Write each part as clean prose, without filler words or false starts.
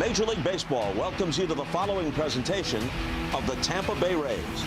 Major League Baseball welcomes you to the following presentation of the Tampa Bay Rays.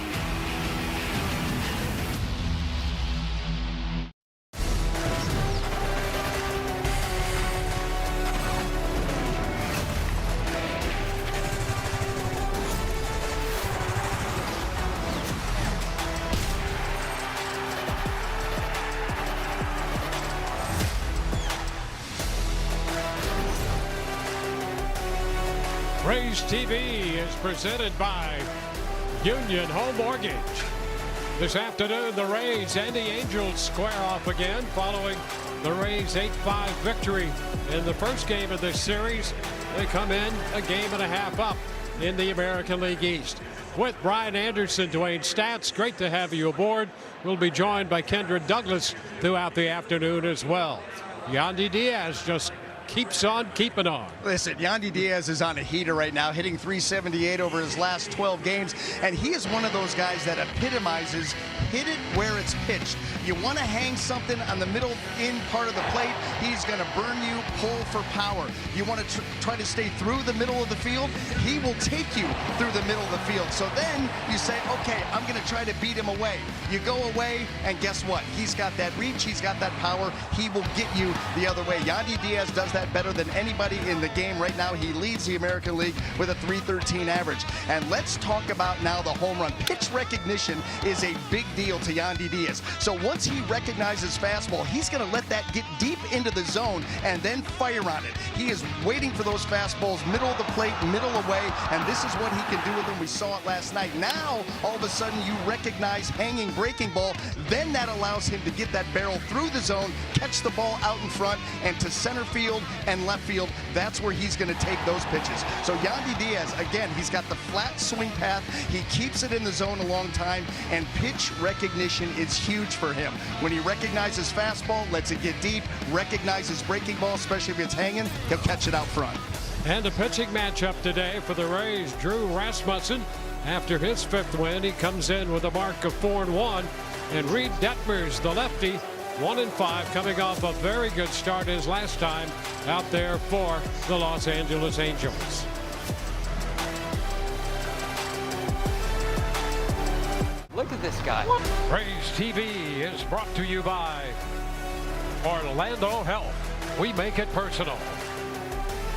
Rays TV is presented by Union Home Mortgage. This afternoon, the Rays and the Angels square off again following the Rays' 8-5 victory in the first game of this series. They come in a game and a half up in the American League East. With Brian Anderson, Dwayne Stats, great to have you aboard. We'll be joined by Kendra Douglas throughout the afternoon as well. Yandy Diaz just keeps on keeping on. Listen, Yandy Diaz is on a heater right now, hitting .378 over his last 12 games, and he is one of those guys that epitomizes hit it where it's pitched. You want to hang something on the middle in part of the plate, he's going to burn you, pull for power. You want to try to stay through the middle of the field, he will take you through the middle of the field. So then you say, okay, I'm going to try to beat him away. You go away, and guess what? He's got that reach, he's got that power, he will get you the other way. Yandy Diaz does that better than anybody in the game right now. He leads the American League with a .313 average. And let's talk about now the home run. Pitch recognition is a big deal to Yandy Diaz. So once he recognizes fastball, he's going to let that get deep into the zone and then fire on it. He is waiting for those fastballs, middle of the plate, middle away, and this is what he can do with them. We saw it last night. Now, all of a sudden, you recognize hanging breaking ball. Then that allows him to get that barrel through the zone, catch the ball out in front, and to center field and left field. That's where he's going to take those pitches. So Yandy Diaz, again, he's got the flat swing path. He keeps it in the zone a long time, and pitch recognition is huge for him. When he recognizes fastball, lets it get deep, recognizes breaking ball, especially if it's hanging, he'll catch it out front. And a pitching matchup today for the Rays. Drew Rasmussen, after his 5th win, he comes in with a mark of 4-1. And Reed Detmers, the lefty, 1-5, coming off a very good start his last time out there for the Los Angeles Angels. Look at this guy. Rays TV is brought to you by Orlando Health. We make it personal.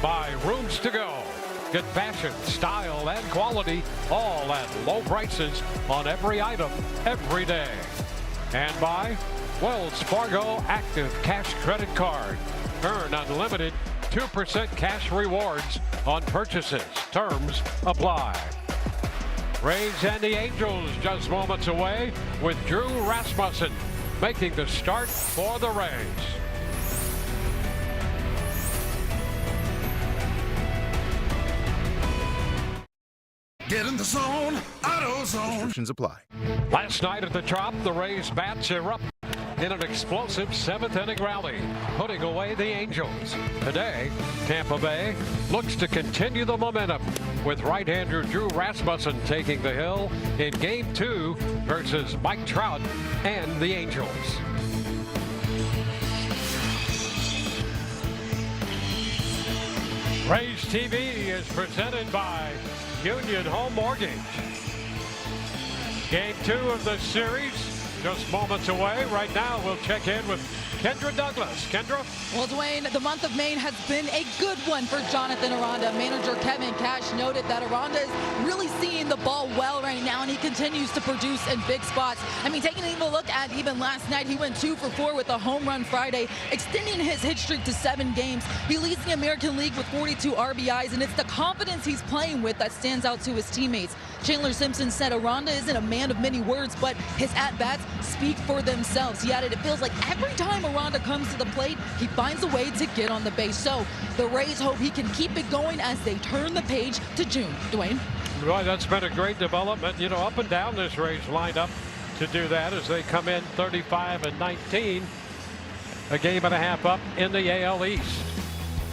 By Rooms to Go. Get fashion, style, and quality, all at low prices on every item, every day. And by Wells Fargo Active Cash Credit Card. Earn unlimited 2% cash rewards on purchases. Terms apply. Rays and the Angels just moments away with Drew Rasmussen making the start for the Rays. Get in the zone, AutoZone. Restrictions apply. Last night at the Trop, the Rays bats erupt in an explosive 7th-inning rally, putting away the Angels. Today, Tampa Bay looks to continue the momentum with right-hander Drew Rasmussen taking the hill in Game 2 versus Mike Trout and the Angels. Rays TV is presented by Union Home Mortgage. Game 2 of the series just moments away. Right now, we'll check in with Kendra Douglas. Kendra? Well, Dwayne, the month of May has been a good one for Jonathan Aranda. Manager Kevin Cash noted that Aranda is really seeing the ball well right now, and he continues to produce in big spots. I mean, taking a look at even last night, he went 2 for 4 with a home run Friday, extending his hit streak to 7 games. He leads the American League with 42 RBIs, and it's the confidence he's playing with that stands out to his teammates. Chandler Simpson said Aranda isn't a man of many words, but his at-bats speak for themselves. He added, it feels like every time Aranda comes to the plate, he finds a way to get on the base. So the Rays hope he can keep it going as they turn the page to June. Dwayne? Well, that's been a great development. You know, up and down this Rays lineup to do that as they come in 35-19, a game and a half up in the AL East.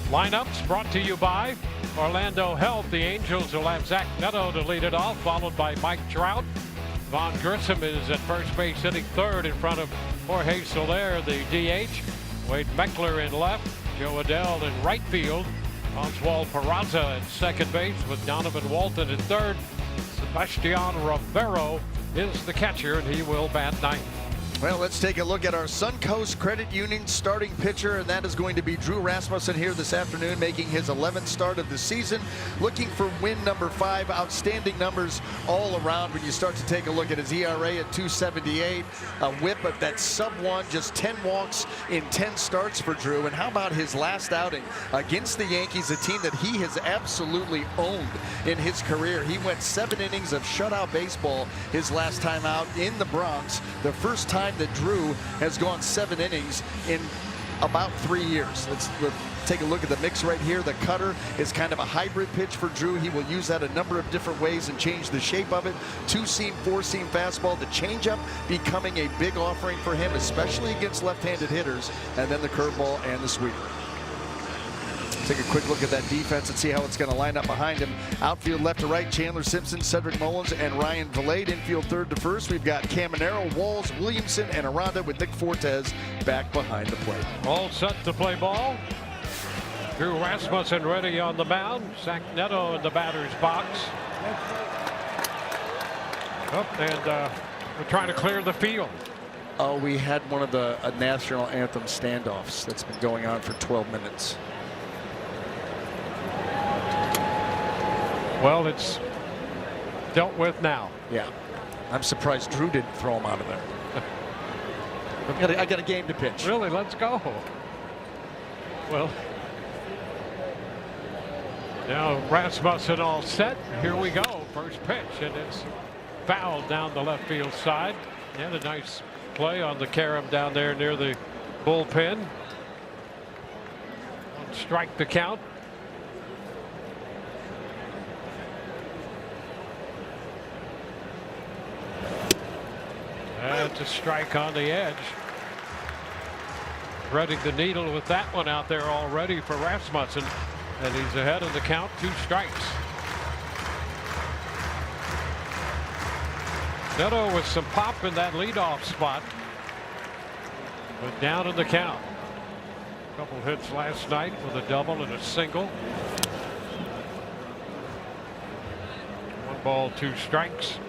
Lineups brought to you by Orlando Health. The Angels will have Zach Neto to lead it off, followed by Mike Trout. Vaughn Grissom is at first base, hitting 3rd in front of Jorge Soler, the DH. Wade Meckler in left, Joe Adell in right field. Oswald Peraza at second base with Donovan Walton at third. Sebastian Rivero is the catcher, and he will bat ninth. Well, let's take a look at our Suncoast Credit Union starting pitcher, and that is going to be Drew Rasmussen here this afternoon, making his 11th start of the season, looking for win number 5. Outstanding numbers all around when you start to take a look at his ERA at 2.78, a whip of that sub-1, just 10 walks in 10 starts for Drew. And how about his last outing against the Yankees, a team that he has absolutely owned in his career. He went 7 innings of shutout baseball his last time out in the Bronx, the first time that Drew has gone 7 innings in about 3 years. Let's take a look at the mix right here. The cutter is kind of a hybrid pitch for Drew. He will use that a number of different ways and change the shape of it. 2-seam, 4-seam fastball. The changeup becoming a big offering for him, especially against left-handed hitters, and then the curveball and the sweeper. Take a quick look at that defense and see how it's going to line up behind him. Outfield left to right, Chandler Simpson, Cedric Mullins, and Ryan Valade. Infield third to first, we've got Caminero, Walls, Williamson, and Aranda with Nick Fortes back behind the plate. All set to play ball. Drew Rasmussen ready on the mound. Zach Neto in the batter's box. We're trying to clear the field. Oh, we had one of the national anthem standoffs that's been going on for 12 minutes. Well, it's dealt with now. Yeah. I'm surprised Drew didn't throw him out of there. I got a game to pitch. Really, let's go. Well, now Rasmussen all set. Here we go. First pitch, and it's fouled down the left field side. And a nice play on the carom down there near the bullpen. Strike the count. That's a strike on the edge. Threading the needle with that one out there already for Rasmussen. And he's ahead of the count, 2 strikes. Neto with some pop in that leadoff spot. But down in the count. A couple hits last night with a double and a single. 1 ball, 2 strikes.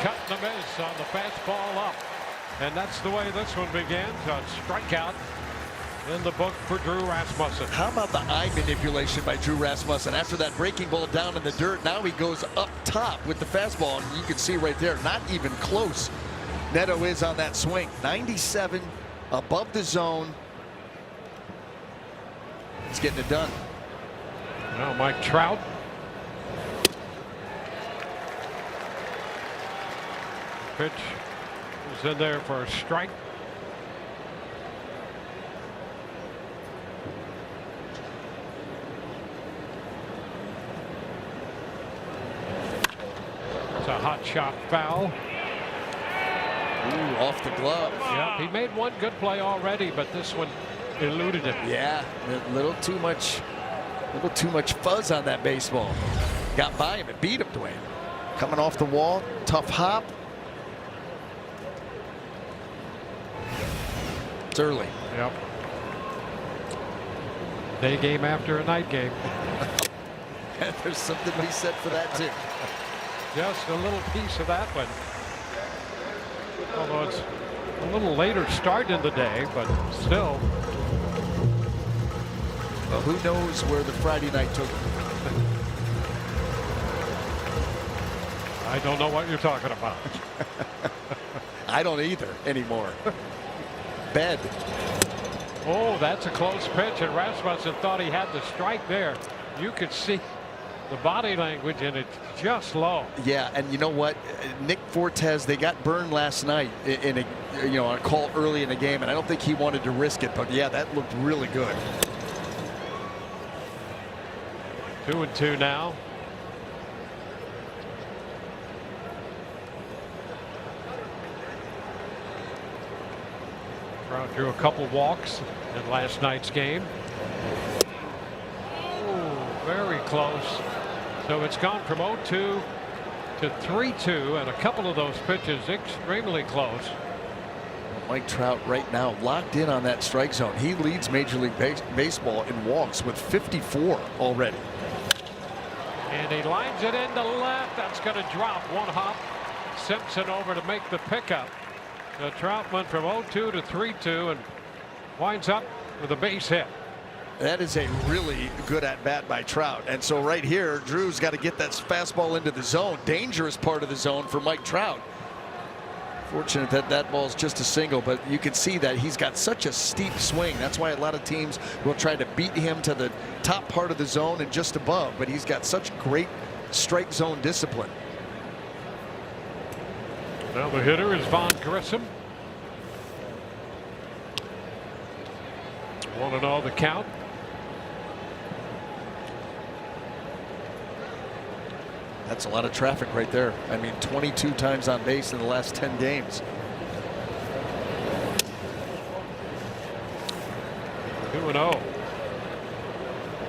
Cutting the miss on the fastball up. And that's the way this one began. So a strikeout in the book for Drew Rasmussen. How about the eye manipulation by Drew Rasmussen? After that breaking ball down in the dirt, now he goes up top with the fastball. And you can see right there, not even close. Neto is on that swing. 97 above the zone. He's getting it done. Now Mike Trout. Pitch is in there for a strike. It's a hot shot foul. Ooh, off the glove. Yeah, he made one good play already, but this one eluded him. Yeah, a little too much fuzz on that baseball. Got by him and beat him, Dwayne. Coming off the wall, tough hop. It's early. Yep. Day game after a night game. There's something to be said for that too. Just a little piece of that one. Although it's a little later start in the day, but still. Well, who knows where the Friday night took him. I don't know what you're talking about. I don't either anymore. Bed. Oh, that's a close pitch, and Rasmussen thought he had the strike there. You could see the body language, and it's just low. Yeah, and you know what? Nick Fortes, they got burned last night in a on a call early in the game, and I don't think he wanted to risk it. But yeah, that looked really good. 2-2 now. Trout drew a couple walks in last night's game. Oh, very close. So it's gone from 0-2 to 3-2, and a couple of those pitches extremely close. Mike Trout right now locked in on that strike zone. He leads Major League Baseball in walks with 54 already. And he lines it into left. That's going to drop one hop. Simpson over to make the pickup. So Trout went from 0-2 to 3-2 and winds up with a base hit. That is a really good at bat by Trout. And so right here, Drew's got to get that fastball into the zone. Dangerous part of the zone for Mike Trout. Fortunate that that ball's just a single, but you can see that he's got such a steep swing. That's why a lot of teams will try to beat him to the top part of the zone and just above, but he's got such great strike zone discipline. Now the hitter is Von Grissom. 1-0 the count. That's a lot of traffic right there. I mean, 22 times on base in the last 10 games. 2-0.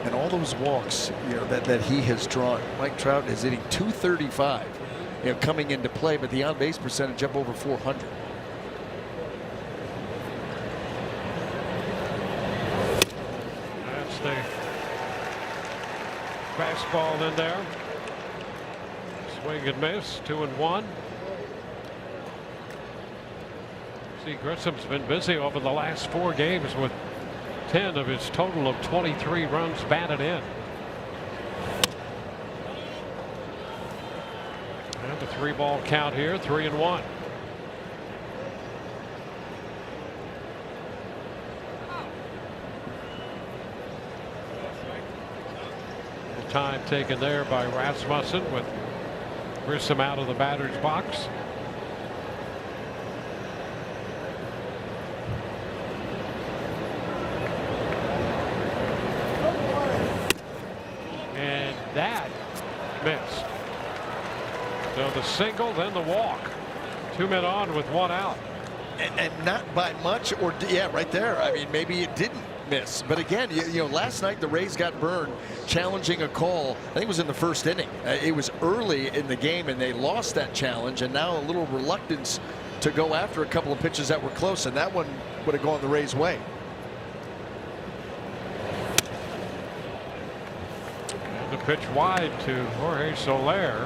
And all those walks, you know, that he has drawn. Mike Trout is hitting .235, you know, coming into play, but the on-base percentage up over 400. That's the fastball in there. Swing and miss, 2-1. See, Grissom's been busy over the last 4 games with 10 of his total of 23 runs batted in. And the 3-ball count here, 3-1. Time taken there by Rasmussen with Grissom out of the batter's box. And that missed. So the single, then the walk. 2 men on with 1 out. And not by much, or yeah, right there. I mean, maybe it didn't miss, but again, you know, last night the Rays got burned challenging a call. I think it was in the first inning. It was early in the game and they lost that challenge, and now a little reluctance to go after a couple of pitches that were close, and that one would have gone the Rays' way. And the pitch wide to Jorge Soler.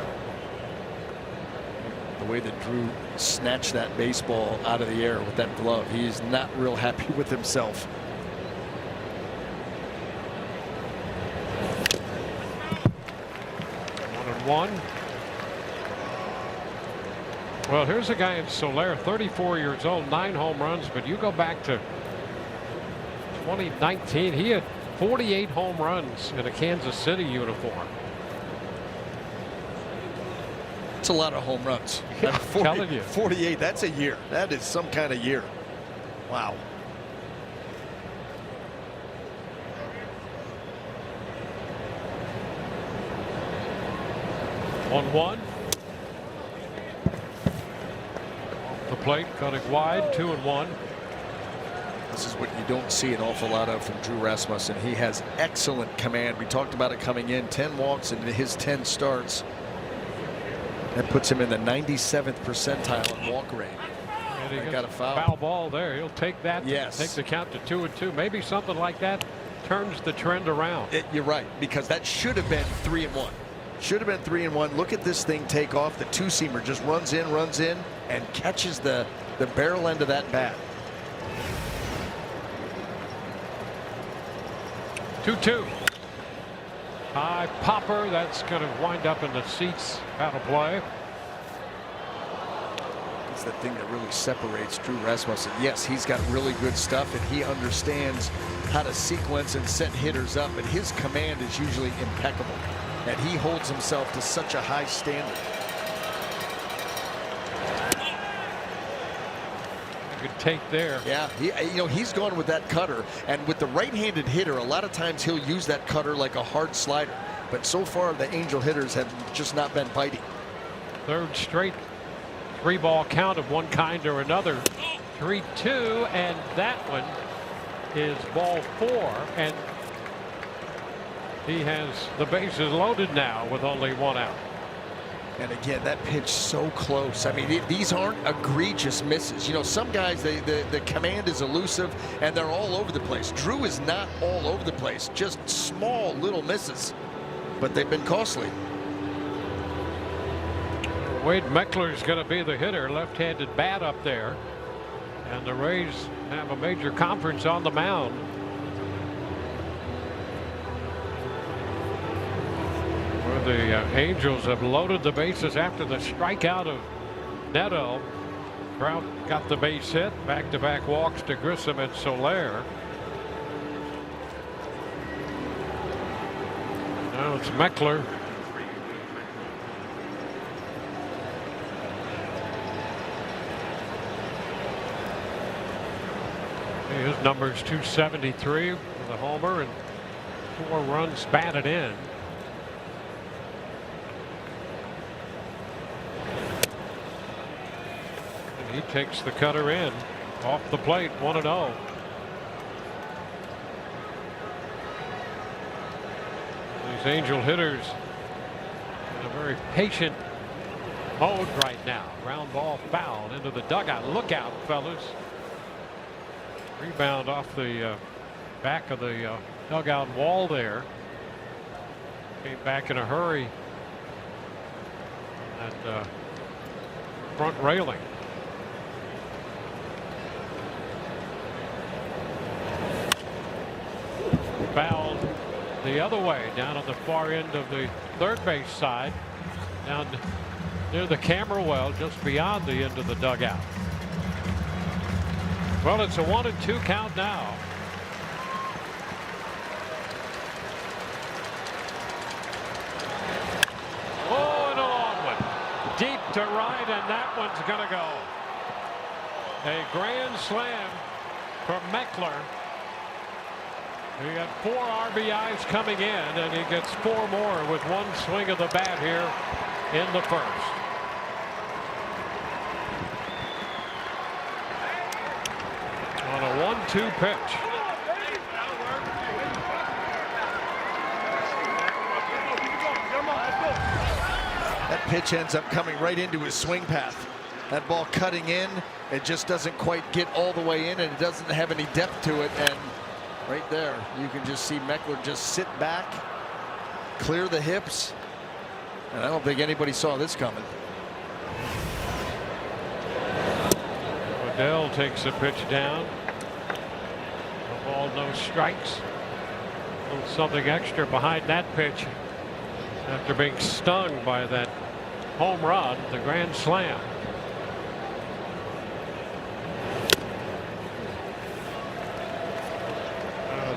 The way that Drew snatched that baseball out of the air with that glove, he is not real happy with himself. One. Well, here's a guy in Soler, 34 years old, 9 home runs, but you go back to 2019, he had 48 home runs in a Kansas City uniform. It's a lot of home runs. Yeah, I'm telling you. 48, that's a year. That is some kind of year. Wow. On 1. The plate cutting wide, 2-1. This is what you don't see an awful lot of from Drew Rasmussen. He has excellent command. We talked about it coming in. 10 walks into his 10 starts. That puts him in the 97th percentile in walk rate. And he got a foul ball there. He'll take that. Yes. Take the count to 2-2. Maybe something like that turns the trend around. You're right, because that should have been 3-1. Should have been 3-1. Look at this thing take off. The two-seamer just runs in, and catches the barrel end of that bat. 2-2. High popper. That's going to wind up in the seats out of play. It's the thing that really separates Drew Rasmussen. Yes, he's got really good stuff, and he understands how to sequence and set hitters up, and his command is usually impeccable. And he holds himself to such a high standard. Good take there. Yeah, he's gone with that cutter, and with the right-handed hitter, a lot of times he'll use that cutter like a hard slider. But so far, the Angel hitters have just not been biting. 3rd straight 3-ball count of one kind or another. 3-2, and that one is ball 4, and he has the bases loaded now with only 1 out. And again, that pitch so close. I mean, these aren't egregious misses. You know, some guys, the command is elusive and they're all over the place. Drew is not all over the place, just small little misses, but they've been costly. Wade Meckler is going to be the hitter, left-handed bat up there, and the Rays have a major conference on the mound. The Angels have loaded the bases after the strikeout of Neto. Trout got the base hit. Back-to-back walks to Grissom and Soler. Now it's Meckler. His number is 273 with a homer and 4 runs batted in. He takes the cutter in off the plate, 1-0. These Angel hitters in a very patient mode right now. Ground ball fouled into the dugout. Look out, fellas. Rebound off the back of the dugout wall there. Came back in a hurry. And front railing. Fouled the other way down on the far end of the third base side, down near the camera well, just beyond the end of the dugout. Well, it's a 1-2 count now. Oh, and a long one, deep to right, and that one's gonna go. A grand slam for Meckler. He got 4 RBIs coming in, and he gets 4 more with 1 swing of the bat here in the first. On a 1-2 pitch. That pitch ends up coming right into his swing path. That ball cutting in, it just doesn't quite get all the way in, and it doesn't have any depth to it. And right there, you can just see Meckler just sit back, clear the hips, and I don't think anybody saw this coming. Waddell takes a pitch down. No ball, no strikes. A little something extra behind that pitch after being stung by that home run, the grand slam.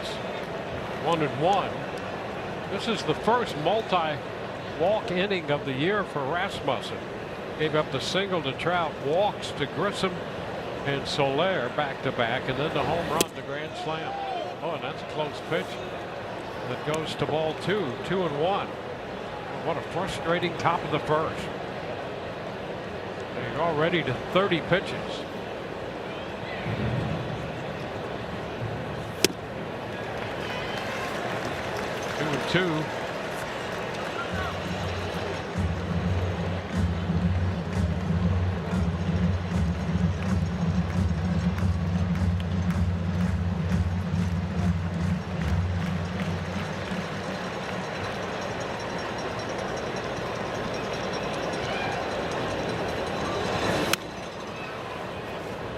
It's 1-1. This is the first multi-walk inning of the year for Rasmussen. Gave up the single to Trout, walks to Grissom and Soler back-to-back, and then the home run, the grand slam. Oh, and that's a close pitch that goes to ball 2, 2-1. What a frustrating top of the first. They're already to 30 pitches. Two.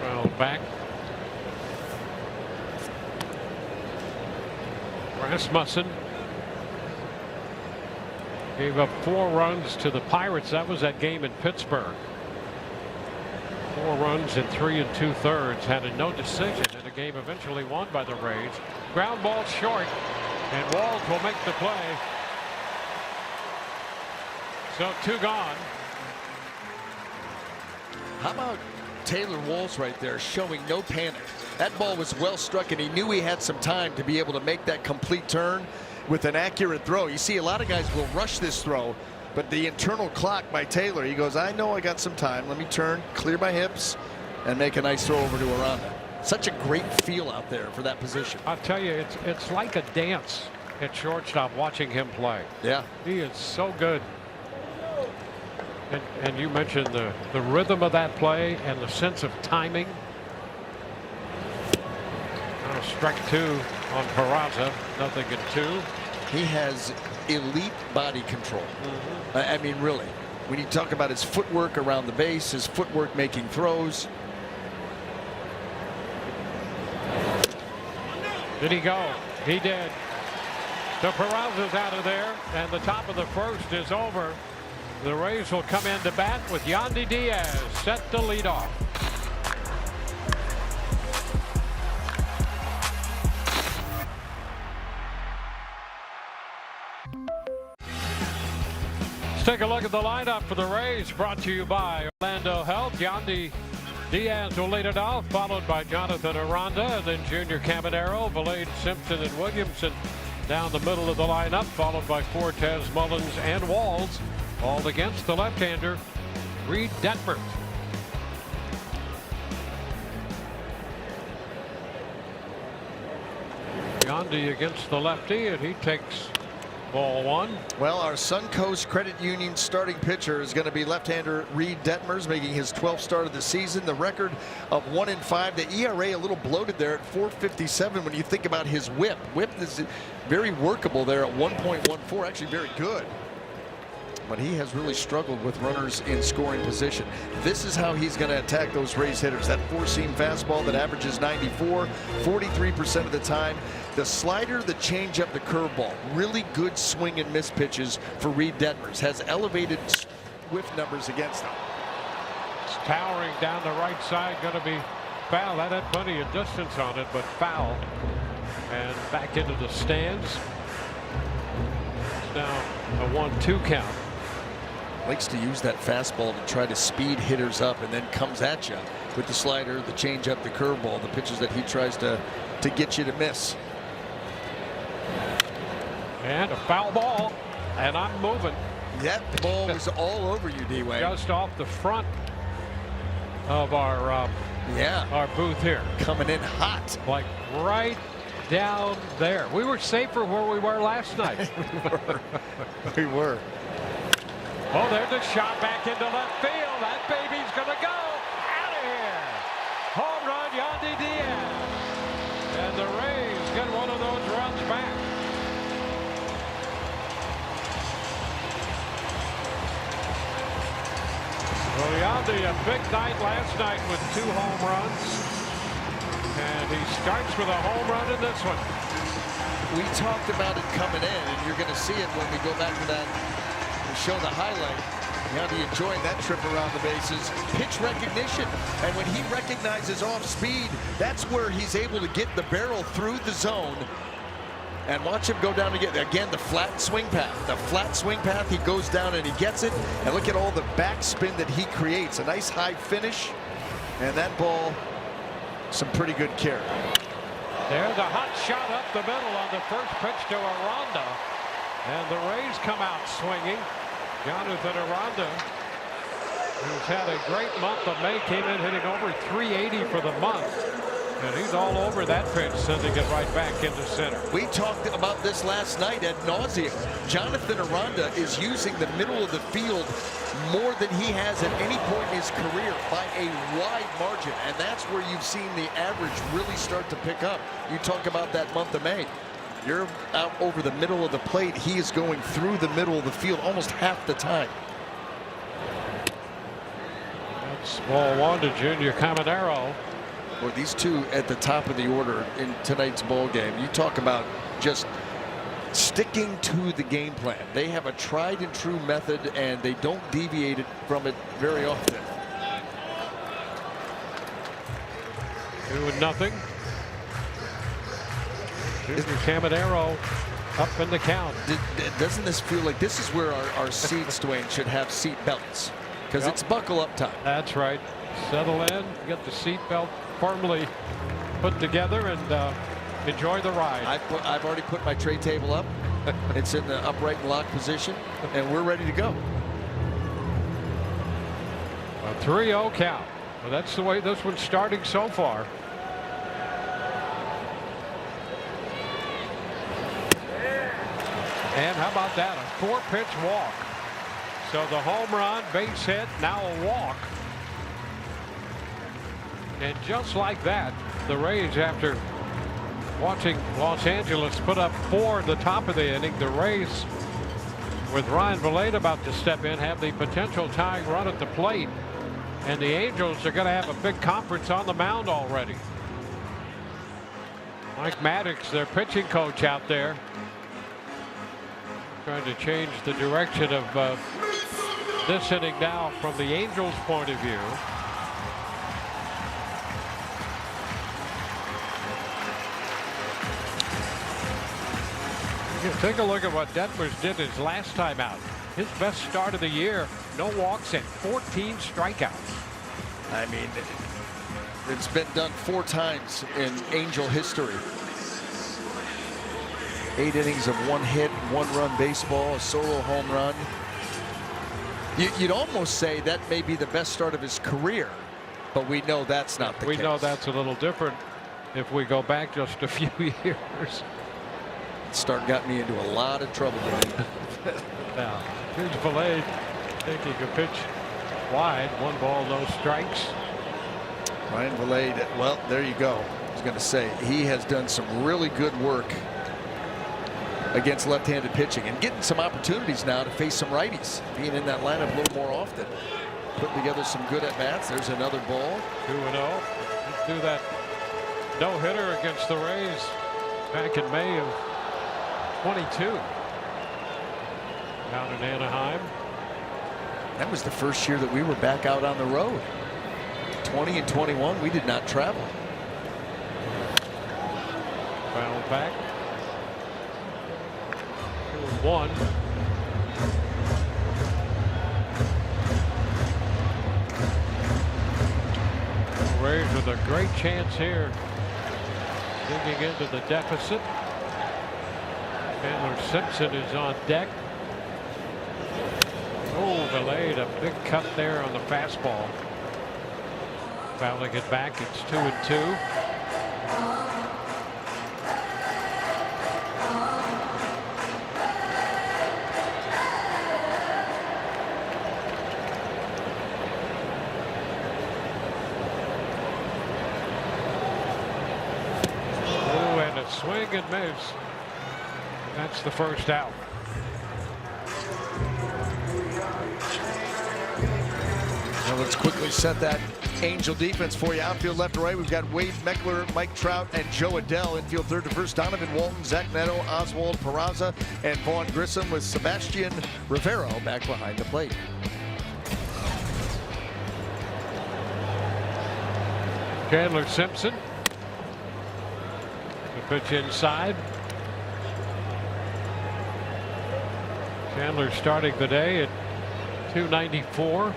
Well, back. Rasmussen gave up 4 runs to the Pirates. That was that game in Pittsburgh. 4 runs in 3 2/3. Had a no decision in a game eventually won by the Rays. Ground ball short, and Walls will make the play. So 2 gone. How about Taylor Walls right there showing no panic? That ball was well struck, and he knew he had some time to be able to make that complete turn with an accurate throw. You see, a lot of guys will rush this throw, but the internal clock by Taylor, he goes, I know I got some time. Let me turn, clear my hips, and make a nice throw over to Aranda. Such a great feel out there for that position. I'll tell you, it's like a dance at shortstop watching him play. Yeah. He is so good. And you mentioned the rhythm of that play and the sense of timing. Strike 2 on Peraza. Nothing in 2. He has elite body control. I mean, really, when you talk about his footwork around the base, his footwork making throws. Did he go? He did. So Peraza's out of there, and the top of the first is over. The Rays will come in to bat with Yandy Diaz set to lead off. Let's take a look at the lineup for the Rays, brought to you by Orlando Health. Yandy Diaz will lead it off, followed by Jonathan Aranda, and then Junior Caminero, Valade, Simpson, and Williamson down the middle of the lineup, followed by Fortes, Mullins, and Walls, all against the left-hander, Reed Detmers. Yandy against the lefty, and he takes ball 1. Well, our Suncoast Credit Union starting pitcher is going to be left-hander Reed Detmers, making his 12th start of the season. The record of 1-5. The ERA a little bloated there at 4.57 when you think about his whip. Whip is very workable there at 1.14, actually very good. But he has really struggled with runners in scoring position. This is how he's going to attack those Rays hitters. That four-seam fastball that averages 94, 43% of the time. The slider, the changeup, the curveball. Really good swing and miss pitches for Reed Detmers. Has elevated whiff numbers against him. It's towering down the right side, going to be foul. That had plenty of distance on it, but foul. And back into the stands. It's now a 1-2 count. Likes to use that fastball to try to speed hitters up, and then comes at you with the slider, the changeup, the curveball, the pitches that he tries to get you to miss. And a foul ball, and I'm moving. That ball was all over you, D-Wayne. Just off the front of our booth here. Coming in hot. Like right down there. We were safer where we were last night. We were. Oh, there's a shot back into left field. That baby's going to go out of here. Home run, Yandy Diaz. And the Rays get one of those runs back. Well, Yandy, a big night last night with 2 home runs. And he starts with a home run in this one. We talked about it coming in, and you're going to see it when we go back to that and show the highlight. Yandy enjoying that trip around the bases. Pitch recognition, and when he recognizes off speed, that's where he's able to get the barrel through the zone. And watch him go down to get, again, the flat swing path. The flat swing path, he goes down and he gets it. And look at all the backspin that he creates. A nice high finish. And that ball, some pretty good care. There's a hot shot up the middle on the first pitch to Aranda. And the Rays come out swinging. Jonathan Aranda, who's had a great month of May, came in hitting over 380 for the month. And he's all over that pitch, sending it right back into center. We talked about this last night ad nauseum. Jonathan Aranda is using the middle of the field more than he has at any point in his career by a wide margin. And that's where you've seen the average really start to pick up. You talk about that month of May. You're out over the middle of the plate. He is going through the middle of the field almost half the time. That's ball 1 to Junior Caminero. Well, these two at the top of the order in tonight's ball game. You talk about just sticking to the game plan. They have a tried and true method, and they don't deviate from it very often. 2-0. Junior Caminero up in the count. Doesn't this feel like this is where our seats, Dwayne, should have seat belts? Because it's buckle up time. That's right. Settle in, get the seat belt firmly put together, and enjoy the ride. I've already put my tray table up. It's in the upright and locked position, and we're ready to go. A 3-0 count. Well, that's the way this one's starting so far. And how about that? A 4-pitch walk. So the home run, base hit, now a walk. And just like that, the Rays, after watching Los Angeles put up 4 at the top of the inning, the Rays, with Ryan Vilade about to step in, have the potential tying run at the plate. And the Angels are going to have a big conference on the mound already. Mike Maddox, their pitching coach out there, trying to change the direction of this inning now from the Angels' point of view. Take a look at what Detmers did his last time out. His best start of the year, no walks and 14 strikeouts. I mean, it's been done 4 times in Angel history. 8 innings of 1 hit, 1 run baseball, a solo home run. You'd almost say that may be the best start of his career, but we know that's not the case. We know that's a little different if we go back just a few years. Start got me into a lot of trouble today. Now, here's Vilade taking a pitch wide. 1 ball, no strikes. Ryan Vilade, well, there you go. I was going to say, he has done some really good work against left-handed pitching and getting some opportunities now to face some righties, being in that lineup a little more often. Putting together some good at-bats. There's another ball. 2-0. Do that no-hitter against the Rays back in May of 22 down in Anaheim. That was the first year that we were back out on the road. 20 and 21, we did not travel. Foul back. 2-1. The Rays with a great chance here, digging into the deficit. Chandler Simpson is on deck. Oh, Vilade, a big cut there on the fastball. Fouling it back. It's 2-2. Oh, and a swing and miss. That's the first out. Now let's quickly set that Angel defense for you. Outfield left to right, we've got Wade Meckler, Mike Trout, and Joe Adell. Infield third to first, Donovan Walton, Zach Neto, Oswald Peraza, and Vaughn Grissom, with Sebastian Rivero back behind the plate. Chandler Simpson. The pitch inside. Chandler starting the day at 294.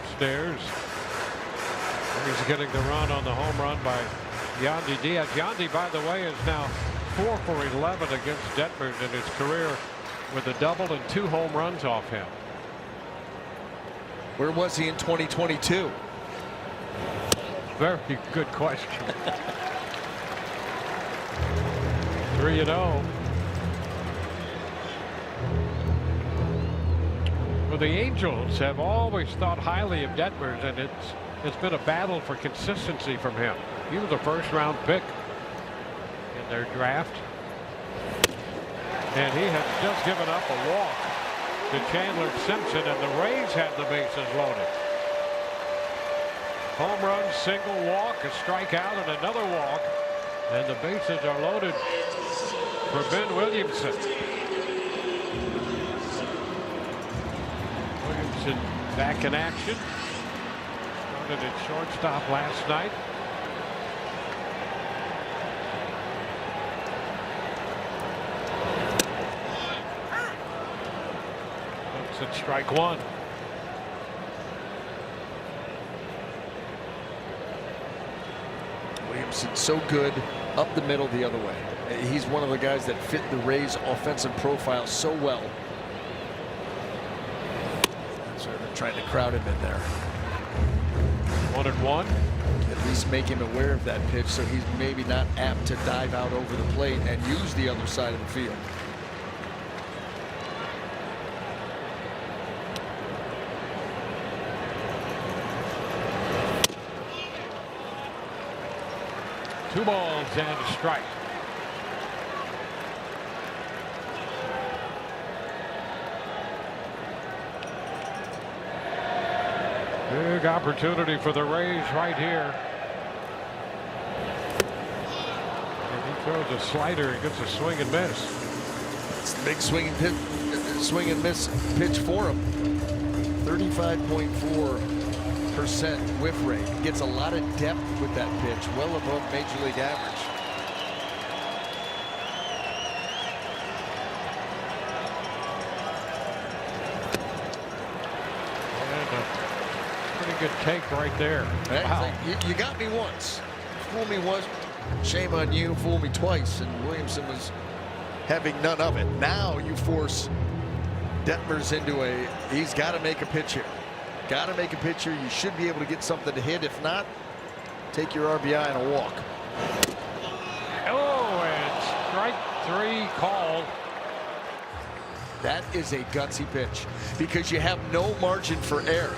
Upstairs. He's getting the run on the home run by Yandy Diaz. Yandy, by the way, is now 4 for 11 against Detmers in his career, with a double and 2 home runs off him. Where was he in 2022? Very good question. 3-0. Well, the Angels have always thought highly of Detmers, and it's been a battle for consistency from him. He was a first-round pick in their draft, and he has just given up a walk to Chandler Simpson, and the Rays had the bases loaded. Home run, single, walk, a strikeout, and another walk, and the bases are loaded for Ben Williamson. Williamson back in action. Started at shortstop last night. Looks at strike 1. Williamson so good up the middle the other way. He's one of the guys that fit the Rays' offensive profile so well. So they're trying to crowd him in there. 1-1. At least make him aware of that pitch so he's maybe not apt to dive out over the plate and use the other side of the field. Two balls and a strike. Big opportunity for the Rays right here. And he throws a slider and gets a swing and miss. It's the big swing and miss pitch for him. 35.4% whiff rate. Gets a lot of depth with that pitch, well above major league average. Pretty good take right there. Wow. You got me once. Fool me once, shame on you. Fool me twice. And Williamson was having none of it. Now you force Detmers into he's got to make a pitch here. Got to make a pitch here. You should be able to get something to hit. If not, take your RBI and a walk. Oh, and strike three called. That is a gutsy pitch because you have no margin for error.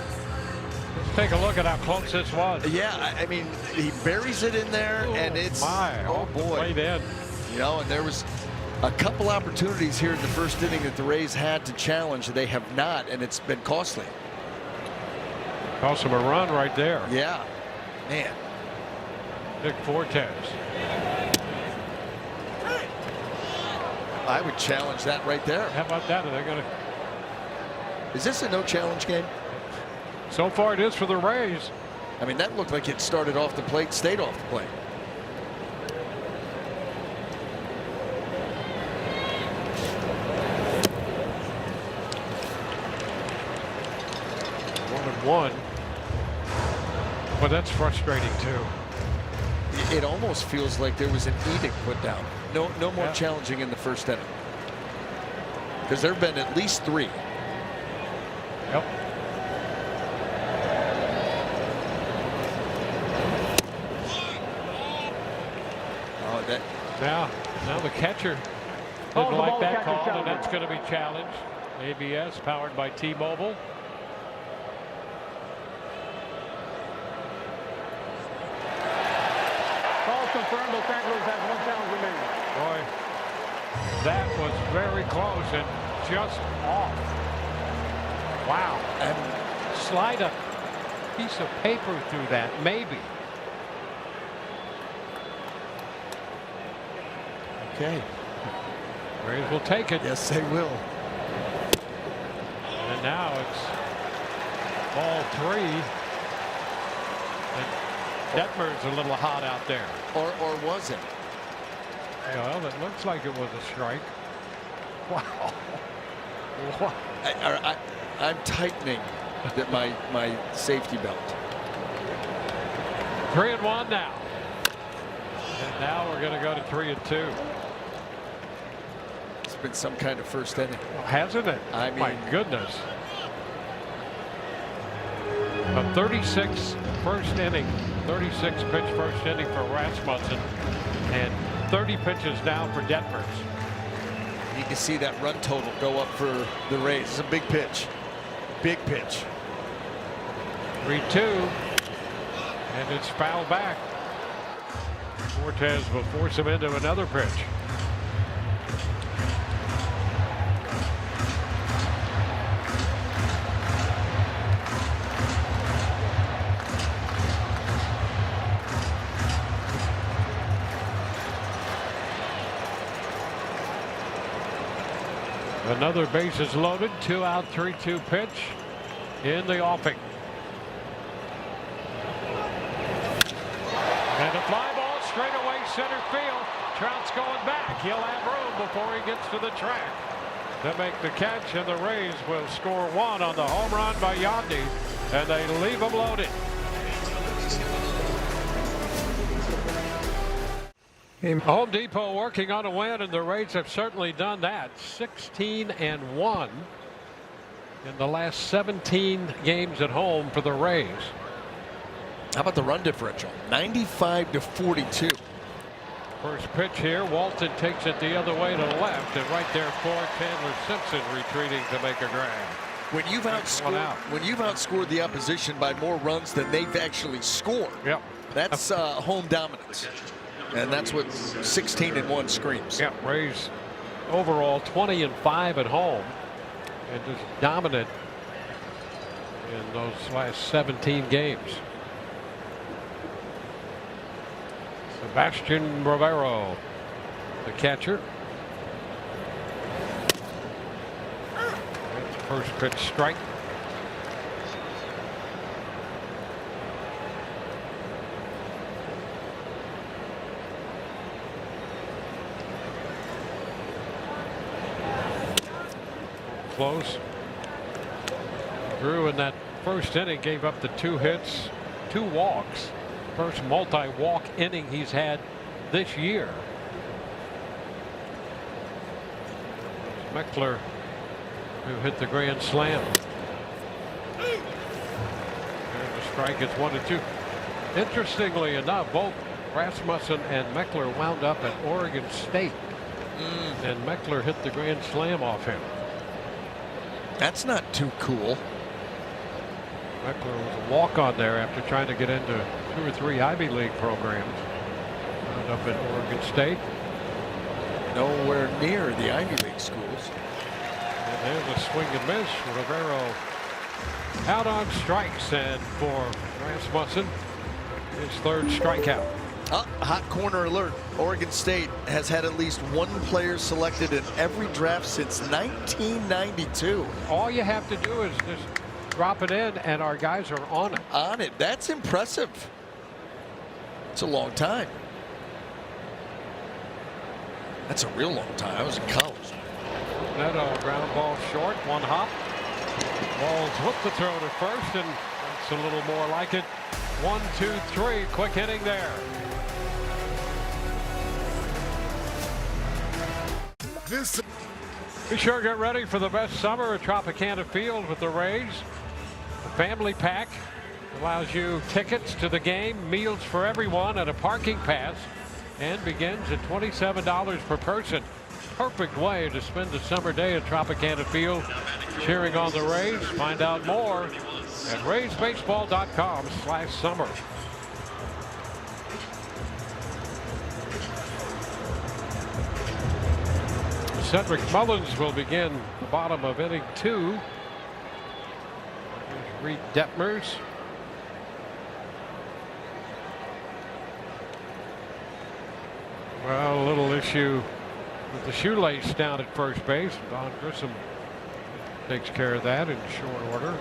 Let's take a look at how close this was. Yeah, I mean, he buries it in there, and it's oh boy. Played in. You know, and there was a couple opportunities here in the first inning that the Rays had to challenge. They have not, and it's been costly. Cost him a run right there. Yeah, man. Nick Fortes. I would challenge that right there. How about that? Are they going to? Is this a no challenge game? So far it is for the Rays. I mean, that looked like it started off the plate, stayed off the plate. One. But that's frustrating too. It almost feels like there was an edict put down. No more challenging in the first inning. Because there have been at least 3. Yep. Oh, that. Now the catcher didn't like that call, and that's going to be challenged. ABS powered by T-Mobile. Confirmed, Los Angeles has 1 challenge remaining. Boy, that was very close and just off. Wow. And slide a piece of paper through that, maybe. Okay. Rays will take it. Yes, they will. And now it's ball 3. And Detmer's a little hot out there. Or was it? Well, it looks like it was a strike. Wow. Wow. I'm tightening my safety belt. 3-1 now. And now we're going to go to 3-2. It's been some kind of first inning. Hasn't it? I mean, my goodness. A 36 first inning, 36 pitch first inning for Rasmussen, and 30 pitches now for Detmers. You can see that run total go up for the Rays. It's a big pitch. Big pitch. 3-2, and it's fouled back. Fortes will force him into another pitch. Another bases loaded, 2 out, 3-2 pitch in the offing. And a fly ball straight away center field. Trout's going back. He'll have room before he gets to the track to make the catch, and the Rays will score 1 on the home run by Yandy, and they leave him loaded. Home Depot working on a win, and the Rays have certainly done that. 16-1 in the last 17 games at home for the Rays. How about the run differential? 95-42. First pitch here. Walton takes it the other way to the left, and right there for Chandler Simpson retreating to make a grab. When you've outscored the opposition by more runs than they've actually scored, yep, that's home dominance, and that's what 16-1 screams. Yeah, Rays overall 20-5 at home, and just dominant in those last 17 games. Sebastian Rivero, the catcher. That's the first pitch strike. Close. Drew in that first inning gave up the 2 hits, 2 walks. First multi-walk inning he's had this year. Meckler, who hit the grand slam. And the strike is 1-2. Interestingly enough, both Rasmussen and Meckler wound up at Oregon State. And Meckler hit the grand slam off him. That's not too cool. Meckler was a walk-on there after trying to get into 2 or 3 Ivy League programs. Wound up at Oregon State. Nowhere near the Ivy League schools. And there's a swing and miss. Rivero out on strikes, and for Rasmussen, his 3rd strikeout. Hot corner alert. Oregon State has had at least 1 player selected in every draft since 1992. All you have to do is just drop it in, and our guys are on it. On it. That's impressive. It's a long time. That's a real long time. I was in college. Neto, ground ball short, 1 hop. Ball's with the throw to first, and that's a little more like it. 1, 2, 3. Quick inning there. Be sure to get ready for the best summer at Tropicana Field with the Rays. The family pack allows you tickets to the game, meals for everyone, and a parking pass, and begins at $27 per person. Perfect way to spend a summer day at Tropicana Field cheering on the Rays. Find out more at raysbaseball.com/summer. Cedric Mullins will begin the bottom of inning 2. Here's Reed Detmers. Well, a little issue with the shoelace down at first base. Don Grissom takes care of that in short order.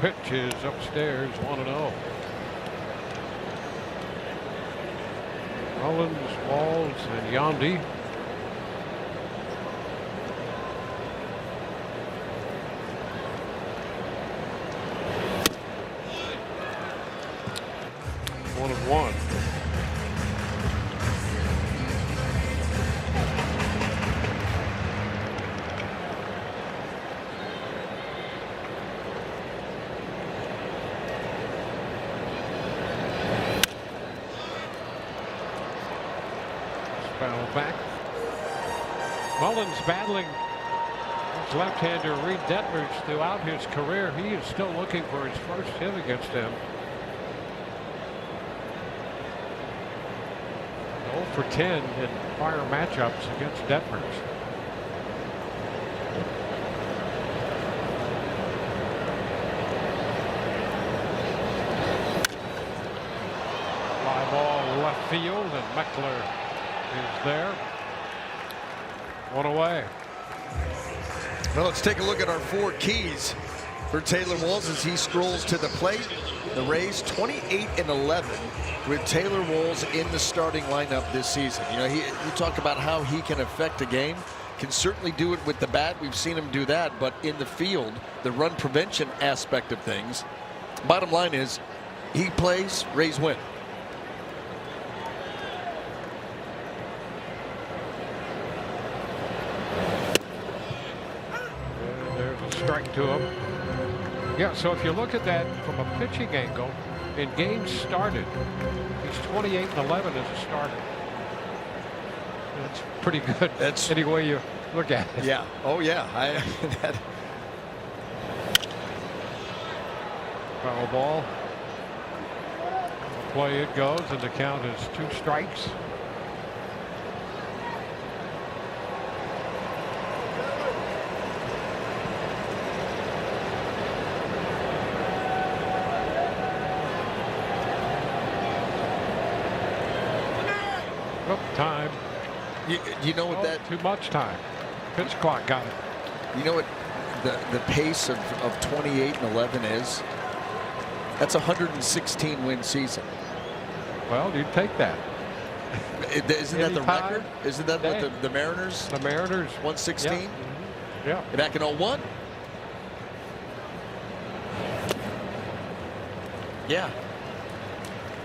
Pitch is upstairs, 1-0. Mullins, Walls, and Yandy. One and one. Back. Mullins battling his left-hander Reed Detmers throughout his career. He is still looking for his first hit against him. 0 for 10 in prior matchups against Detmers. Fly ball left field, and Meckler is there. 1 away. Well, let's take a look at our 4 keys for Taylor Walls as he strolls to the plate. The Rays 28-11 with Taylor Walls in the starting lineup this season. You know, you talk about how he can affect a game. can certainly do it with the bat. We've seen him do that, but in the field, the run prevention aspect of things, bottom line is he plays, Rays win. And there's a strike to him. Yeah, so if you look at that from a pitching angle, in games started, he's 28-11 as a starter. That's pretty good. That's any way you look at it. Yeah. Oh, yeah. Foul ball. Play it goes, and the count is 2 strikes. Oh, time. You know what that? Too much time. Pitch clock got it. You know what the pace of 28-11 is? That's a 116 win season. Well, you'd take that. Isn't that the record? Isn't that what the Mariners? The Mariners 116. Yeah. Mm-hmm. Yeah. Back in 01. Yeah.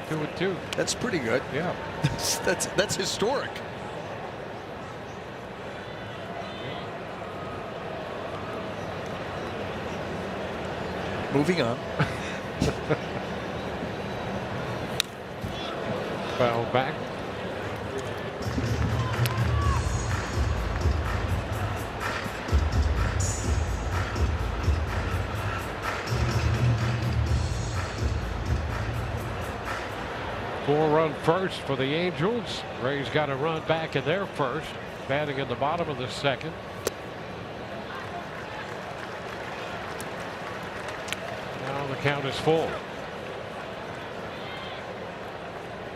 2-2. That's pretty good. Yeah. That's historic. Moving on. Foul back. Four-run first for the Angels. Rays got a run back in their first, batting in the bottom of the second. Now the count is full,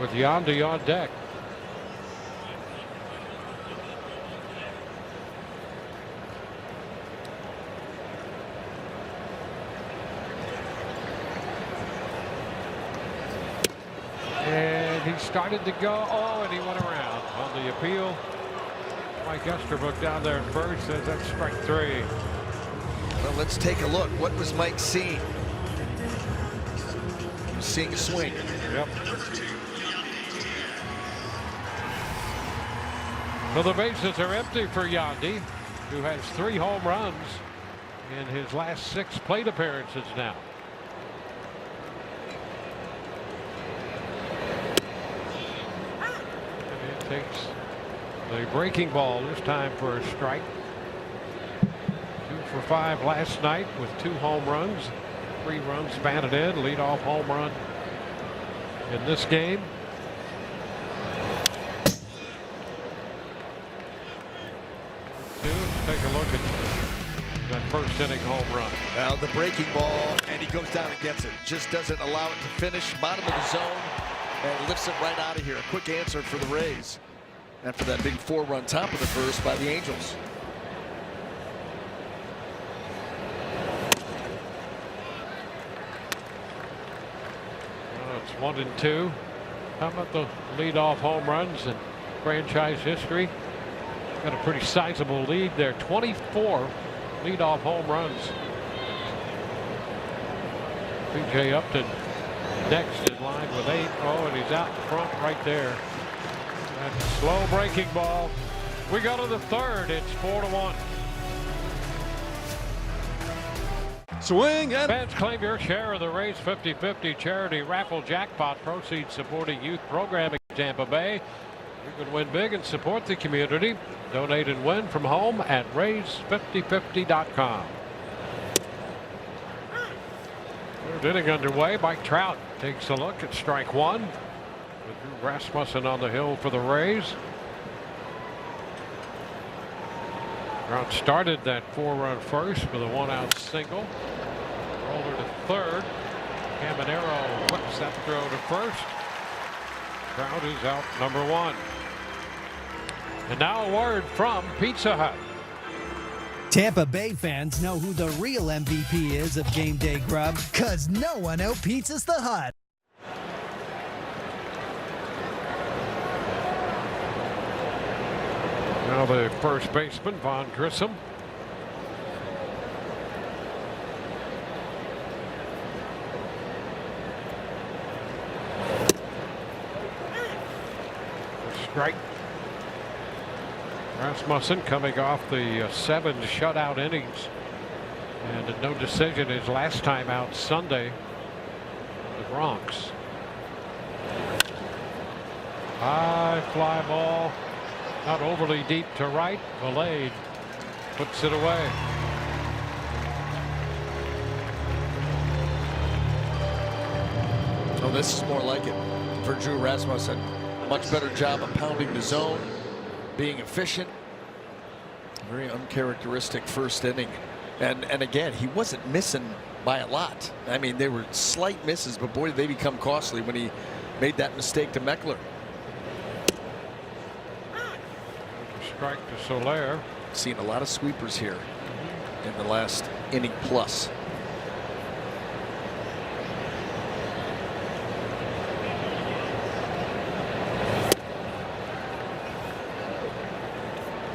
with Yandy on deck. And he started to go. Oh, and he went around on the appeal. Mike Estabrook down there at first says that's strike 3. Well, let's take a look. What was Mike seeing? He was seeing a swing. Yep. So the bases are empty for Yandy, who has 3 home runs in his last 6 plate appearances now. And he takes the breaking ball this time for a strike. 2 for 5 last night with 2 home runs. 3 runs batted in, leadoff home run in this game. Take a look at that first inning home run. Well, the breaking ball, and he goes down and gets it. Just doesn't allow it to finish. Bottom of the zone, and lifts it right out of here. A quick answer for the Rays after that big 4-run top of the first by the Angels. Well, it's 1-2. How about the leadoff home runs in franchise history? Got a pretty sizable lead there. 24 leadoff home runs. P.J. Upton next in line with 8. Oh, and he's out in front right there. That's a slow breaking ball. We go to the third. It's 4-1. Swing and Fans, claim your share of the Rays 50-50 charity raffle jackpot, proceeds supporting youth programming in Tampa Bay. You can win big and support the community. Donate and win from home at rays5050.com. Third inning underway. Mike Trout takes a look at strike 1 with Drew Rasmussen on the hill for the Rays. Trout started that 4-run first with a 1-out single. Roller to third. Caminero whips that throw to first. Trout is out number 1. And now a word from Pizza Hut. Tampa Bay fans know who the real MVP is of game day grub, cause no one out-pizzas the Hut. Now Now the first baseman, Von Grissom. Strike. Rasmussen coming off the 7 shutout innings and a no decision his last time out Sunday in the Bronx. High fly ball, not overly deep to right. Valade puts it away. Oh, this is more like it for Drew Rasmussen. Much better job of pounding the zone, being efficient. Very uncharacteristic first inning. And again, he wasn't missing by a lot. I mean, they were slight misses, but boy, did they become costly when he made that mistake to Meckler. Strike to Soler. Seen a lot of sweepers here in the last inning plus.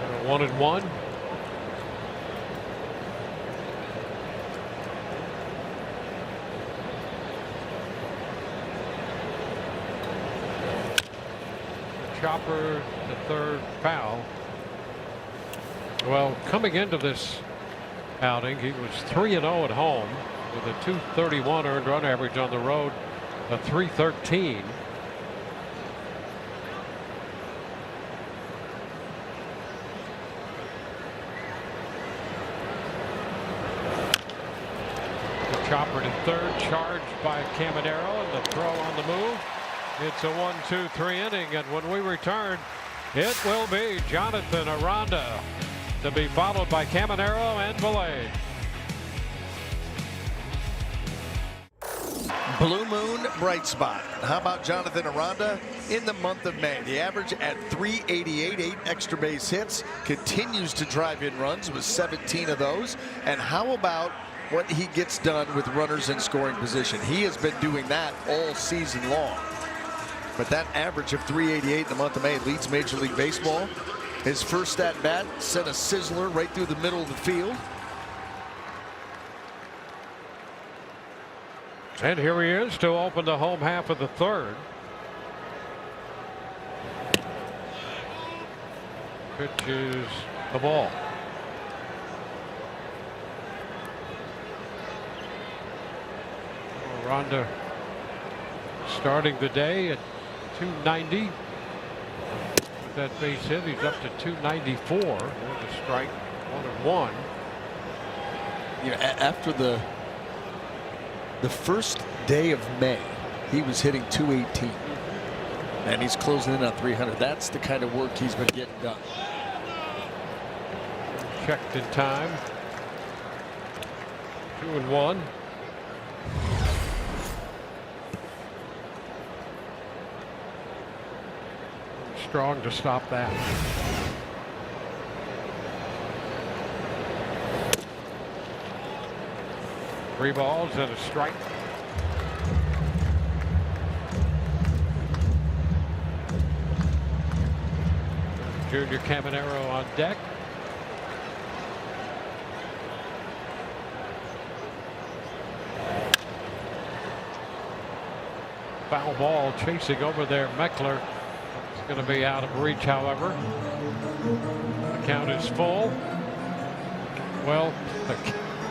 And a 1-1. Chopper, the third foul. Well, coming into this outing, he was 3-0 at home with a .231 earned run average on the road, a .313. The chopper to third, charged by Caminero, and the throw on the move. It's a 1-2-3 inning, and when we return, it will be Jonathan Aranda to be followed by Caminero and Valade. Blue Moon bright spot. How about Jonathan Aranda in the month of May? The average at .388, 8 extra base hits, continues to drive in runs with 17 of those. And how about what he gets done with runners in scoring position? He has been doing that all season long. But that average of .388 in the month of May leads Major League Baseball. His first at bat sent a sizzler right through the middle of the field. And here he is to open the home half of the third. Pitches the ball. Aranda starting the day at .290. With that base hit, he's up to .294. There's a strike, 1-1. You know, after the first day of May, he was hitting .218, and he's closing in on .300. That's the kind of work he's been getting done. Checked in time. 2-1. Strong to stop that. Three balls and a strike. Junior Caminero on deck. Foul ball chasing over there, Meckler. It's going to be out of reach, however. The count is full. Well,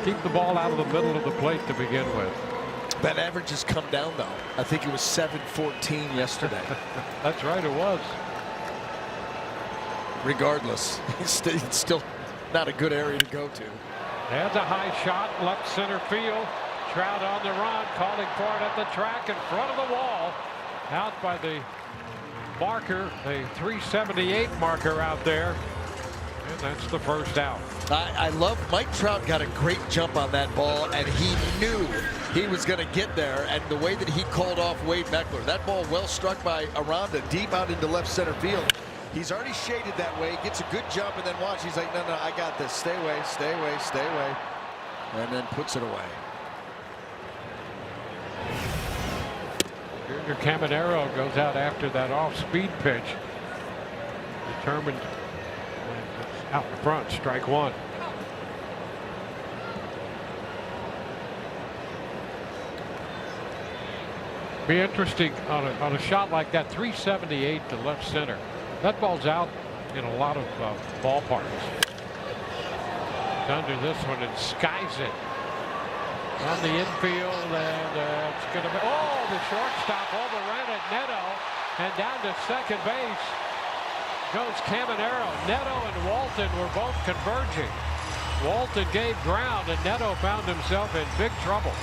keep the ball out of the middle of the plate to begin with. That average has come down, though. I think it was .714 yesterday. That's right, it was. Regardless, it's still not a good area to go to. Has a high shot, left center field. Trout on the run, calling for it at the track in front of the wall. Out by the marker, the .378 marker out there. And that's the first out. I love Mike Trout got a great jump on that ball, and he knew he was going to get there, and the way that he called off Wade Meckler. That ball well struck by Aranda deep out into left center field. He's already shaded that way, gets a good jump, and then watch. He's like, no, I got this. Stay away, stay away, stay away. And then puts it away. Junior Caminero goes out after that off-speed pitch. Determined Out in front, strike one. Be interesting on a shot like that, 378 to left center. That ball's out in a lot of ballparks. Under this one and skies it on the infield, and it's going to be the shortstop overran it. Neto, and down to second base goes Caminero. Neto and Walton were both converging. Walton gave ground, and Neto found himself in big trouble.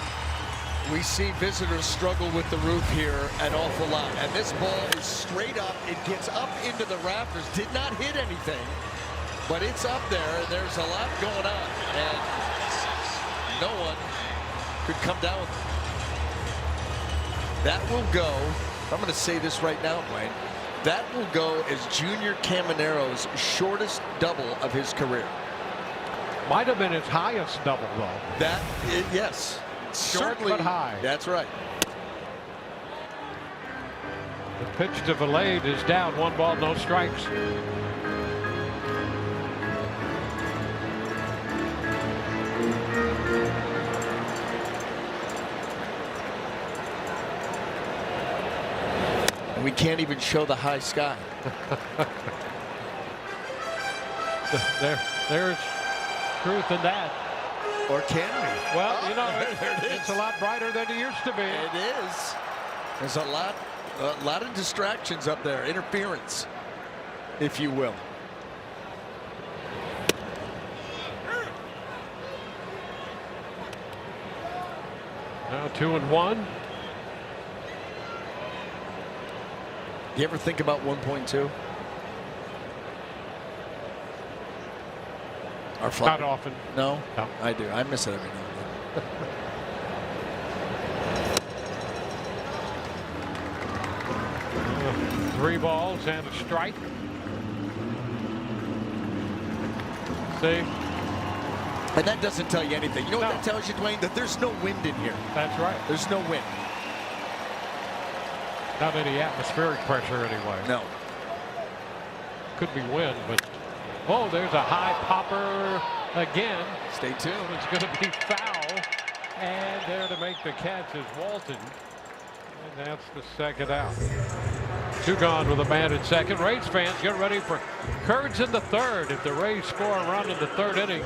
We see visitors struggle with the roof here an awful lot. And this ball is straight up. It gets up into the rafters. Did not hit anything, but it's up there. There's a lot going on, and no one could come down with it. That will go. I'm going to say this right now, Wayne. That will go as Junior Caminero's shortest double of his career. Might have been his highest double, though. Yes. Short Certainly, but high. That's right. The pitch to Valade is down. 1 ball, no strikes. And we can't even show the high sky. There's truth in that. Or can we? Well, there it is. It's a lot brighter than it used to be. It is. There's a lot of distractions up there, interference, if you will. Now 2-1. You ever think about 1.2? Not often. No? No. I do. I miss it every now and then. 3 balls and a strike. See? And that doesn't tell you anything. You know what that tells you, Dwayne? That there's no wind in here. That's right. There's no wind. Not any atmospheric pressure anyway. No. Could be wind, but there's a high popper again. Stay tuned. It's going to be foul. And there to make the catch is Walton. And that's the second out. 2 gone with a man at second. Rays fans, get ready for Kurds in the third. If the Rays score a run in the 3rd inning,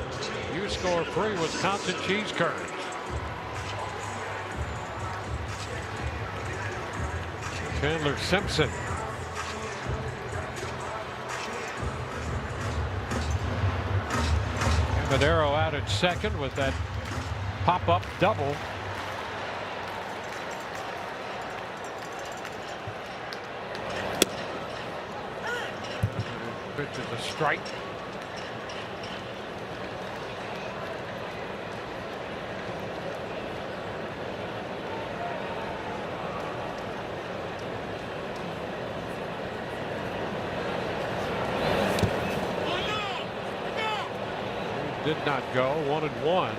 you score 3 Wisconsin cheese curds. Chandler Simpson. Madero out at second with that pop-up double. Pitch is a strike. Did not go. 1-1.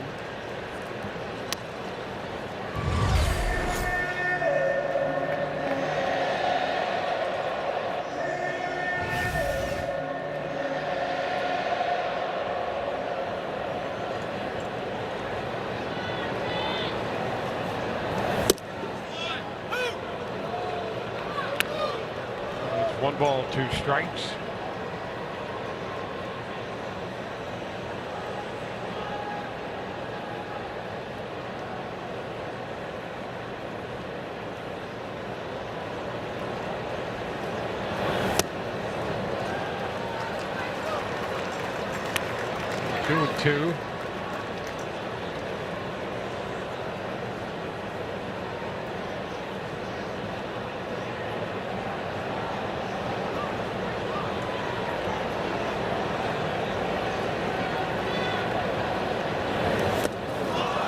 It's 1 ball, 2 strikes. Two and 2.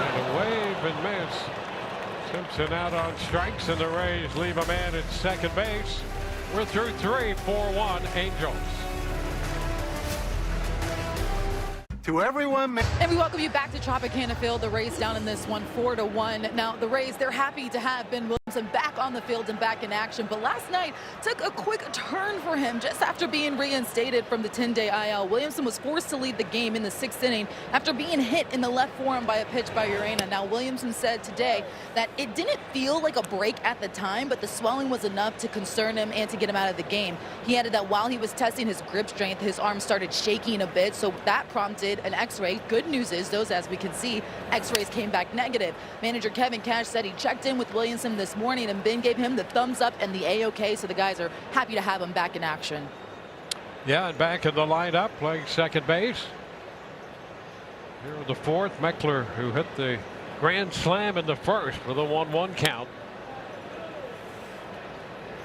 And a wave and miss. Simpson out on strikes, and the Rays leave a man at second base. We're through 3, 4-1 Angels. To everyone. And we welcome you back to Tropicana Field. The Rays down in this one 4-1. Now the Rays, they're happy to have been And back on the field and back in action, but last night took a quick turn for him just after being reinstated from the 10-day IL. Williamson was forced to leave the game in the 6th inning after being hit in the left forearm by a pitch by Urena. Now, Williamson said today that it didn't feel like a break at the time, but the swelling was enough to concern him and to get him out of the game. He added that while he was testing his grip strength, his arm started shaking a bit, so that prompted an x-ray. Good news is, those, as we can see, x-rays came back negative. Manager Kevin Cash said he checked in with Williamson this morning, and Ben gave him the thumbs up and the A-OK, so the guys are happy to have him back in action. Yeah, and back in the lineup, playing second base. Here in the 4th, Meckler, who hit the grand slam in the 1st with a 1-1 count.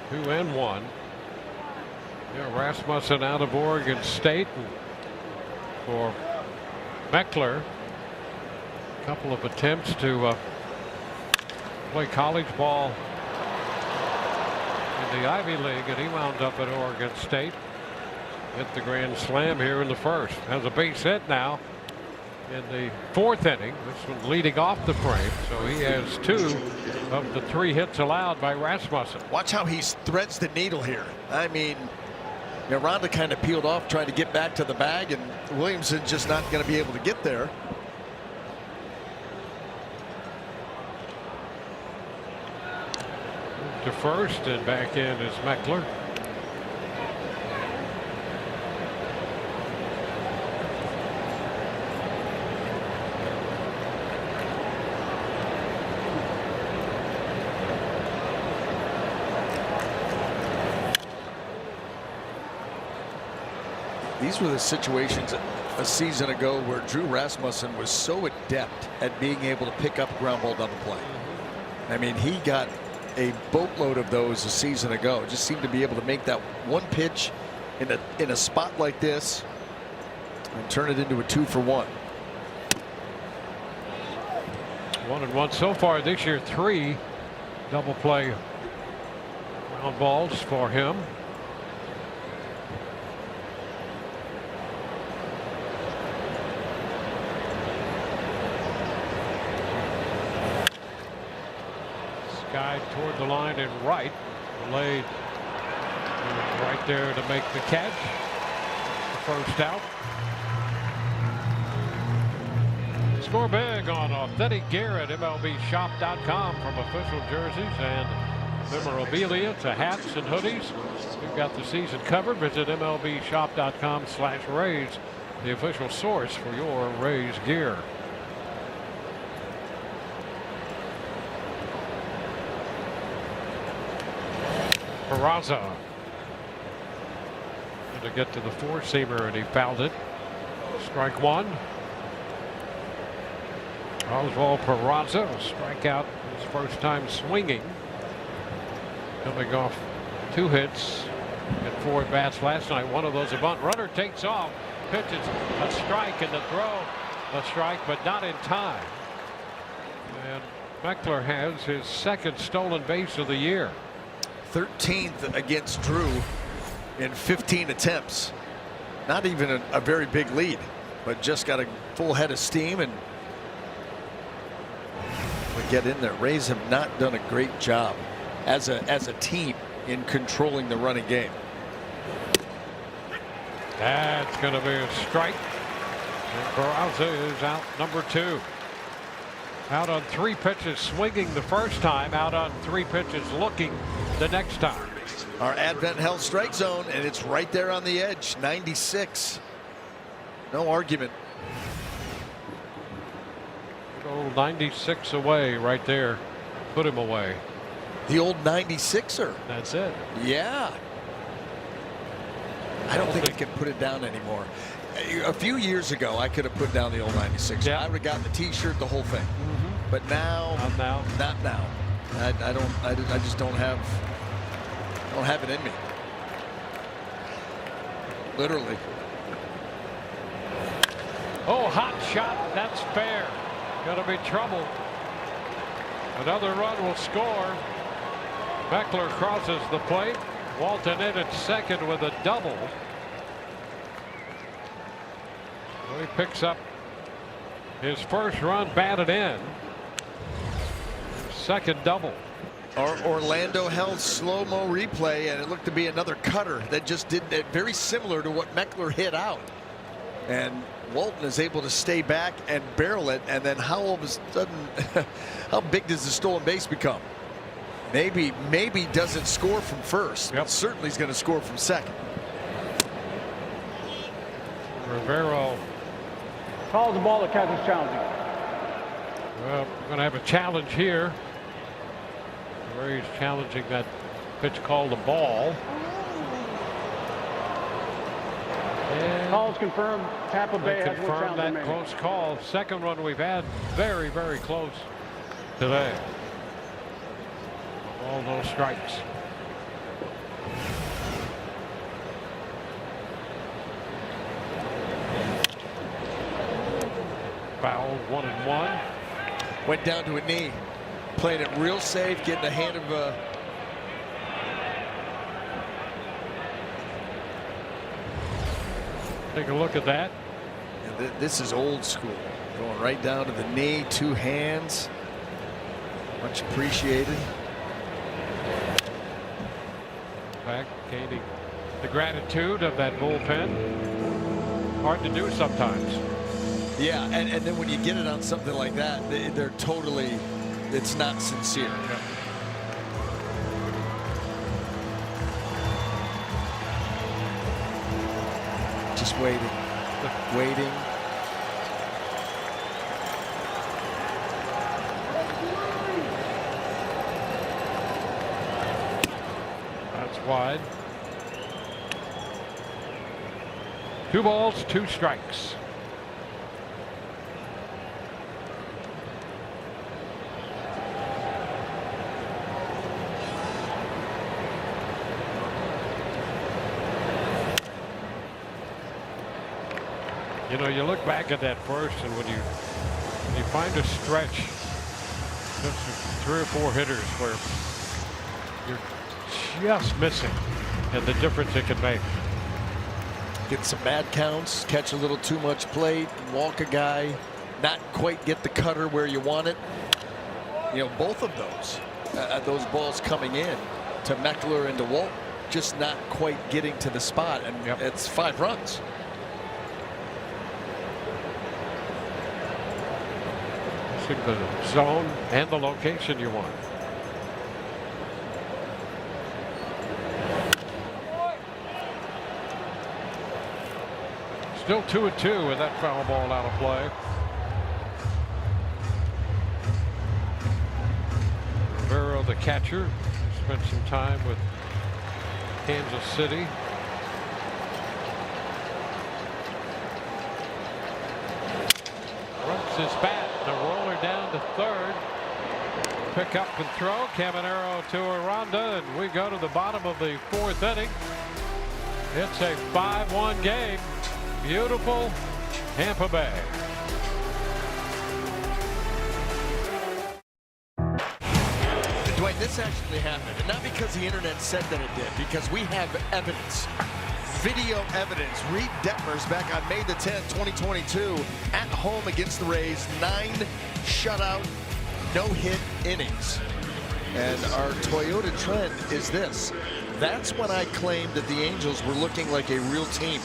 2-1. Yeah, Rasmussen out of Oregon State. And for Meckler, a couple of attempts to play college ball in the Ivy League, and he wound up at Oregon State. Hit the grand slam here in the 1st. Has a base hit now in the 4th inning. This one leading off the frame, so he has 2 of the 3 hits allowed by Rasmussen. Watch how he threads the needle here. I mean, Miranda kind of peeled off trying to get back to the bag, and Williamson just not going to be able to get there. To first, and back in is Meckler. These were the situations a season ago where Drew Rasmussen was so adept at being able to pick up a ground ball double play. I mean, he got a boatload of those a season ago. Just seemed to be able to make that one pitch in a spot like this and turn it into a 2-for-1. 1-1 so far this year. 3 double play ground balls for him. Guy toward the line and right. Delayed right there to make the catch. The first out. Score big on authentic gear at MLBshop.com, from official jerseys and memorabilia to hats and hoodies. We've got the season covered. Visit MLBshop.com/Rays, the official source for your Rays gear. Peraza to get to the 4-seamer, and he fouled it. Strike 1. Oswald Peraza, a strikeout, his first time swinging, coming off 2 hits and 4 at-bats last night. One of those a bunt. Runner takes off, pitches a strike, and the throw a strike, but not in time. And Meckler has his 2nd stolen base of the year. 13th against Drew in 15 attempts. Not even a very big lead, but just got a full head of steam and we get in there. Rays have not done a great job as a team in controlling the running game. That's going to be a strike. And Peraza is out, number 2. Out on 3 pitches swinging the first time, out on 3 pitches looking the next time. Our Advent Health strike zone, and it's right there on the edge. 96. No argument. Old 96 away right there. Put him away. The old 96er. That's it. Yeah. I don't think I can put it down anymore. A few years ago, I could have put down the old 96. Yeah. I would have gotten the T-shirt, the whole thing. But now, Not now. not now. I just don't have it in me. Literally. Oh, hot shot. That's fair. Gonna be trouble. Another run will score. Meckler crosses the plate. Walton in at second with a double. He picks up his first run batted in. Second double. Orlando held slow-mo replay, and it looked to be another cutter that just did that, very similar to what Meckler hit out. And Walton is able to stay back and barrel it, and then how all of a sudden, how big does the stolen base become? Maybe doesn't score from first. Yep. Certainly he's going to score from second. Rivero. Calls the ball that catches challenging. Well, we're going to have a challenge here. Where he's challenging that pitch called a ball. And Calls confirmed. Tampa Bay has one confirmed challenge that remaining. close call. Second run we've had. Very, very close today. All those strikes. Foul, 1-1. Went down to a knee. Playing it real safe, getting a hand of Take a look at that. this is old school. Going right down to the knee, 2 hands. Much appreciated. Back, gaining the gratitude of that bullpen. Hard to do sometimes. Yeah, and then when you get it on something like that, they're totally, it's not sincere. Yeah. Just waiting. Waiting. That's wide. 2 balls, 2 strikes. You know, you look back at that first, and when you find a stretch, just 3 or 4 hitters where you're just missing, and the difference it can make. Get some bad counts, catch a little too much plate, walk a guy, not quite get the cutter where you want it. You know, both of those balls coming in to Meckler and to Walton, just not quite getting to the spot, and it's 5 runs. The zone and the location you want. Still 2-2 with that foul ball out of play. Rivero, the catcher, spent some time with Kansas City. Runs his bat. The roller down to third. Pick up and throw. Caminero to Aranda, and we go to the bottom of the 4th inning. It's a 5-1 game. Beautiful Tampa Bay. Dwayne, this actually happened, and not because the internet said that it did, because we have evidence. Video evidence. Reed Detmers back on May the 10th, 2022, at home against the Rays, 9 shutout, no-hit innings. And our Toyota trend is this. That's when I claimed that the Angels were looking like a real team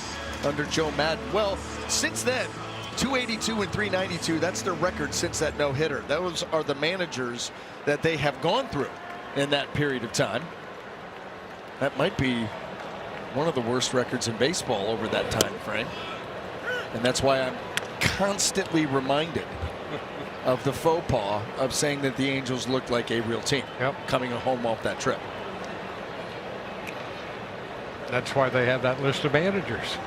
under Joe Madden. Well, since then, 282 and 392, that's their record since that no-hitter. Those are the managers that they have gone through in that period of time. That might be one of the worst records in baseball over that time frame. And that's why I'm constantly reminded of the faux pas of saying that the Angels looked like a real team coming home off that trip. That's why they have that list of managers.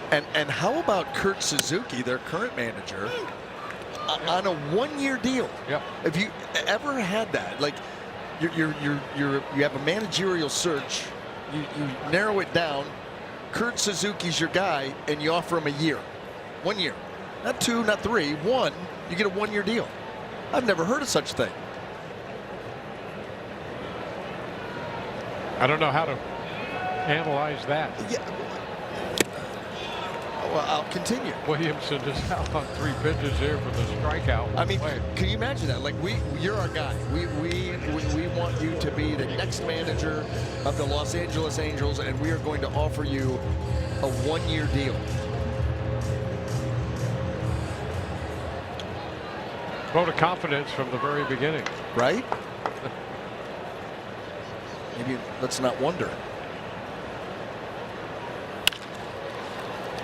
And how about Kurt Suzuki, their current manager, on a 1-year deal? Yep. If you ever had that, like you have a managerial search, you narrow it down. Kurt Suzuki's your guy, and you offer him a year, 1 year, not 2, not 3, 1. You get a 1-year deal. I've never heard of such a thing. I don't know how to analyze that. Yeah. well, I'll continue. Williamson is out on 3 pitches here for the strikeout. I mean, can you imagine that? Like, you're our guy. We want you to be the next manager of the Los Angeles Angels, and we are going to offer you a 1-year deal. Vote of confidence from the very beginning. Right? Maybe let's not wonder.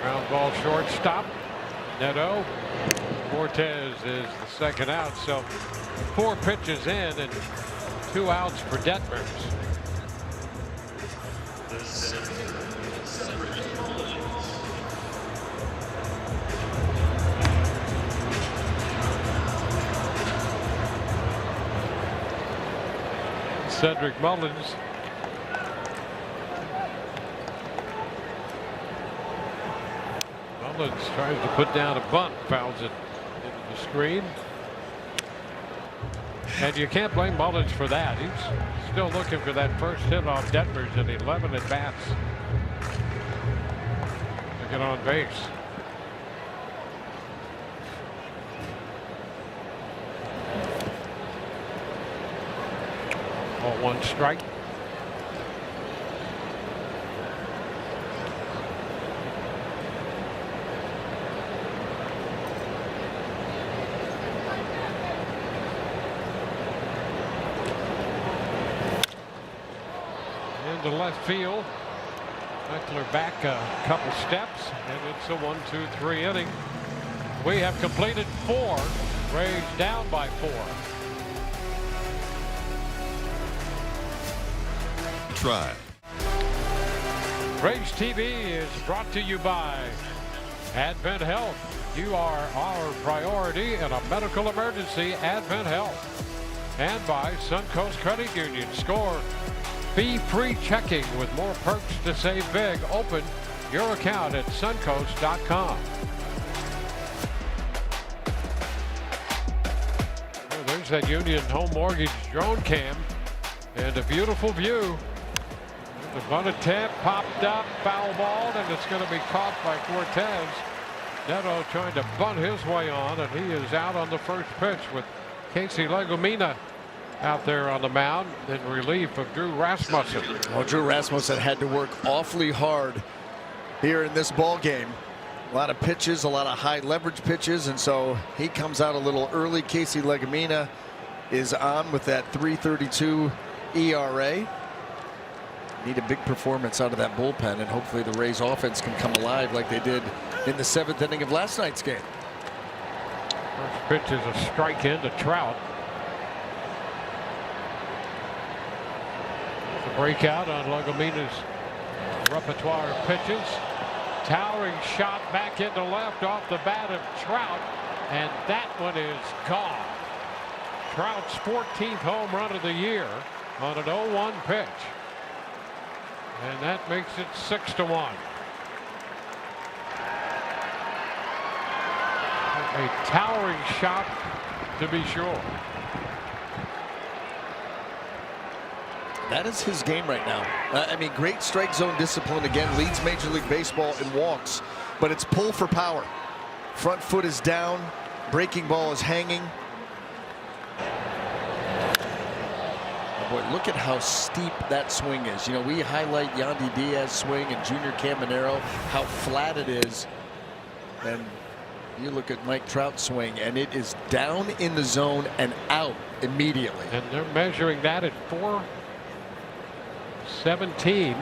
Ground ball shortstop. Neto. Cortez is the second out. So 4 pitches in and 2 outs for Detmers. Cedric Mullins. Mullins tries to put down a bunt, fouls it into the screen. And you can't blame Mullins for that. He's still looking for that first hit off Detmers in 11 at bats to get on base. Ball 1 strike. Into left field. Eckler back a couple steps, and it's a 1-2-3 inning. We have completed 4. Rays down by 4. Try. Rays TV is brought to you by Advent Health. You are our priority in a medical emergency. Advent Health. And by Suncoast Credit Union. Score fee-free checking with more perks to save big. Open your account at suncoast.com. Well, there's that Union Home Mortgage drone cam and a beautiful view. The bunt attempt popped up, foul ball, and it's going to be caught by Cortez. Neto trying to bunt his way on, and he is out on the first pitch with Casey Legumina out there on the mound in relief of Drew Rasmussen. Well, Drew Rasmussen had to work awfully hard here in this ball game. A lot of pitches, a lot of high leverage pitches, and so he comes out a little early. Casey Legumina is on with that 3.32 ERA. Need a big performance out of that bullpen, and hopefully the Rays offense can come alive like they did in the 7th inning of last night's game. First pitch is a strike into Trout. The breakout on Legumina's repertoire of pitches. Towering shot back into left off the bat of Trout, and that one is gone. Trout's 14th home run of the year on an 0-1 pitch. And that makes it 6-1. A towering shot, to be sure. That is his game right now. I mean, great strike zone discipline. Again, leads Major League Baseball in walks, but it's pull for power. Front foot is down. Breaking ball is hanging. Boy, look at how steep that swing is. You know, we highlight Yandy Diaz's swing and Junior Caminero, how flat it is. And you look at Mike Trout's swing, and it is down in the zone and out immediately. And they're measuring that at 417,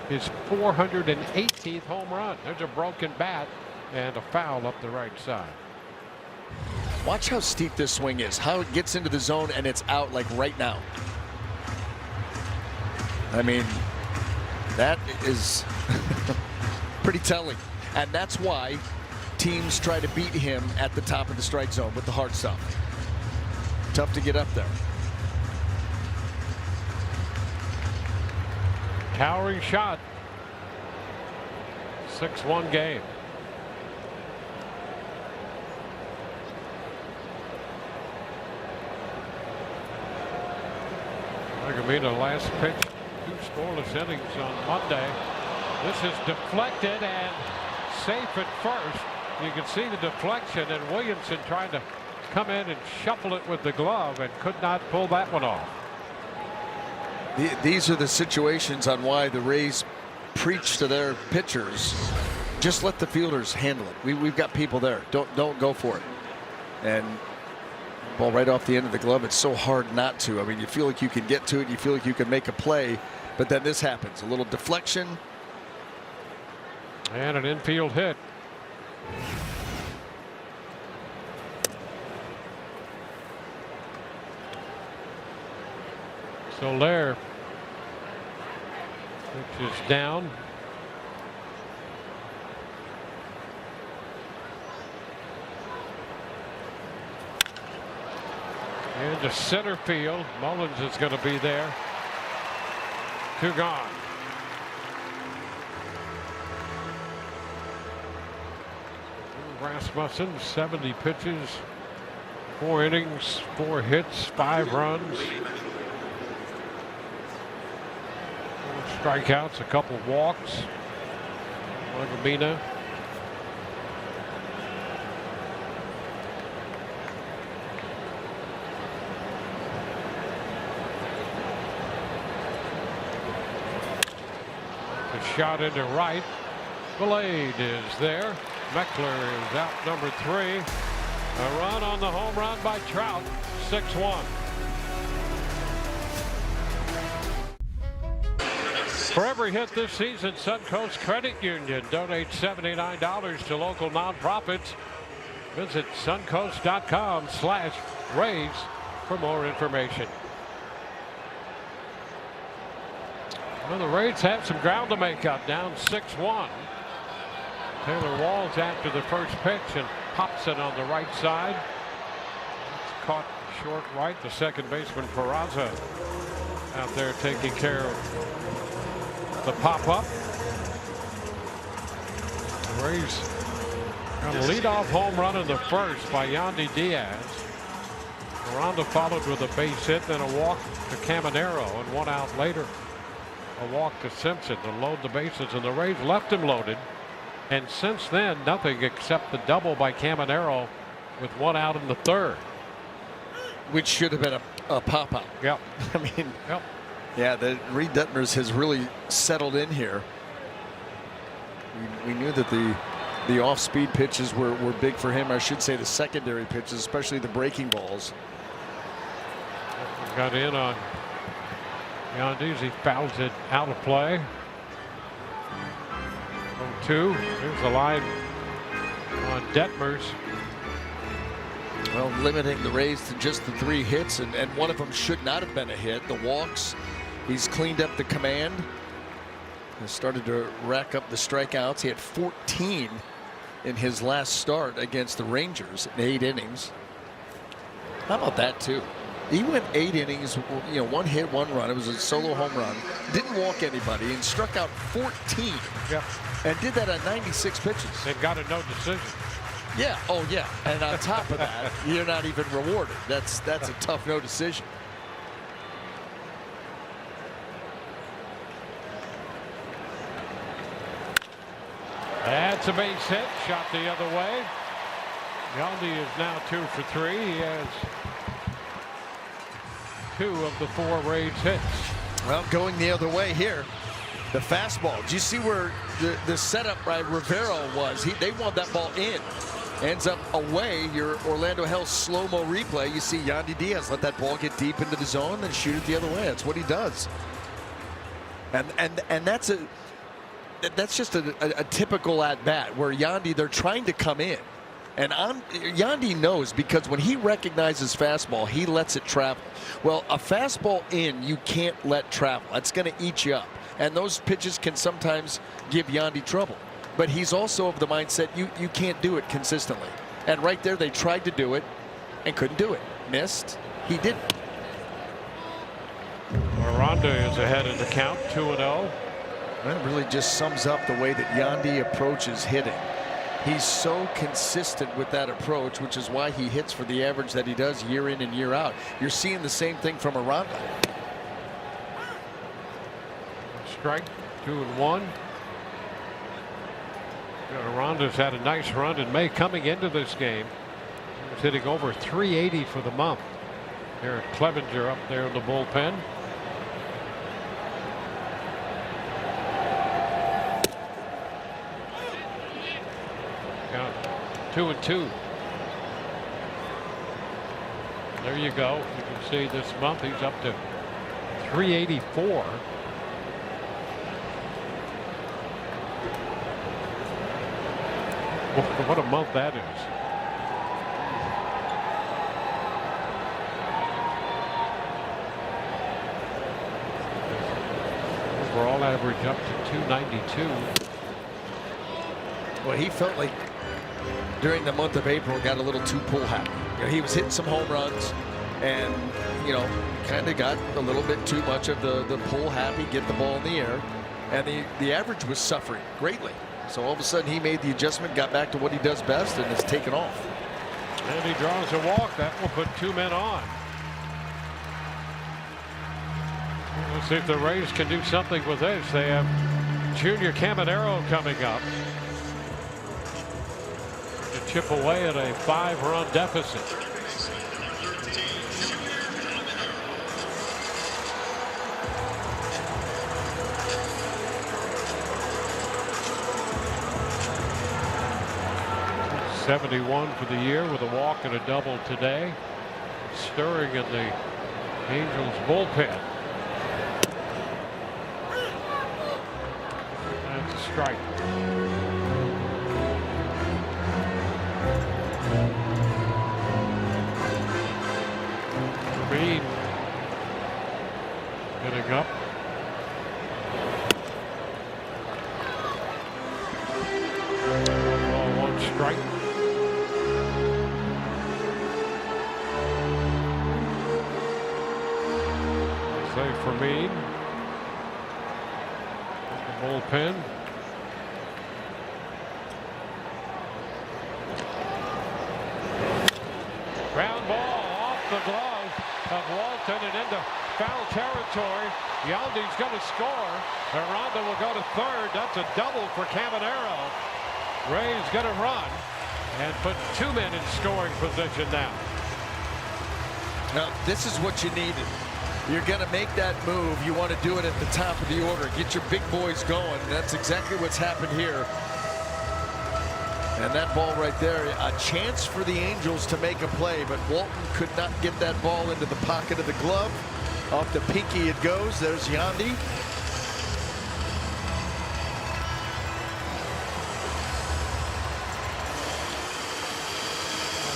his 418th home run. There's a broken bat and a foul up the right side. Watch how steep this swing is, how it gets into the zone and it's out like right now. I mean, that is pretty telling. And that's why teams try to beat him at the top of the strike zone with the hard stuff. Tough to get up there. Towering shot. 6-1 game. Legumina last pitch. 2 scoreless innings on Monday. This is deflected and safe at first. You can see the deflection, and Williamson trying to come in and shuffle it with the glove and could not pull that one off. These are the situations on why the Rays preach to their pitchers, just let the fielders handle it. We've got people there. Don't go for it. And ball right off the end of the glove. It's so hard not to. I mean, you feel like you can get to it. You feel like you can make a play, but then this happens. A little deflection. And an infield hit. Soler, which is down. Into center field. Mullins is going to be there. 2 gone. Rasmussen, 70 pitches, 4 innings, 4 hits, 5 runs, 4 strikeouts, a couple walks. Lagomina. The shot into right. Blade is there. Meckler is out, number 3. A run on the home run by Trout. 6-1. For every hit this season, Suncoast Credit Union donates $79 to local nonprofits. Visit suncoast.com/Rays for more information. Well, the Rays have some ground to make up, down 6-1. Taylor Walls after the first pitch and pops it on the right side. It's caught short right. The second baseman Peraza out there taking care of the pop-up. The Rays got a leadoff home run in the first by Yandy Diaz. Miranda followed with a base hit, then a walk to Caminero, and 1 out later a walk to Simpson to load the bases, and the Rays left him loaded. And since then, nothing except the double by Caminero with 1 out in the 3rd. Which should have been a pop-out. Yep. I mean, yep. Yeah, the Reed Detmers has really settled in here. We knew that the off-speed pitches were big for him. I should say the secondary pitches, especially the breaking balls. Got in on Yandy. He fouls it out of play. 0-2. Here's the line on Detmers. Well, limiting the Rays to just the 3 hits, and one of them should not have been a hit. The walks, he's cleaned up the command. Has started to rack up the strikeouts. He had 14 in his last start against the Rangers in 8 innings. How about that, too? He went 8 innings, 1 hit, 1 run. It was a solo home run. Didn't walk anybody and struck out 14. Yep. And did that on 96 pitches. They've got a no decision. Yeah. Oh, yeah. And on top of that, you're not even rewarded. That's a tough no decision. That's a base hit. Shot the other way. Yandy is now 2 for 3. He has 2 of the 4 Rays hits. Well, going the other way here. The fastball. Do you see where the setup by Rivera was? They want that ball in. Ends up away. Your Orlando Health slow-mo replay. You see Yandy Diaz let that ball get deep into the zone, then shoot it the other way. That's what he does. And that's just a typical at bat where Yandy, they're trying to come in. And Yandy knows, because when he recognizes fastball, he lets it travel. Well, a fastball in, you can't let travel. That's going to eat you up. And those pitches can sometimes give Yandy trouble. But he's also of the mindset you can't do it consistently. And right there, they tried to do it and couldn't do it. Missed. He didn't. Miranda is ahead in the count, 2-0. That really just sums up the way that Yandy approaches hitting. He's so consistent with that approach, which is why he hits for the average that he does year in and year out. You're seeing the same thing from Miranda. Strike, 2-1. Aranda's had a nice run in May coming into this game. He was hitting over 380 for the month. Here at Clevenger up there in the bullpen. Count 2-2. There you go. You can see this month he's up to 384. What a month that is. Overall average up to 292. Well, he felt like during the month of April got a little too pull happy. You know, he was hitting some home runs and, you know, kind of got a little bit too much of the pull happy, get the ball in the air. And the average was suffering greatly. So all of a sudden he made the adjustment, got back to what he does best, and has taken off. And he draws a walk. That will put 2 men on. Let's see if the Rays can do something with this. They have Junior Caminero coming up to chip away at a 5-run deficit. .71 for the year with a walk and a double today. Stirring in the Angels bullpen. That's a strike. Green getting up. Ball 1 strike. Save for me. The bullpen. Ground ball off the glove of Walton and into foul territory. Yandi's going to score. Aranda will go to third. That's a double for Caminero. Ray's going to run and put 2 men in scoring position now. Now, this is what you needed. You're going to make that move. You want to do it at the top of the order. Get your big boys going. That's exactly what's happened here. And that ball right there, a chance for the Angels to make a play, but Walton could not get that ball into the pocket of the glove. Off the pinky it goes. There's Yandy.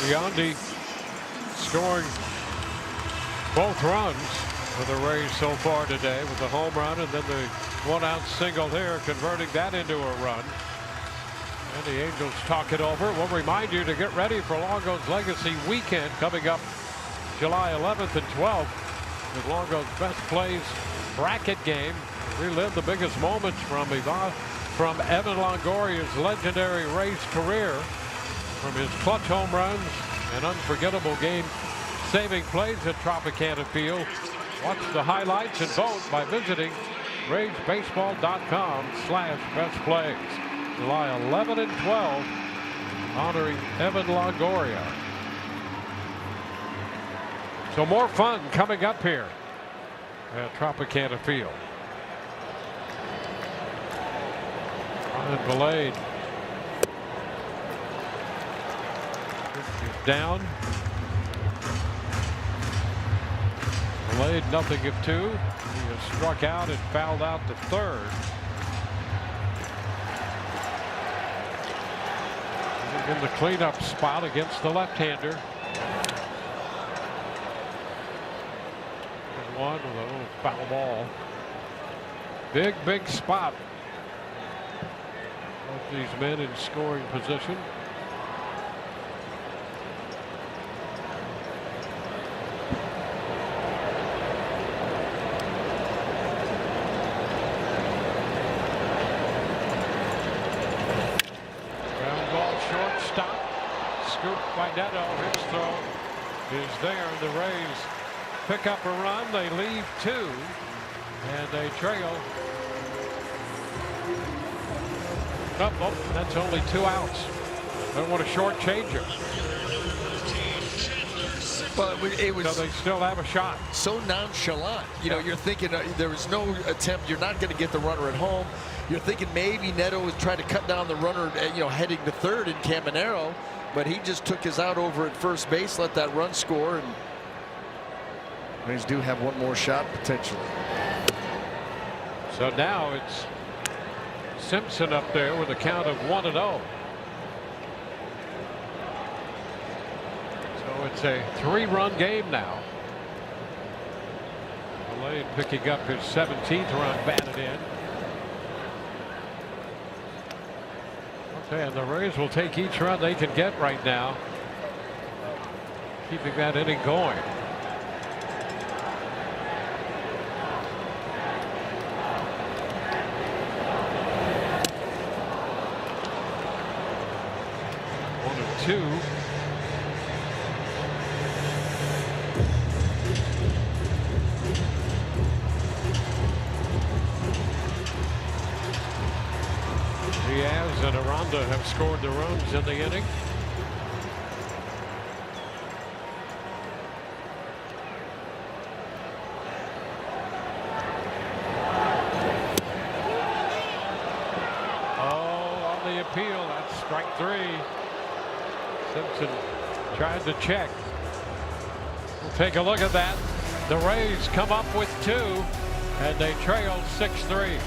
Yandy scoring both runs for the Rays so far today with the home run and then the 1-out single here, converting that into a run. And the Angels talk it over. We'll remind you to get ready for Longo's Legacy Weekend coming up July 11th and 12th with Longo's Best Plays bracket game. Relive the biggest moments from Evan Longoria's legendary Rays career, from his clutch home runs and unforgettable game-saving plays at Tropicana Field. Watch the highlights and vote by visiting RaysBaseball.com/bestplays. July 11 and 12, honoring Evan Longoria. So more fun coming up here at Tropicana Field. Ryan Belade is down. Belade nothing of 2. He has struck out and fouled out to third. In the cleanup spot against the left-hander. One with a little foul ball. Big spot. Both these men in scoring position. Neto, his throw is there. The Rays pick up a run. They leave 2 and they trail Oh, that's only 2 outs. Don't want to shortchange him. But it was. So they still have a shot. So nonchalant. You know, you're thinking there was no attempt. You're not going to get the runner at home. You're thinking maybe Neto was trying to cut down the runner, heading to third in Caminero, but he just took his out over at first base, let that run score, and Rays do have one more shot potentially. So now it's Simpson up there with a count of 1-0. So it's a 3-run game now. Lane picking up his 17th run batted in. Okay, and the Rays will take each run they can get right now, keeping that inning going. Two. Diaz and Aranda have scored the runs in the inning. Oh, on the appeal, that's strike 3. Simpson tried to check. We'll take a look at that. The Rays come up with 2, and they trail 6-3.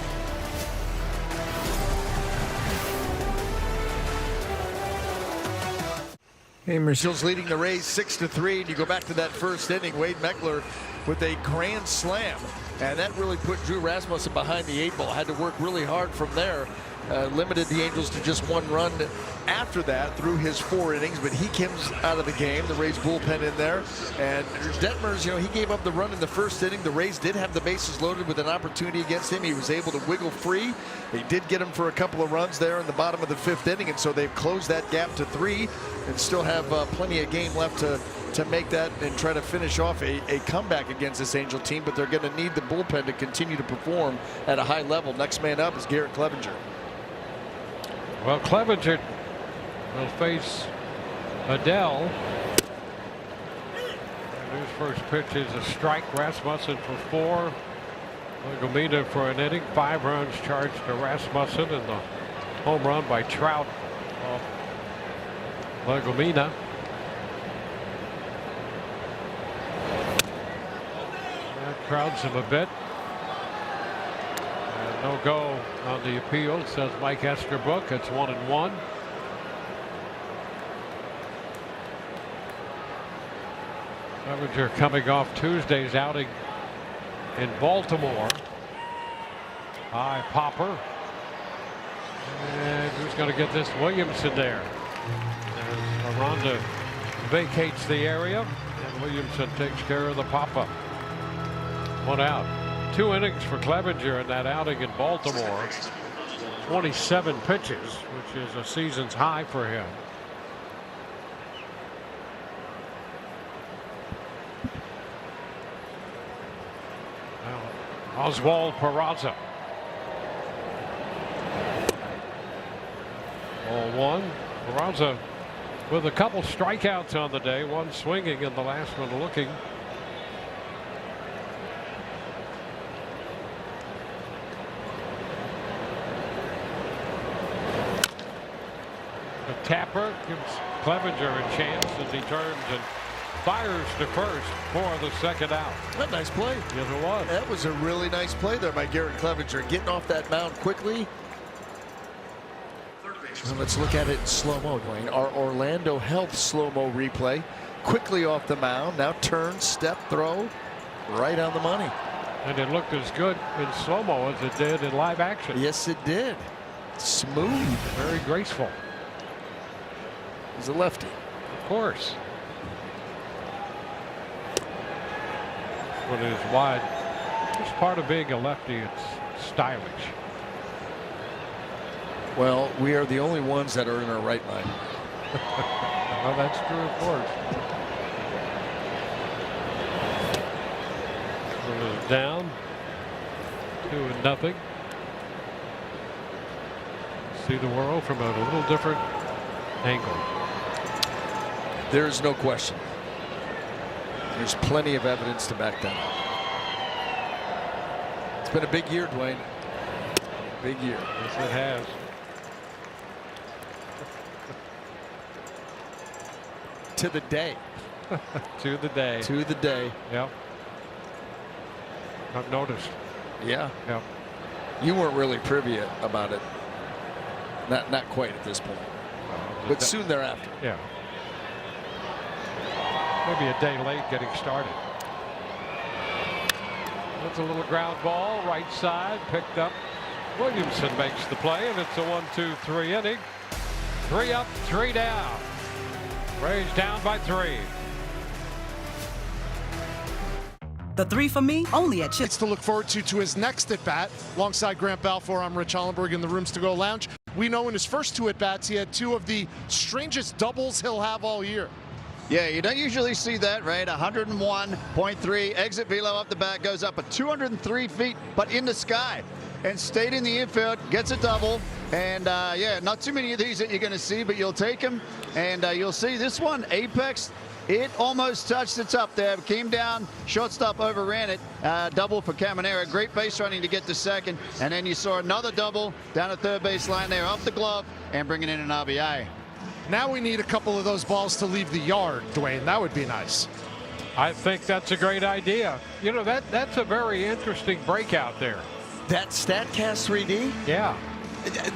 Brazil's leading the Rays 6-3, and you go back to that first inning, Wade Meckler with a grand slam, and that really put Drew Rasmussen behind the 8 ball. Had to work really hard from there. Limited the Angels to just 1 run after that through his 4 innings, but he comes out of the game. The Rays bullpen in there, and Detmers, he gave up the run in the first inning. The Rays did have the bases loaded with an opportunity against him. He was able to wiggle free. They did get him for a couple of runs there in the bottom of the 5th inning, and so they've closed that gap to 3 and still have plenty of game left to make that and try to finish off a comeback against this Angel team, but they're going to need the bullpen to continue to perform at a high level. Next man up is Garrett Clevenger. Well, Clevenger will face Adele. And his first pitch is a strike. Rasmussen for 4. Legomena for an inning. 5 runs charged to Rasmussen, and the home run by Trout off Legomena. That crowds him a bit. No go on the appeal, says Mike Esterbrook. It's 1-1. Clevenger coming off Tuesday's outing in Baltimore. High popper. And who's going to get this? Williamson there. As Aranda vacates the area, and Williamson takes care of the pop-up. 1 out. 2 innings for Clevenger in that outing in Baltimore. 27 pitches, which is a season's high for him. Now, Oswald Peraza. 0-1. Peraza with a couple strikeouts on the day, 1 swinging and the last one looking. Tapper gives Clevenger a chance as he turns and fires to first for the 2nd out. That nice play. Yes, it was. That was a really nice play there by Garrett Clevenger, getting off that mound quickly. And let's look at it in slow-mo, Dwayne. Our Orlando Health slow-mo replay. Quickly off the mound, now turn, step, throw, right on the money. And it looked as good in slow-mo as it did in live action. Yes, it did. Smooth. Very graceful. He's a lefty. Of course. When it is wide. Just part of being a lefty, it's stylish. Well, we are the only ones that are in our right mind. Well, that's true, of course. It is down 2-0. See the world from a little different angle. There's no question. There's plenty of evidence to back that up. It's been a big year, Dwayne. Big year. Yes, it has. To the day. To the day. To the day. Yep. I've noticed. Yeah. Yep. You weren't really privy about it. Not quite at this point. But soon thereafter. Yeah. Maybe a day late getting started. That's a little ground ball, right side, picked up. Williamson makes the play, and it's a 1-2-3 inning. 3 up, 3 down. Rays down by 3. The 3 for me, only at Chip. It's to look forward to his next at-bat. Alongside Grant Balfour, I'm Rich Hollenberg in the Rooms to Go Lounge. We know in his first 2 at-bats, he had 2 of the strangest doubles he'll have all year. Yeah, you don't usually see that, right? 101.3 exit velo up the bat, goes up at 203 feet, but in the sky, and stayed in the infield, gets a double. And yeah, not too many of these that you're going to see, but you'll take them. And you'll see this one, apex. It almost touched the top there. Came down, shortstop overran it. Double for Caminera. Great base running to get to second. And then you saw another double down at third base line there, off the glove, and bringing in an RBI. Now we need a couple of those balls to leave the yard, Dwayne. That would be nice. I think that's a great idea. You know, that's a very interesting breakout there. That StatCast 3D? Yeah.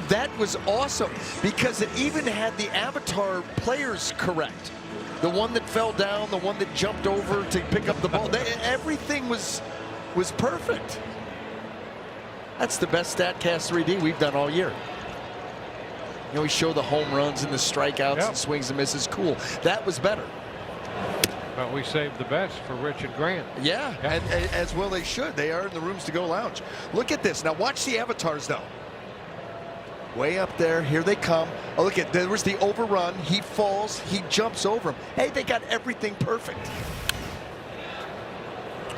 That was awesome because it even had the avatar players correct. The one that fell down, the one that jumped over to pick up the ball. Everything was perfect. That's the best StatCast 3D we've done all year. You know, we show the home runs and the strikeouts and swings and misses. Cool. That was better. But we saved the best for Rich and Grant. Yeah, and as well they should. They are in the Rooms to Go Lounge. Look at this. Now watch the avatars, though. Way up there. Here they come. Oh, look at, there was the overrun. He falls. He jumps over him. Hey, they got everything perfect.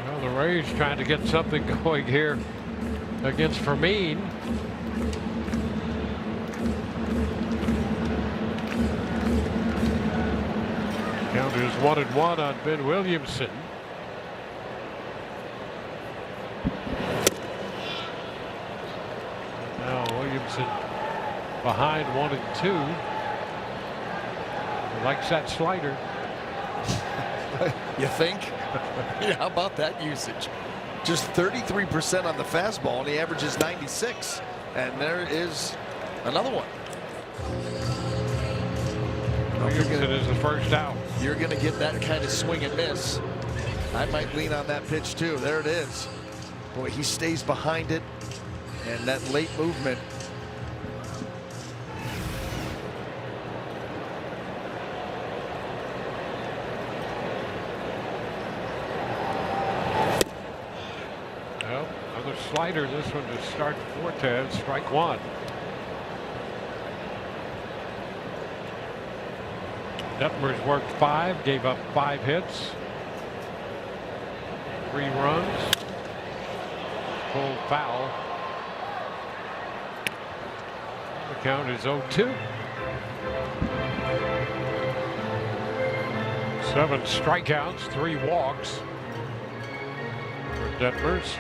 Well, the Rays trying to get something going here against Fermin. Count is 1-1 on Ben Williamson. Now Williamson behind 1-2. He likes that slider. You think? Yeah, how about that usage? Just 33% on the fastball, and he averages 96. And there is another one. Williamson is the first out. You're going to get that kind of swing and miss. I might lean on that pitch too. There it is. Boy, he stays behind it, and that late movement. Well, another slider. This one to start Fortes. Strike 1. Detmer's worked 5, gave up 5 hits, 3 runs, pulled foul. The count is 0-2. 7 strikeouts, 3 walks for Detmers.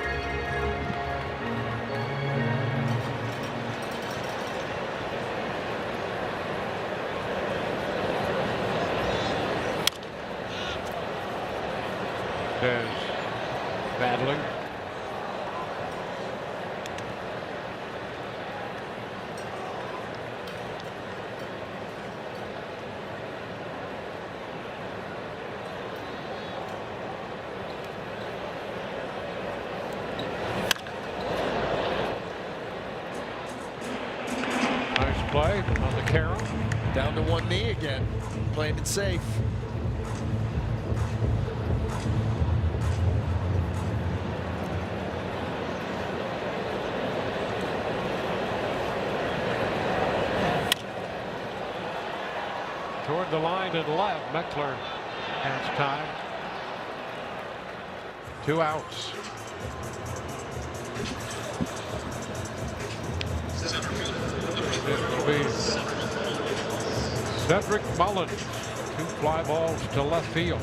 Battling. Nice play on the Carroll. Down to one knee again, playing it safe. Toward the line and left. Meckler has time. 2 outs. A little be Cedric Mullins. 2 fly balls to left field.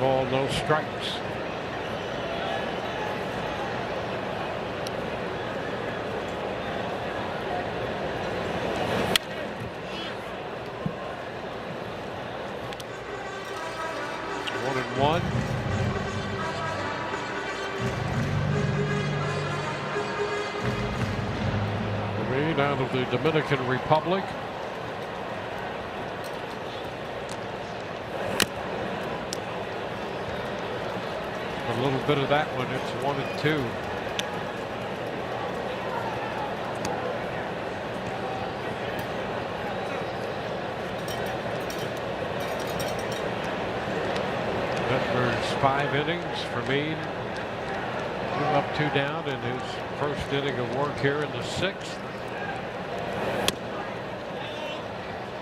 Ball, no strikes. One. Green out of the Dominican Republic. A little bit of that one. It's 1-2. Detmer's 5 innings for Meade. 2 up, 2 down in his first inning of work here in the 6th.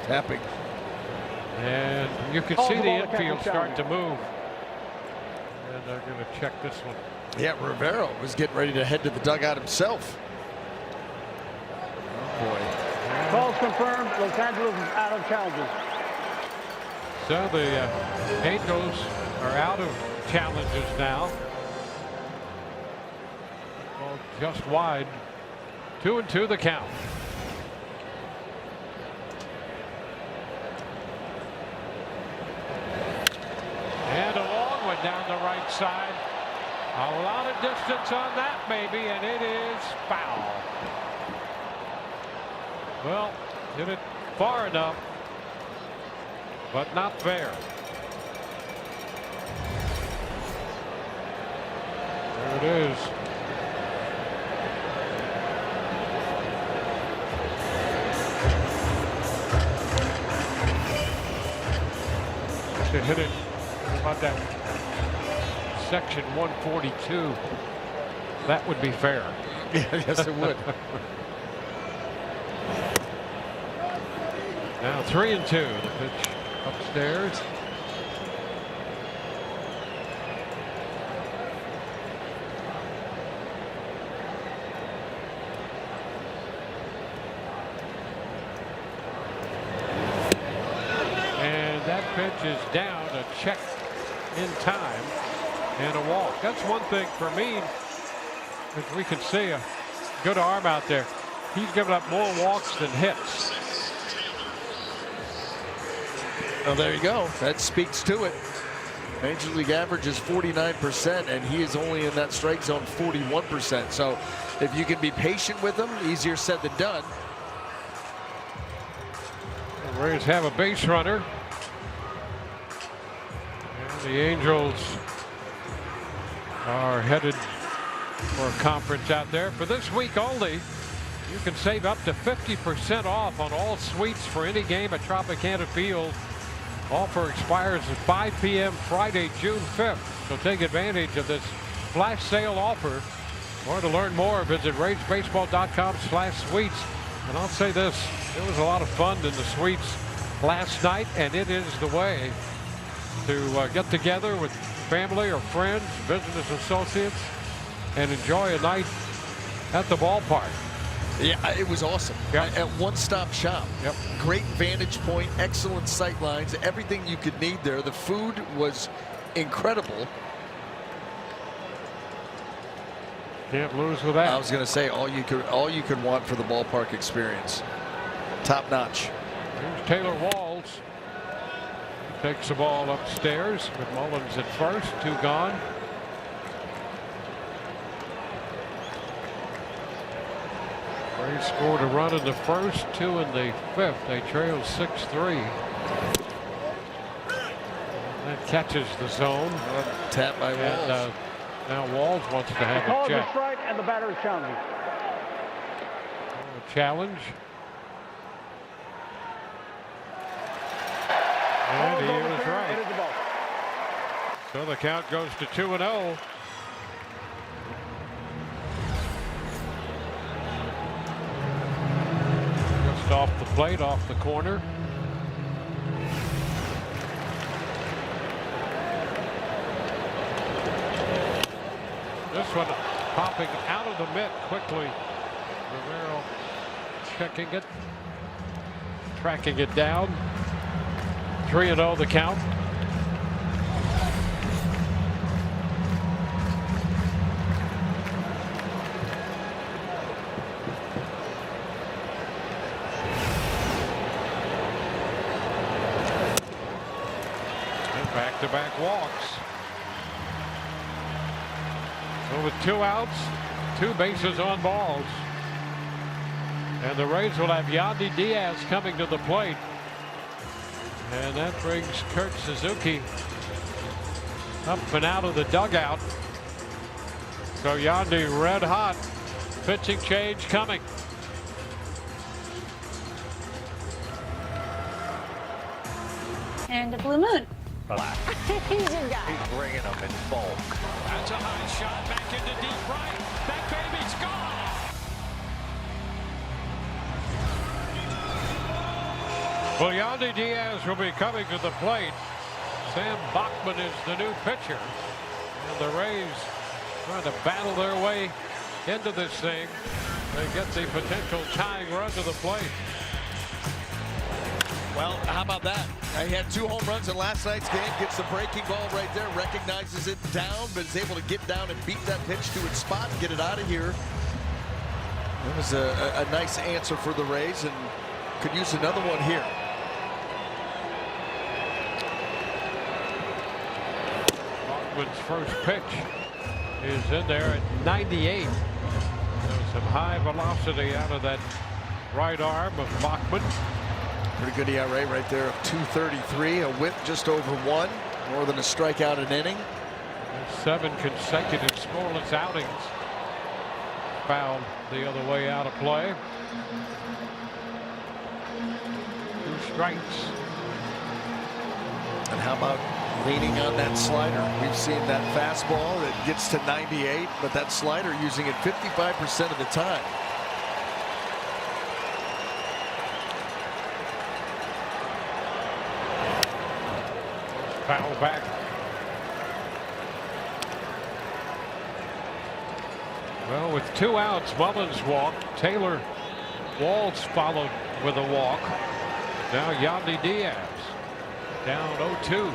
Tapping. And you can see the infield starting to move. And they're going to check this one. Yeah, Rivero was getting ready to head to the dugout himself. Oh boy. Calls confirmed. Los Angeles is out of challenges. So the Angels are out of challenges now. Well, just wide. 2-2 the count. And a long one down the right side. A lot of distance on that maybe, and it is foul. Well, hit it far enough, but not fair. There it is. To hit it about that section 142, that would be fair. Yes, it would. Now 3-2. The pitch upstairs. And that pitch is down, a check in time and a walk. That's one thing for me, as we can see, a good arm out there. He's given up more walks than hits. Well, there you go. That speaks to it. Major League average is 49%, and he is only in that strike zone 41%. So if you can be patient with him, easier said than done. The Rays have a base runner. And the Angels are headed for a conference out there. For this week only, you can save up to 50% off on all suites for any game at Tropicana Field. Offer expires at 5 p.m. Friday, June 5th. So take advantage of this flash sale offer. Or to learn more, visit RaysBaseball.com/suites. And I'll say this, it was a lot of fun in the suites last night, and it is the way to get together with family or friends, business associates, and enjoy a night at the ballpark. Yeah, it was awesome. Yep. At one-stop shop. Yep. Great vantage point, excellent sight lines, everything you could need there. The food was incredible. Can't lose with that. I was going to say all you could want for the ballpark experience. Top notch. Here's Taylor Walls. He takes the ball upstairs with Mullins at first, 2 gone. Rays scored a run in the first, 2 in the 5th. They trail 6-3. That catches the zone. Tap by Walls. And, now Walls wants to have The call a is check. a strike, and the batter is challenging. A challenge. And he was right. It is a ball. So the count goes to 2-0. off the plate, off the corner. This one popping out of the mitt quickly. Rivero checking it, tracking it down. 3-0 the count. Back-to-back walks. So with 2 outs, 2 bases on balls. And the Rays will have Yandy Diaz coming to the plate. And that brings Kurt Suzuki up and out of the dugout. So Yandy red hot. Pitching change coming. And a blue moon. He's your guy. He's bringing them in bulk. That's a high shot back into deep right. That baby's gone. Well, Yandy Diaz will be coming to the plate. Sam Bachman is the new pitcher. And the Rays trying to battle their way into this thing. They get the potential tying run to the plate. Well, how about that? He had 2 home runs in last night's game. Gets the breaking ball right there. Recognizes it down, but is able to get down and beat that pitch to its spot and get it out of here. That was a nice answer for the Rays, and could use another one here. Bachman's first pitch is in there at 98. There's some high velocity out of that right arm of Bachman. Pretty good ERA right there of 2.33, a whip just over 1, more than a strikeout an inning. 7 consecutive scoreless outings. Fouled the other way out of play. 2 strikes. And how about leaning on that slider? We've seen that fastball that gets to 98, but that slider using it 55% of the time. Foul back. Well, with 2 outs, Mullins walked. Taylor Waltz followed with a walk. Now Yandy Diaz down 0-2.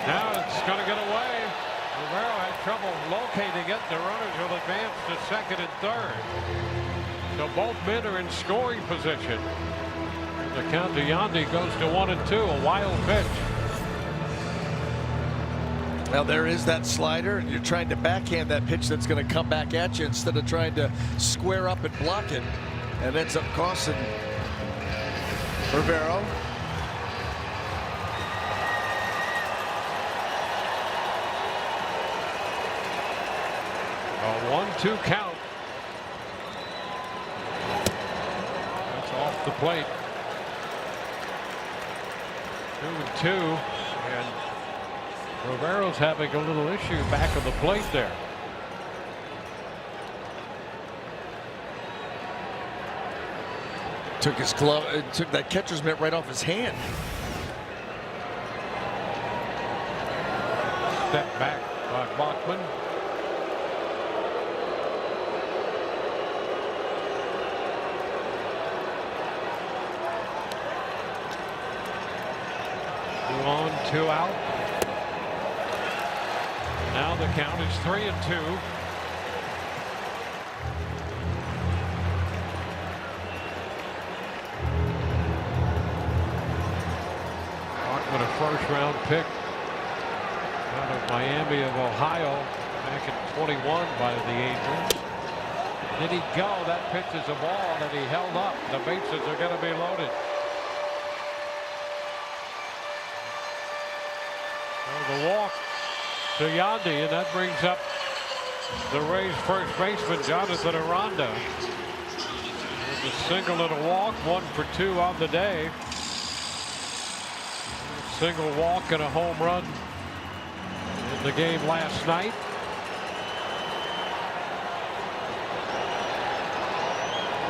Now it's going to get away. Rivero had trouble locating it. The runners will advance to second and third. So both men are in scoring position. The count to Yandy goes to 1-2, a wild pitch. Now there is that slider, and you're trying to backhand that pitch that's going to come back at you instead of trying to square up and block it, and ends up costing Rivero. A 1-2 count. That's off the plate. 2-2, and Rivero's having a little issue back of the plate there. Took his glove, took that catcher's mitt right off his hand. Step back by Bachman. On, 2 out. Now the count is 3-2. Bachman, a first-round pick out of Miami of Ohio back in 21 by the Angels. Did he go? That pitch is a ball that he held up. The bases are going to be loaded. The walk to Yandy, and that brings up the Rays' first baseman, Jonathan Aranda. With a single and a walk, 1 for 2 on the day. Single walk and a home run in the game last night.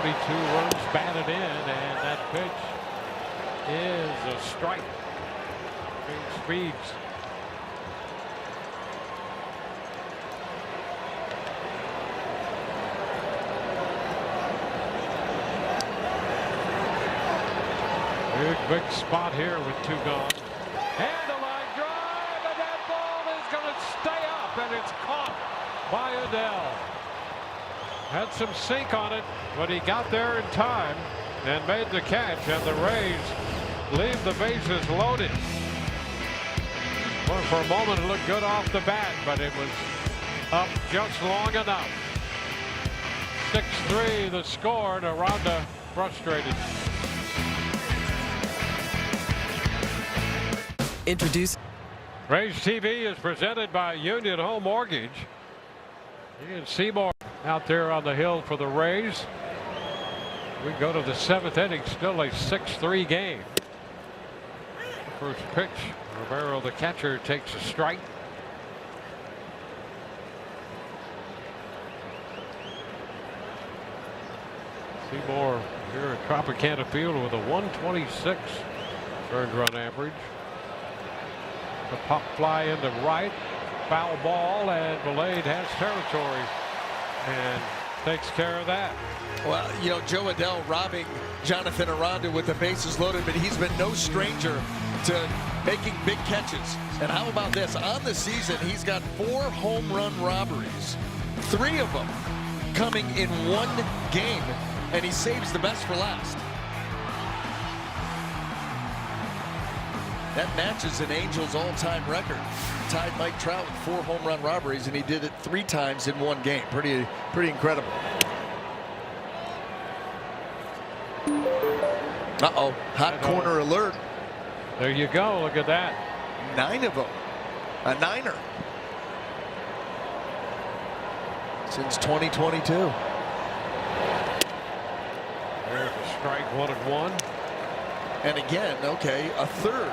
22 runs batted in, and that pitch is a strike. Big speeds. Big spot here with 2 gone. And a line drive, and that ball is going to stay up, and it's caught by Adele. Had some sink on it, but he got there in time and made the catch, and the Rays leave the bases loaded. Well, for a moment, it looked good off the bat, but it was up just long enough. 6-3 the score, and Aranda frustrated. Introduce. Rays TV is presented by Union Home Mortgage. Ian Seymour out there on the hill for the Rays. We go to the 7th inning, still a 6-3 game. First pitch, Rivero, the catcher, takes a strike. Seymour here at Tropicana Field with a 126 earned run average. The pop fly into right, foul ball, and Blade has territory and takes care of that. Well, you know, Joe Adele robbing Jonathan Aranda with the bases loaded, but he's been no stranger to making big catches. And how about this? On the season, he's got 4 home run robberies, 3 of them coming in 1 game, and he saves the best for last. That matches an Angels all-time record. Tied Mike Trout with 4 home run robberies, and he did it 3 times in 1 game. Pretty incredible. Uh-oh, hot corner alert. There you go, look at that. 9 of them, a 9er. Since 2022. There's a strike, 1-1. And again, okay, a third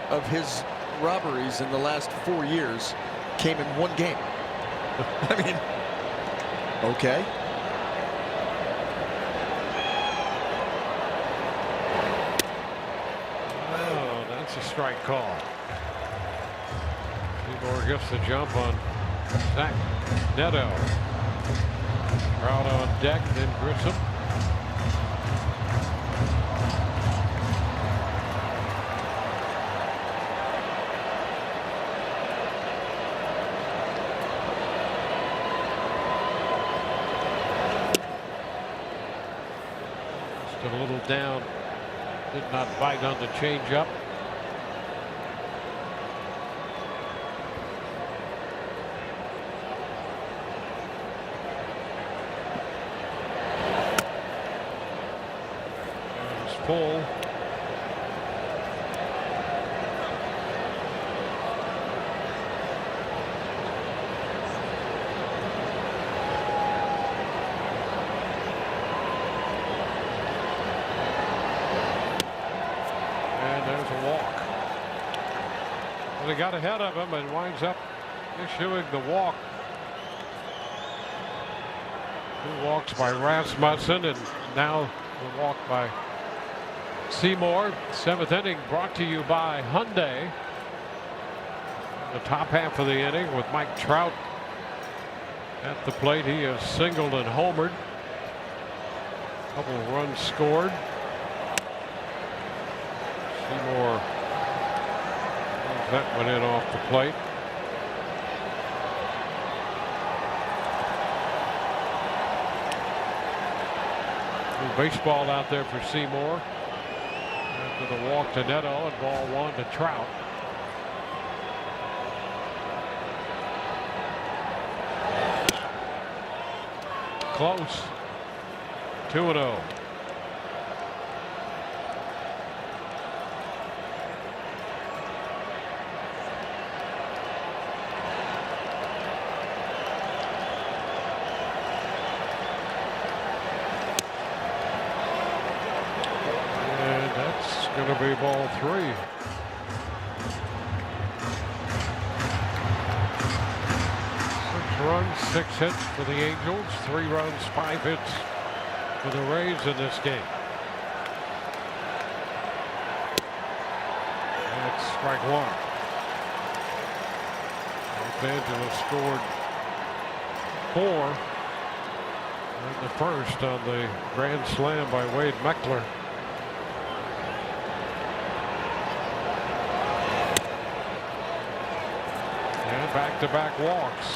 of his robberies in the last 4 years came in 1 game. I mean, okay. Oh, that's a strike call. Seymour gets the jump on Zach Neto. Crowd on deck, then Grissom. A little down, did not bite on the changeup. It's full. He got ahead of him and winds up issuing the walk. 2 walks by Rasmussen, and now the walk by Seymour. 7th inning brought to you by Hyundai. The top half of the inning with Mike Trout at the plate. He has singled and homered. Couple runs scored. Seymour. That went in off the plate. Baseball out there for Seymour. After the walk to Neto, and ball 1 to Trout. Close. 2-0. Going to be ball 3. 6 runs, 6 hits for the Angels. 3 runs, 5 hits for the Rays in this game. That's strike one. Los Angeles scored 4 in the first on the grand slam by Wade Meckler. And back-to-back walks.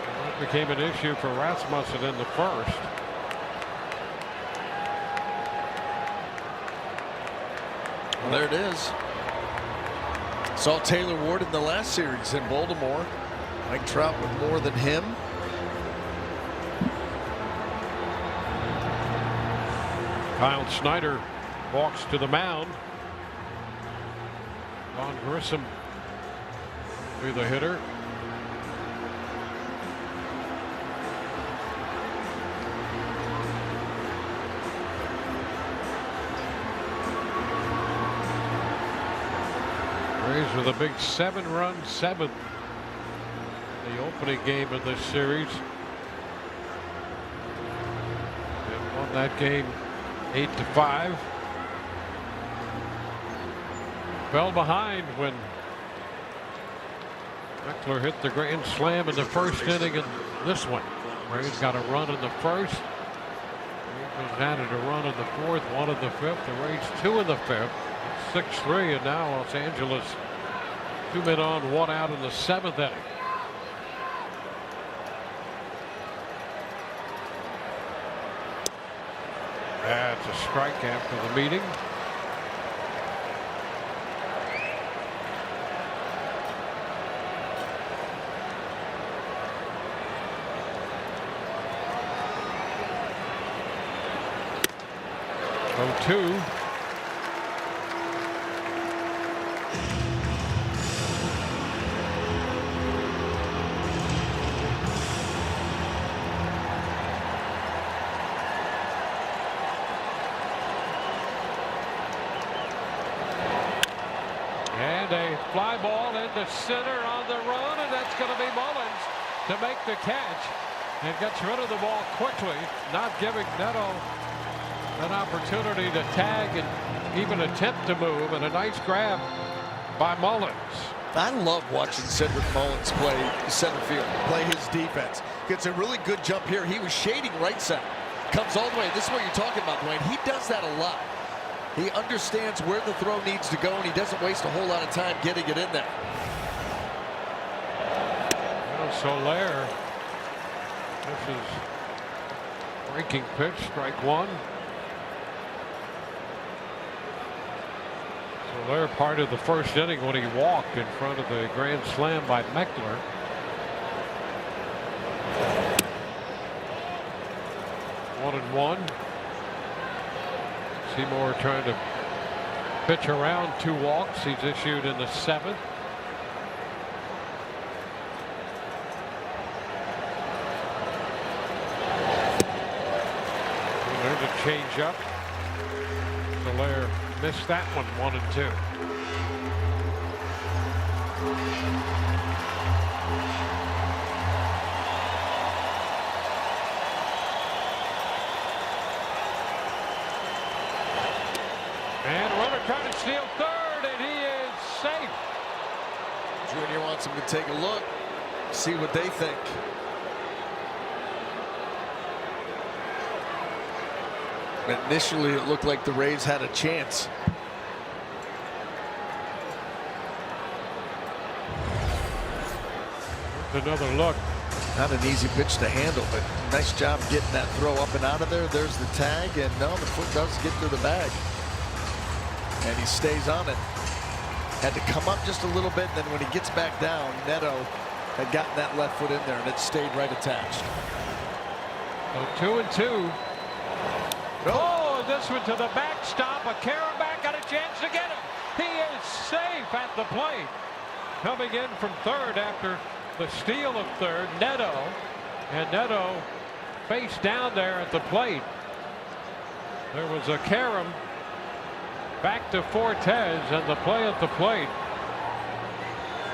That became an issue for Rasmussen in the first. Well, there it is. Saw Taylor Ward in the last series in Baltimore. Mike Trout with more than him. Kyle Snyder walks to the mound. Von Grissom be the hitter. Rays with a big 7-run seventh. The opening game of this series. And won that game 8-5. Fell behind when Meckler hit the grand slam in the first inning in this one. Rays got a run in the first. Angels added a run in the fourth, one in the fifth. The Rays 2 in the fifth. 6-3, and now Los Angeles 2 men on, 1 out in the 7th inning. That's a strike after the meeting. Oh, 2. A fly ball into center on the run, and that's going to be Mullins to make the catch and gets rid of the ball quickly, not giving Neto an opportunity to tag and even attempt to move, and a nice grab by Mullins. I love watching Cedric Mullins play center field, play his defense. Gets a really good jump here. He was shading right center. Comes all the way. This is what you're talking about, Dwayne. He does that a lot. He understands where the throw needs to go, and he doesn't waste a whole lot of time getting it in there. Well, Soler, this is breaking pitch, strike one. Soler part of the first inning when he walked in front of the grand slam by Meckler. One and one. Seymour trying to pitch around 2 walks. He's issued in the 7th. There's a change up. Soler missed that one, 1 and 2. And runner trying to steal third, and he is safe. Junior wants him to take a look, see what they think. Initially, it looked like the Rays had a chance. Another look. Not an easy pitch to handle, but nice job getting that throw up and out of there. There's the tag, and no, the foot does get to the bag. And he stays on it. Had to come up just a little bit, and then when he gets back down, Neto had gotten that left foot in there, and it stayed right attached. So 2 and 2. No. Oh, this one to the backstop. A Karenbach got a chance to get him. He is safe at the plate. Coming in from third after the steal of third, Neto. And Neto face down there at the plate. There was a Karam back to Fortes, and the play at the plate.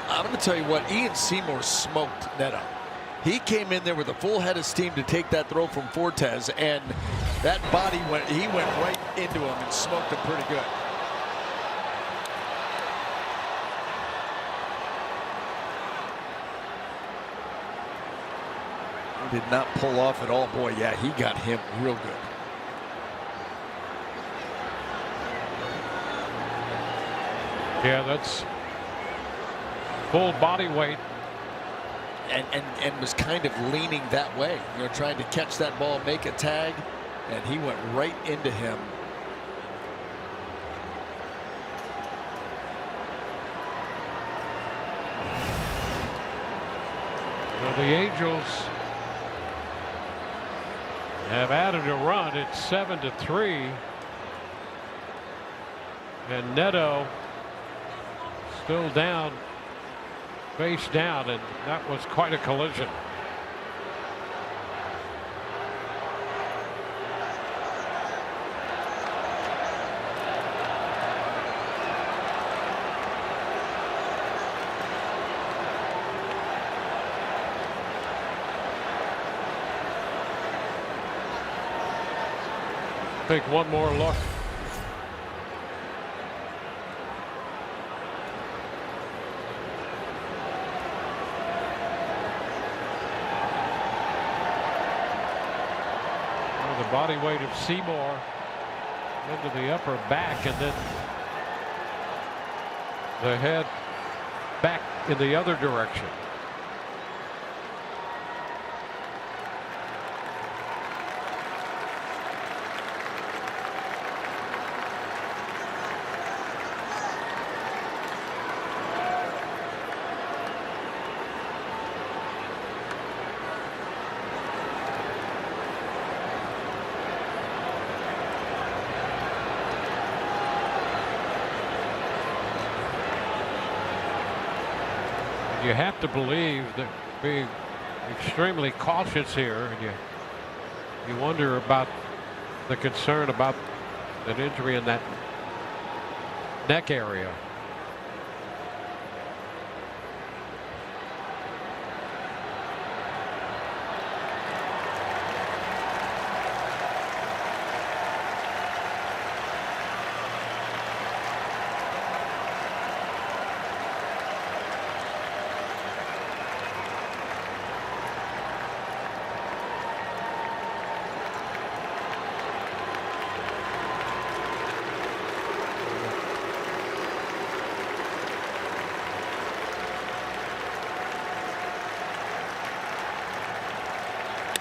I'm going to tell you what, Ian Seymour smoked Neto. He came in there with a full head of steam to take that throw from Fortes, and that body he went right into him and smoked him pretty good. He did not pull off at all. Boy, yeah, he got him real good. Yeah, that's full body weight. And was kind of leaning that way, you know, trying to catch that ball, make a tag, and he went right into him. Well, the Angels have added a run. It's 7-3, and Neto still down, face down, and that was quite a collision. Take one more look. The body weight of Seymour into the upper back, and then the head back in the other direction. You have to believe that being extremely cautious here, and you wonder about the concern about an injury in that neck area.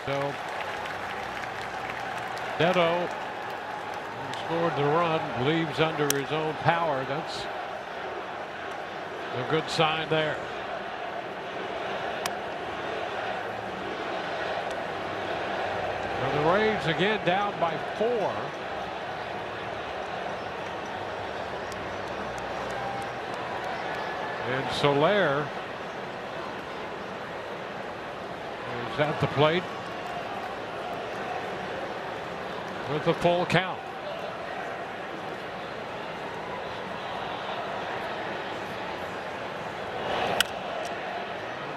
So Neto, who scored the run, leaves under his own power. That's a good sign there. And the Rays again down by 4. And Soler is at the plate with a full count.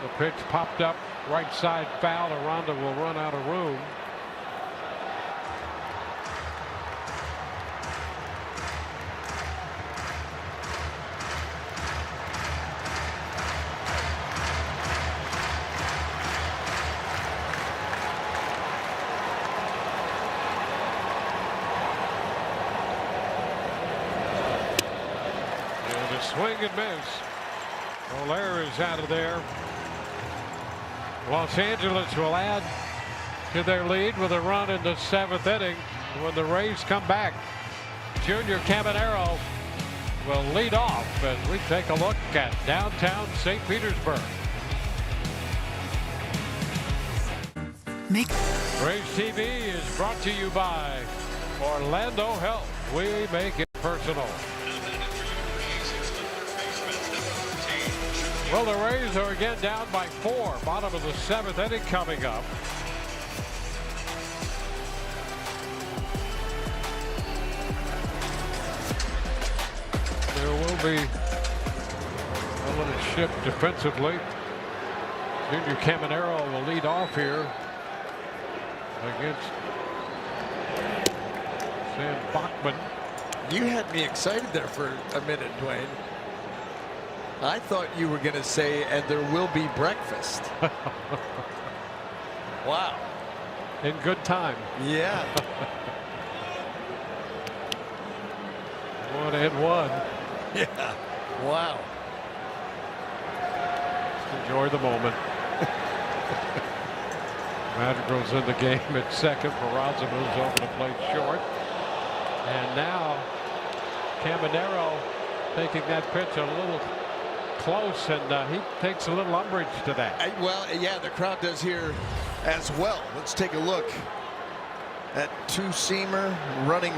The pitch popped up, right side foul. Aranda will run out of room. Swing and miss. Soler is out of there. Los Angeles will add to their lead with a run in the 7th inning. When the Rays come back, Junior Caminero will lead off as we take a look at downtown St. Petersburg. Rays TV is brought to you by Orlando Health. We make it personal. Well, the Rays are again down by 4. Bottom of the 7th inning coming up. There will be a little shift defensively. Junior Caminero will lead off here against Sam Bachman. You had me excited there for a minute, Dwayne. I thought you were going to say, and there will be breakfast. Wow. In good time. Yeah. 1-1. Yeah. Wow. Enjoy the moment. Madrigal's in the game at second. Peraza moves over to plate short. And now Caminero taking that pitch a little close, and he takes a little umbrage to that. Well, yeah, the crowd does here as well. Let's take a look at two-seamer running.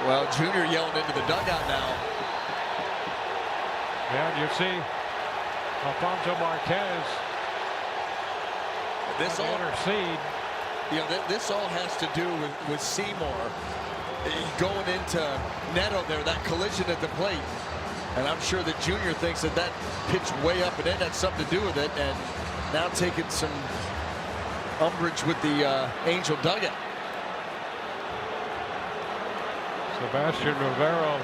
Well, Junior yelling into the dugout now. Yeah, you see Alfonso Marquez. This all intercede. You know, this all has to do with Seymour going into Neto there, that collision at the plate. And I'm sure that Junior thinks that pitch way up and in had something to do with it, and now taking some umbrage with the Angel dugout. Sebastian Rivero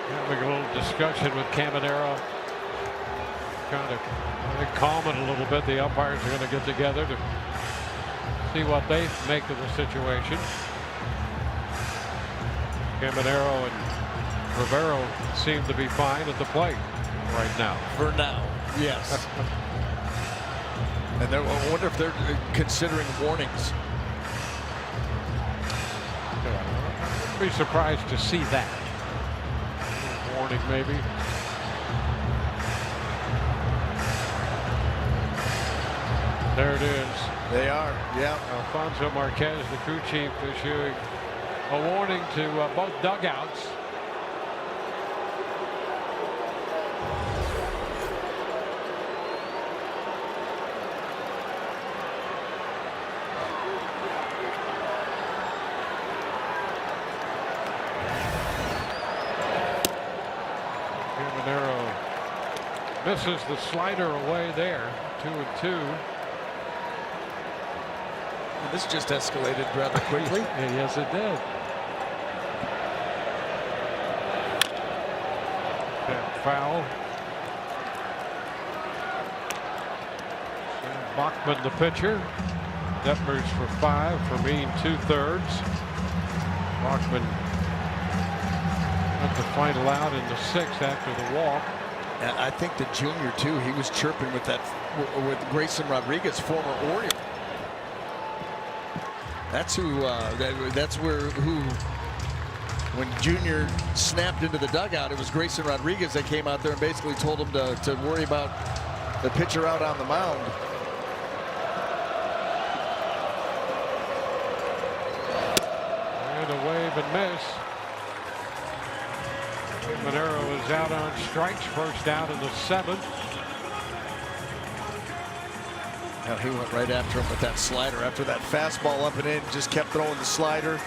having a little discussion with Caminero, trying to calm it a little bit. The umpires are going to get together to see what they make of the situation. Caminero and Rivero seem to be fine at the plate right now. For now, yes. And I wonder if they're considering warnings. I'd be surprised to see that. Warning, maybe. There it is. They are, yeah. Alfonso Marquez, the crew chief, issuing a warning to both dugouts. Caminero misses the slider away there. 2-2. This just escalated rather quickly. Yes, it did. That foul. Bachman, the pitcher. Detmers for 5. Fermin 2/3. Bachman got the final out in the 6th after the walk. And I think the Junior too. He was chirping with Grayson Rodriguez, former Oriole. That's who. When Junior snapped into the dugout, it was Grayson Rodriguez that came out there and basically told him to worry about the pitcher out on the mound. And a wave and miss. Monero is out on strikes. First out in the 7th. Now he went right after him with that slider. After that fastball up and in, just kept throwing the slider.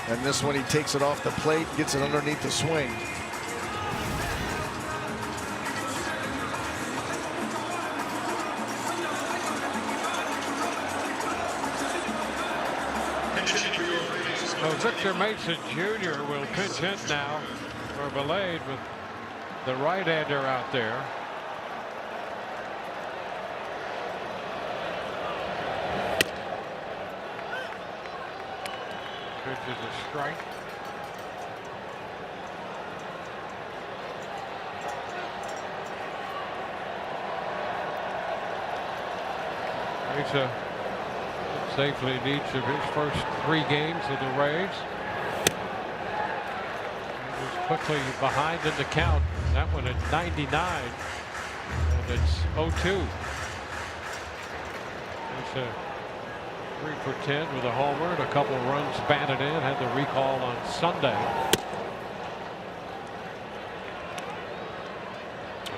And this one, he takes it off the plate, gets it underneath the swing. So Victor Mason Jr. will pinch hit now for Valade with the right-hander out there. Pitch is a strike. Mesa safely in each of his first 3 games of the Rays. He was quickly behind in the count. That one at 99. And it's 0-2. Mesa 3 for 10 with a homer and a couple runs batted in. Had the recall on Sunday.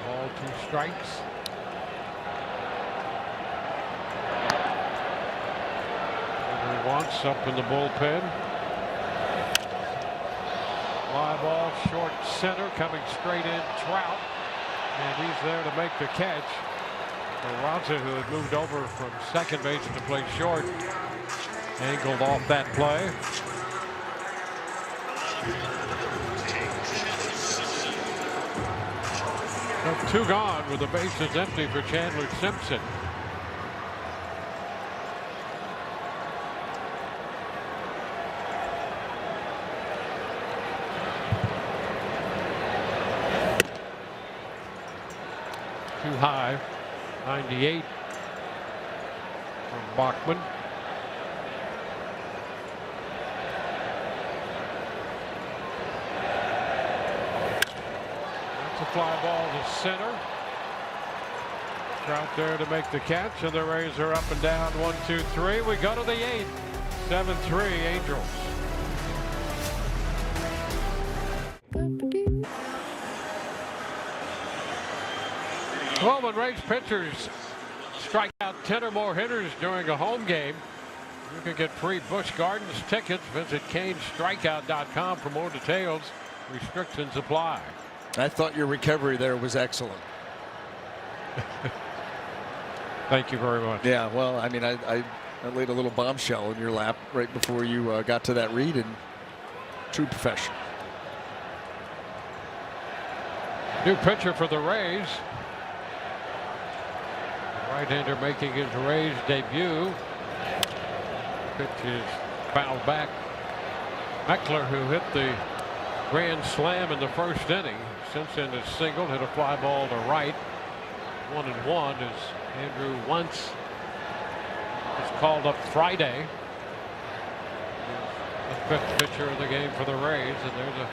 All 2 strikes. Once up in the bullpen. Fly ball short center coming straight in. Trout And he's there to make the catch. Peraza, who had moved over from second base to play short, angled off that play. So 2 gone with the bases empty for Chandler Simpson. Too high. 98 from Bachman. That's a fly ball to center. Trout there to make the catch, and the Rays are up and down 1, 2, 3. We go to the 8th. 7-3 Angels. Well, when Rays pitchers strike out 10 or more hitters during a home game, you can get free Busch Gardens tickets. Visit CaneStrikeout.com for more details. Restrictions apply. I thought your recovery there was excellent. Thank you very much. Yeah, well, I mean, I laid a little bombshell in your lap right before you got to that read, and true professional. New pitcher for the Rays. Right-hander making his Rays debut. Pitch is fouled back. Meckler, who hit the grand slam in the first inning, since then has singled, hit a fly ball to right. 1-1 as Andrew Wentz is called up Friday. The 5th pitcher of the game for the Rays, and there's a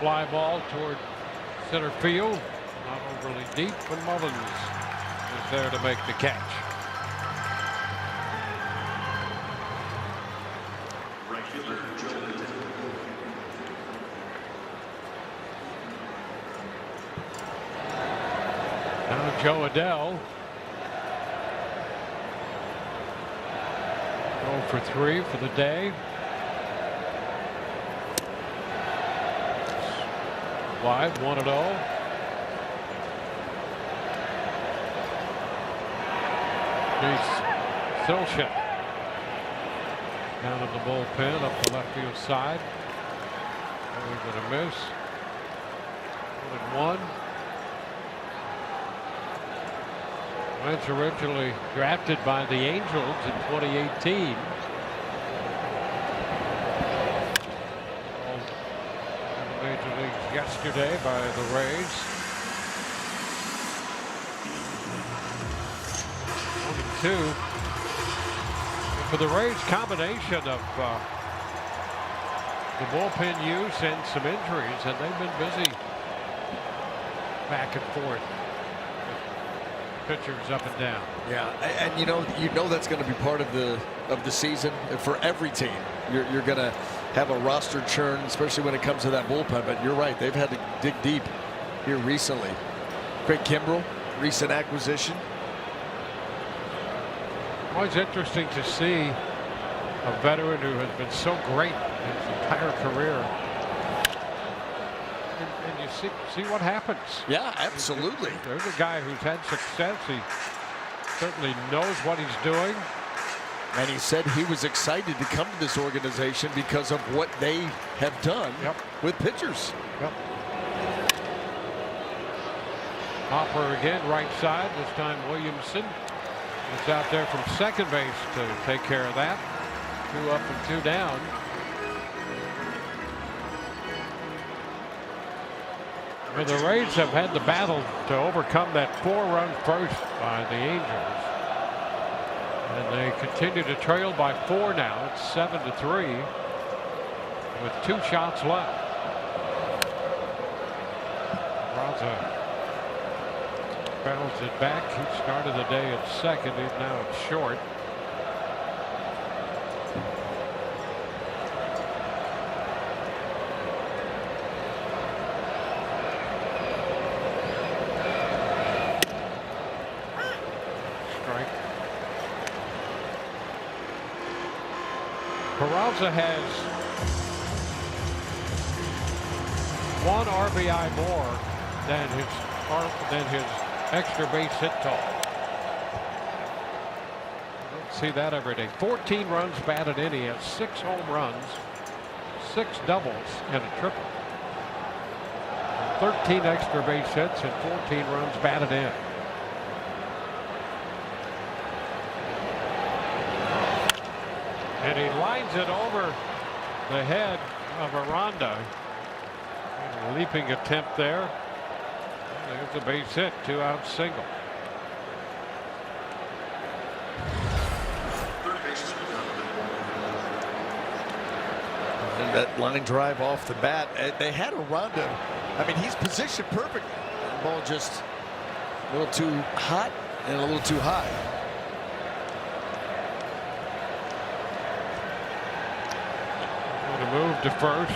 fly ball toward center field, not overly deep, but Mullins is there to make the catch. Now Joe Adell. 0 for 3 for the day. Wide, 1-0. Silsha down in the bullpen up the left field side. Only going to miss. 1-1. Wentz originally drafted by the Angels in 2018. Called in the major leagues yesterday by the Rays. 1-2. For the Rays, combination of the bullpen use and some injuries, and they've been busy back and forth. Pitchers up and down. Yeah, and you know that's going to be part of the season for every team. You're going to have a roster churn, especially when it comes to that bullpen. But you're right; they've had to dig deep here recently. Craig Kimbrell, recent acquisition. Always interesting to see a veteran who has been so great his entire career. And you see what happens. Yeah, absolutely. There's a guy who's had success. He certainly knows what he's doing. And he said he was excited to come to this organization because of what they have done with pitchers. Yep. Hopper again, right side. This time Williamson is out there from second base to take care of that. 2 up and 2 down. And the Rays have had the battle to overcome that 4-run first by the Angels. And they continue to trail by 4 now. It's 7-3 with 2 shots left. Raza bounds it back. He started the day at second. He's now at short. Peraza has 1 RBI more than his than his extra base hit total. Don't see that every day. 14 runs batted in. He has 6 home runs, 6 doubles, and a triple. 13 extra base hits and 14 runs batted in. And he lines it over the head of Aranda. A leaping attempt there. There's a base hit, 2-out single. And that line drive off the bat, they had Aranda. I mean, he's positioned perfectly. The ball just a little too hot and a little too high. Move to first.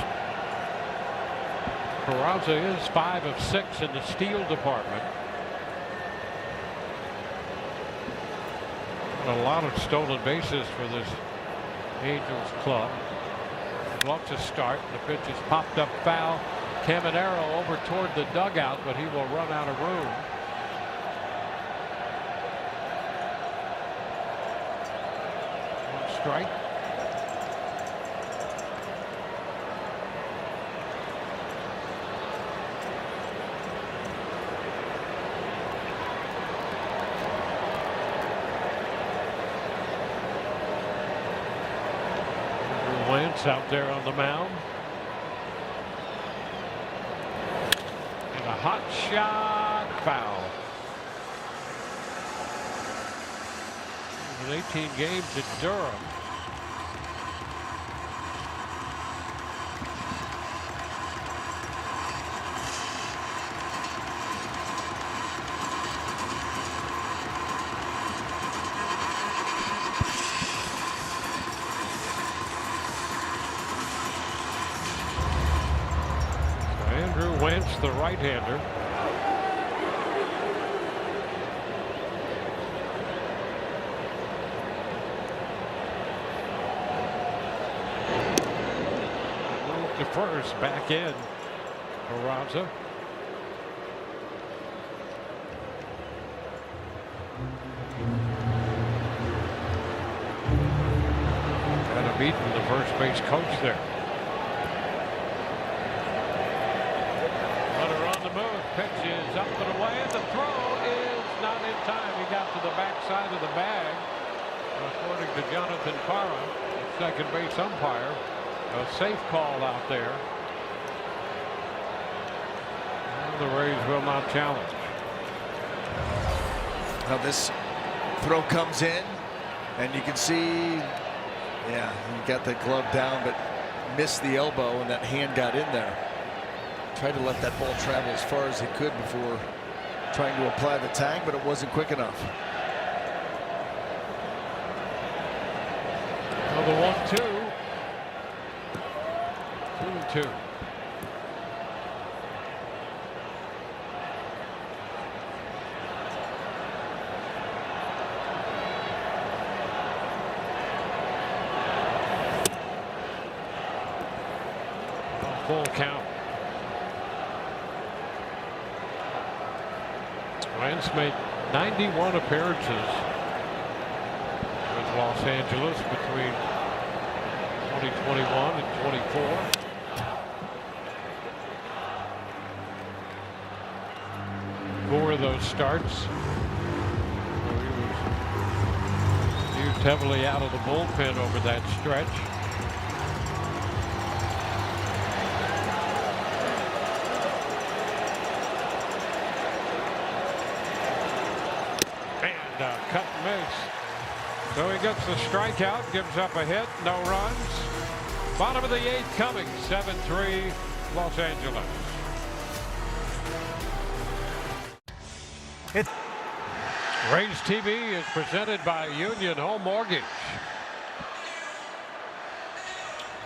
Peraza is 5 of 6 in the steal department. A lot of stolen bases for this Angels club. Glove to start. The pitch is popped up foul. Caminero over toward the dugout, but he will run out of room. One strike. Out there on the mound. And a hot shot foul. In 18 games at Durham. The right-hander. Move to first, back in. Peraza. Kind of beating the first base coach there. Pitch is up and away. The throw is not in time. He got to the backside of the bag. According to Jonathan Parra, second base umpire, a safe call out there. And the Rays will not challenge. Now this throw comes in, and you can see, yeah, he got the glove down, but missed the elbow, and that hand got in there. Tried to let that ball travel as far as he could before trying to apply the tag, but it wasn't quick enough. Another 1-2. 2-2. Full count. Wentz made 91 appearances with Los Angeles between 2021 and 24. Four of those starts. He was used heavily out of the bullpen over that stretch. Cut and miss. So he gets the strikeout, gives up a hit, no runs. Bottom of the 8th coming, 7-3 Los Angeles. Rays TV is presented by Union Home Mortgage.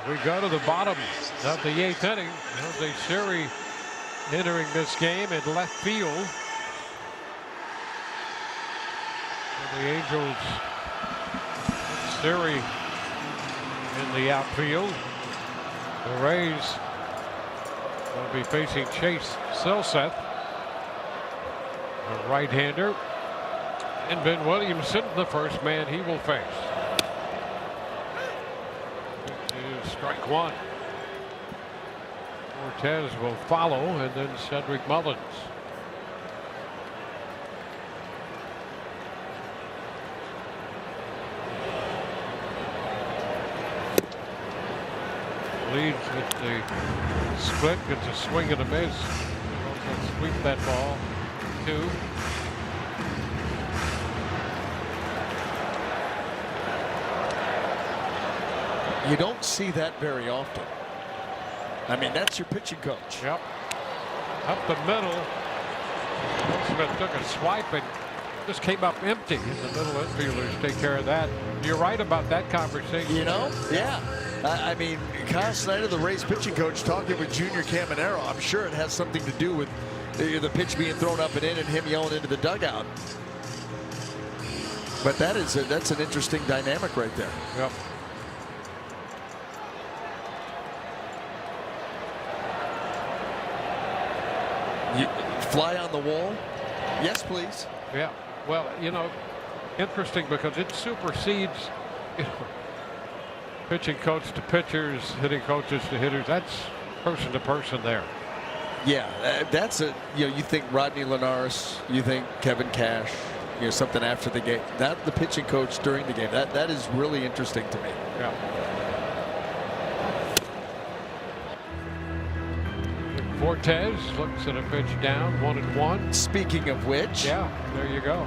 We go to the bottom of the 8th inning. Jose Siri entering this game in left field. The Angels, Siri in the outfield. The Rays will be facing Chase Silseth. A right-hander. And Ben Williamson, the first man he will face. It is strike one. Cortez will follow, and then Cedric Mullins. Leads with the split, gets a swing and a miss. Also sweep that ball. 2. You don't see that very often. I mean, that's your pitching coach. Yep. Up the middle. Smith took a swipe and just came up empty. And the middle infielders take care of that. You're right about that conversation. You know? Yeah. I mean, Kyle Snyder, the Rays pitching coach, talking with Junior Caminero. I'm sure it has something to do with the pitch being thrown up and in and him yelling into the dugout. But that's an interesting dynamic right there. Yep. Fly on the wall? Yes, please. Yeah. Well, you know, interesting because it supersedes, you know, pitching coach to pitchers, hitting coaches to hitters. That's person to person there. Yeah, that's a, you know, you think Rodney Linares, you think Kevin Cash, you know, something after the game. That the pitching coach during the game. That is really interesting to me. Yeah. Cortez looks at a pitch down, 1-1. Speaking of which, yeah, there you go.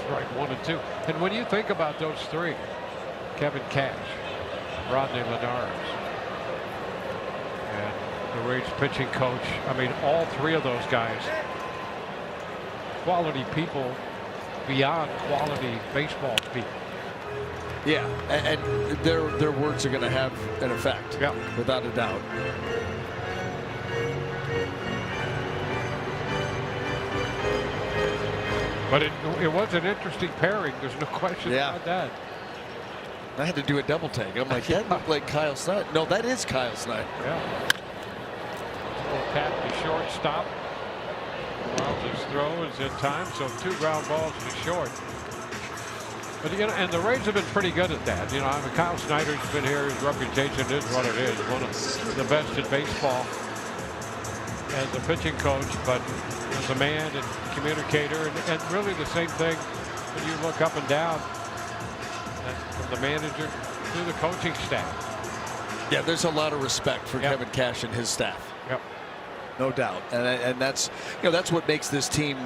Strike 1 and 2. And when you think about those three, Kevin Cash, Rodney Linares, and the Rays pitching coach, I mean, all three of those guys, quality people beyond quality baseball people. Yeah, and their words are going to have an effect. Yeah, without a doubt. But it was an interesting pairing. There's no question about that. I had to do a double take. I'm like, that looked like Kyle Snyder. No, that is Kyle Snyder. Yeah. Little tap to shortstop. Miles' throw is in time, so 2 ground balls to short. But you know, and the Rays have been pretty good at that. You know, I mean, Kyle Snyder's been here. His reputation is what it is. One of the best in baseball as a pitching coach, but as a man and communicator, and really the same thing when you look up and down, from the manager to the coaching staff. Yeah, there's a lot of respect for Kevin Cash and his staff. Yep. No doubt, and that's, you know, that's what makes this team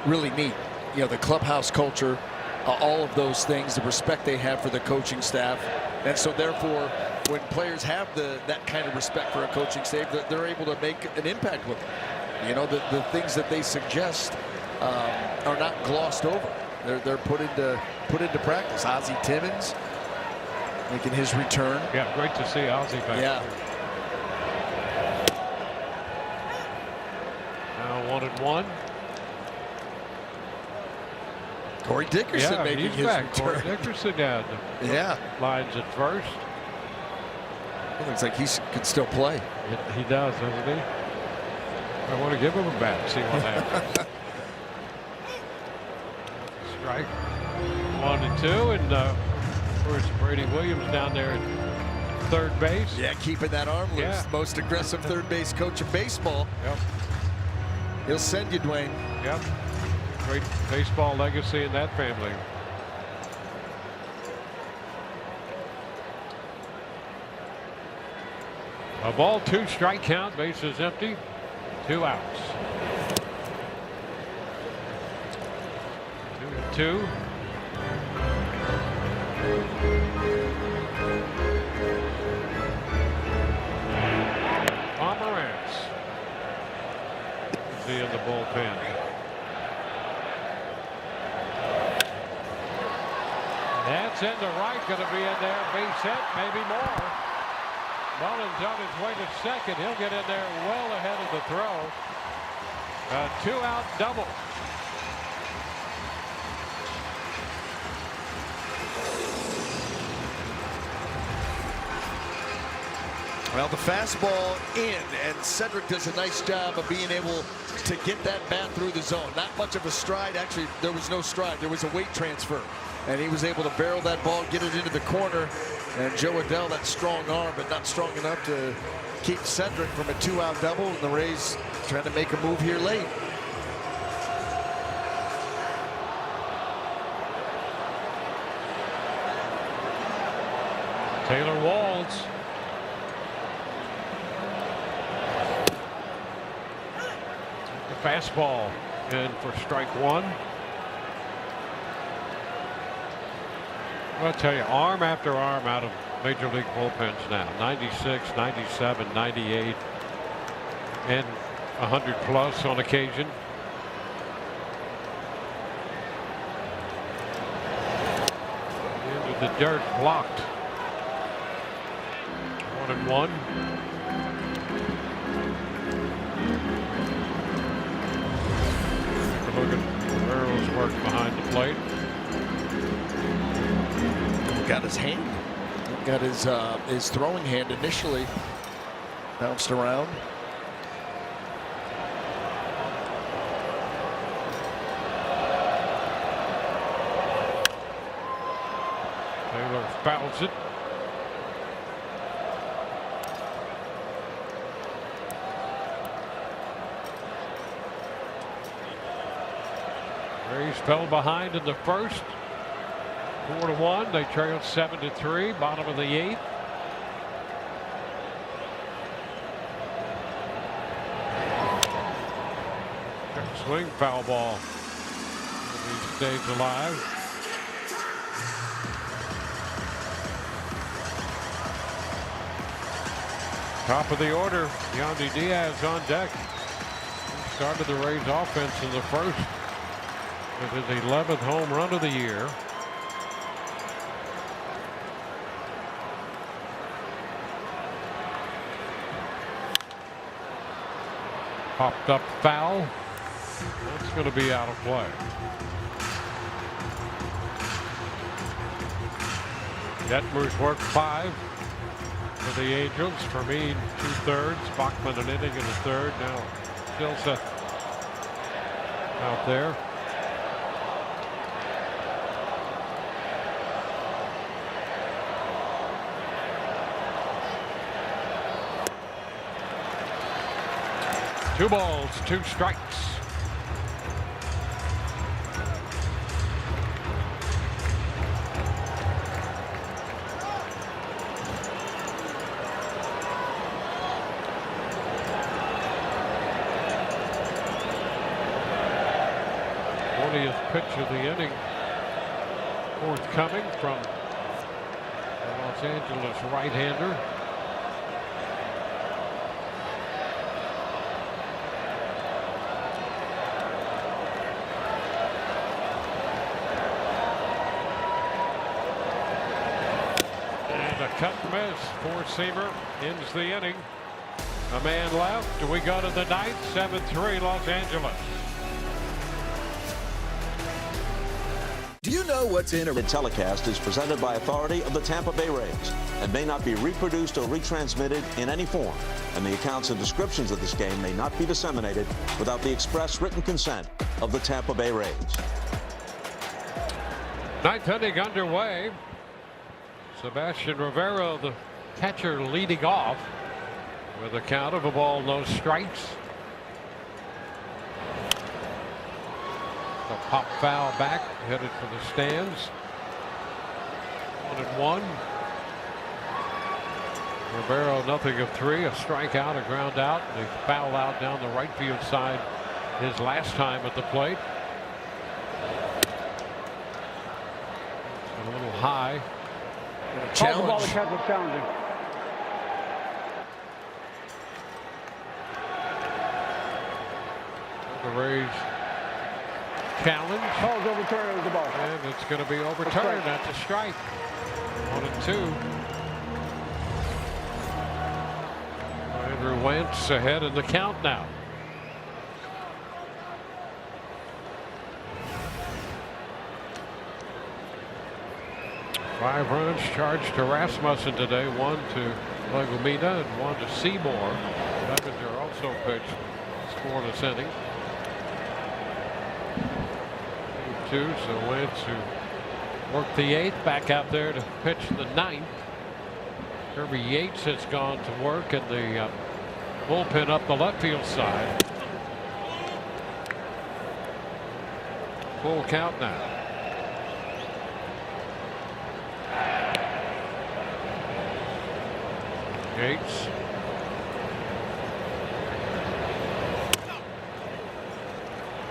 really neat. You know, the clubhouse culture, all of those things, the respect they have for the coaching staff, and so therefore, when players have that kind of respect for a coaching staff, they're able to make an impact with them. You know, the things that they suggest are not glossed over. They're put into practice. Ozzie Timmons making his return. Yeah, great to see Ozzie back. Yeah. Now 1-1. Corey Dickerson making his back. return. Corey Dickerson down. Yeah. Lines at first. It looks like he could still play. He does, doesn't he? I want to give him a bat, see what happens. Strike 1 and 2, and of course Brady Williams down there at third base. Yeah, keeping that arm loose. Yeah. Most aggressive third base coach in baseball. Yep. He'll send you, Dwayne. Yep. Great baseball legacy in that family. A ball, 2 strike count, bases empty, 2 outs. 2-2. Pomerantz is in the bullpen. That's into right, going to be in there, base hit, maybe more. Mullins on his way to second. He'll get in there well ahead of the throw. A 2-out double. Well, the fastball in, and Cedric does a nice job of being able to get that bat through the zone. Not much of a stride. Actually, there was no stride. There was a weight transfer. And he was able to barrel that ball, get it into the corner. And Joe Adell, that strong arm, but not strong enough to keep Cedric from a 2-out double. And the Rays trying to make a move here late. Taylor Walls. The fastball in for strike one. I'll tell you, arm after arm out of Major League bullpens now. 96, 97, 98, and 100 plus on occasion. Into the dirt, blocked. 1-1. Look at Barrow's work behind the plate. Got his hand. Got his throwing hand initially. Bounced around. Taylor fouls it. Rays fell behind in the first. 4-1. They trailed 7-3. Bottom of the 8th. Check swing, foul ball. He stays alive. Top of the order, Yandy Diaz on deck. He started the Rays offense in the first with his 11th home run of the year. Popped up foul. That's going to be out of play. Detmers worked 5 for the Angels. Fermin 2/3. Bachman an inning in the 3rd. Now Silseth out there. Two balls, 2 strikes. Pitch of the inning forthcoming from the Los Angeles right-hander. And a cut and miss. Four-seamer ends the inning. A man left. We go to the 9th. 7-3 Los Angeles. Do you know what's in a telecast is presented by authority of the Tampa Bay Rays and may not be reproduced or retransmitted in any form, and the accounts and descriptions of this game may not be disseminated without the express written consent of the Tampa Bay Rays. 9th inning underway. Sebastian Rivera, the catcher, leading off with a count of a ball, no strikes. A pop foul back, headed for the stands. 1-1. Rivero nothing of 3, a strikeout, a ground out, a foul out down the right field side his last time at the plate. A little high. Challenge. Challenging. The Rays challenge. Call's overturned the ball. And it's going to be overturned. That's a strike. 1-2. Andrew Wentz ahead in the count now. 5 runs charged to Rasmussen today, 1 to Legumina and 1 to Seymour. Clevenger also pitched scoreless inning. 2, so Wentz, who worked the 8th, back out there to pitch the 9th. Kirby Yates has gone to work in the bullpen up the left field side. Full count now. Yates.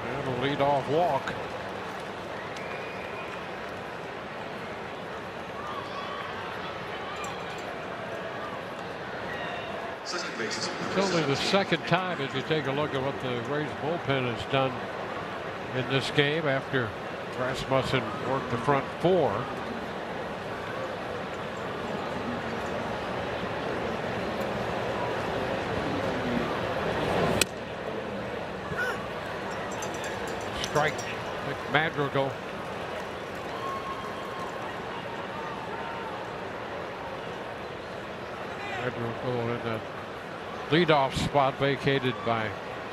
And a leadoff walk. It's only the second time, if you take a look at what the Rays bullpen has done in this game after Rasmussen worked the front 4. Strike Madrigal. Madrigal in the leadoff spot vacated by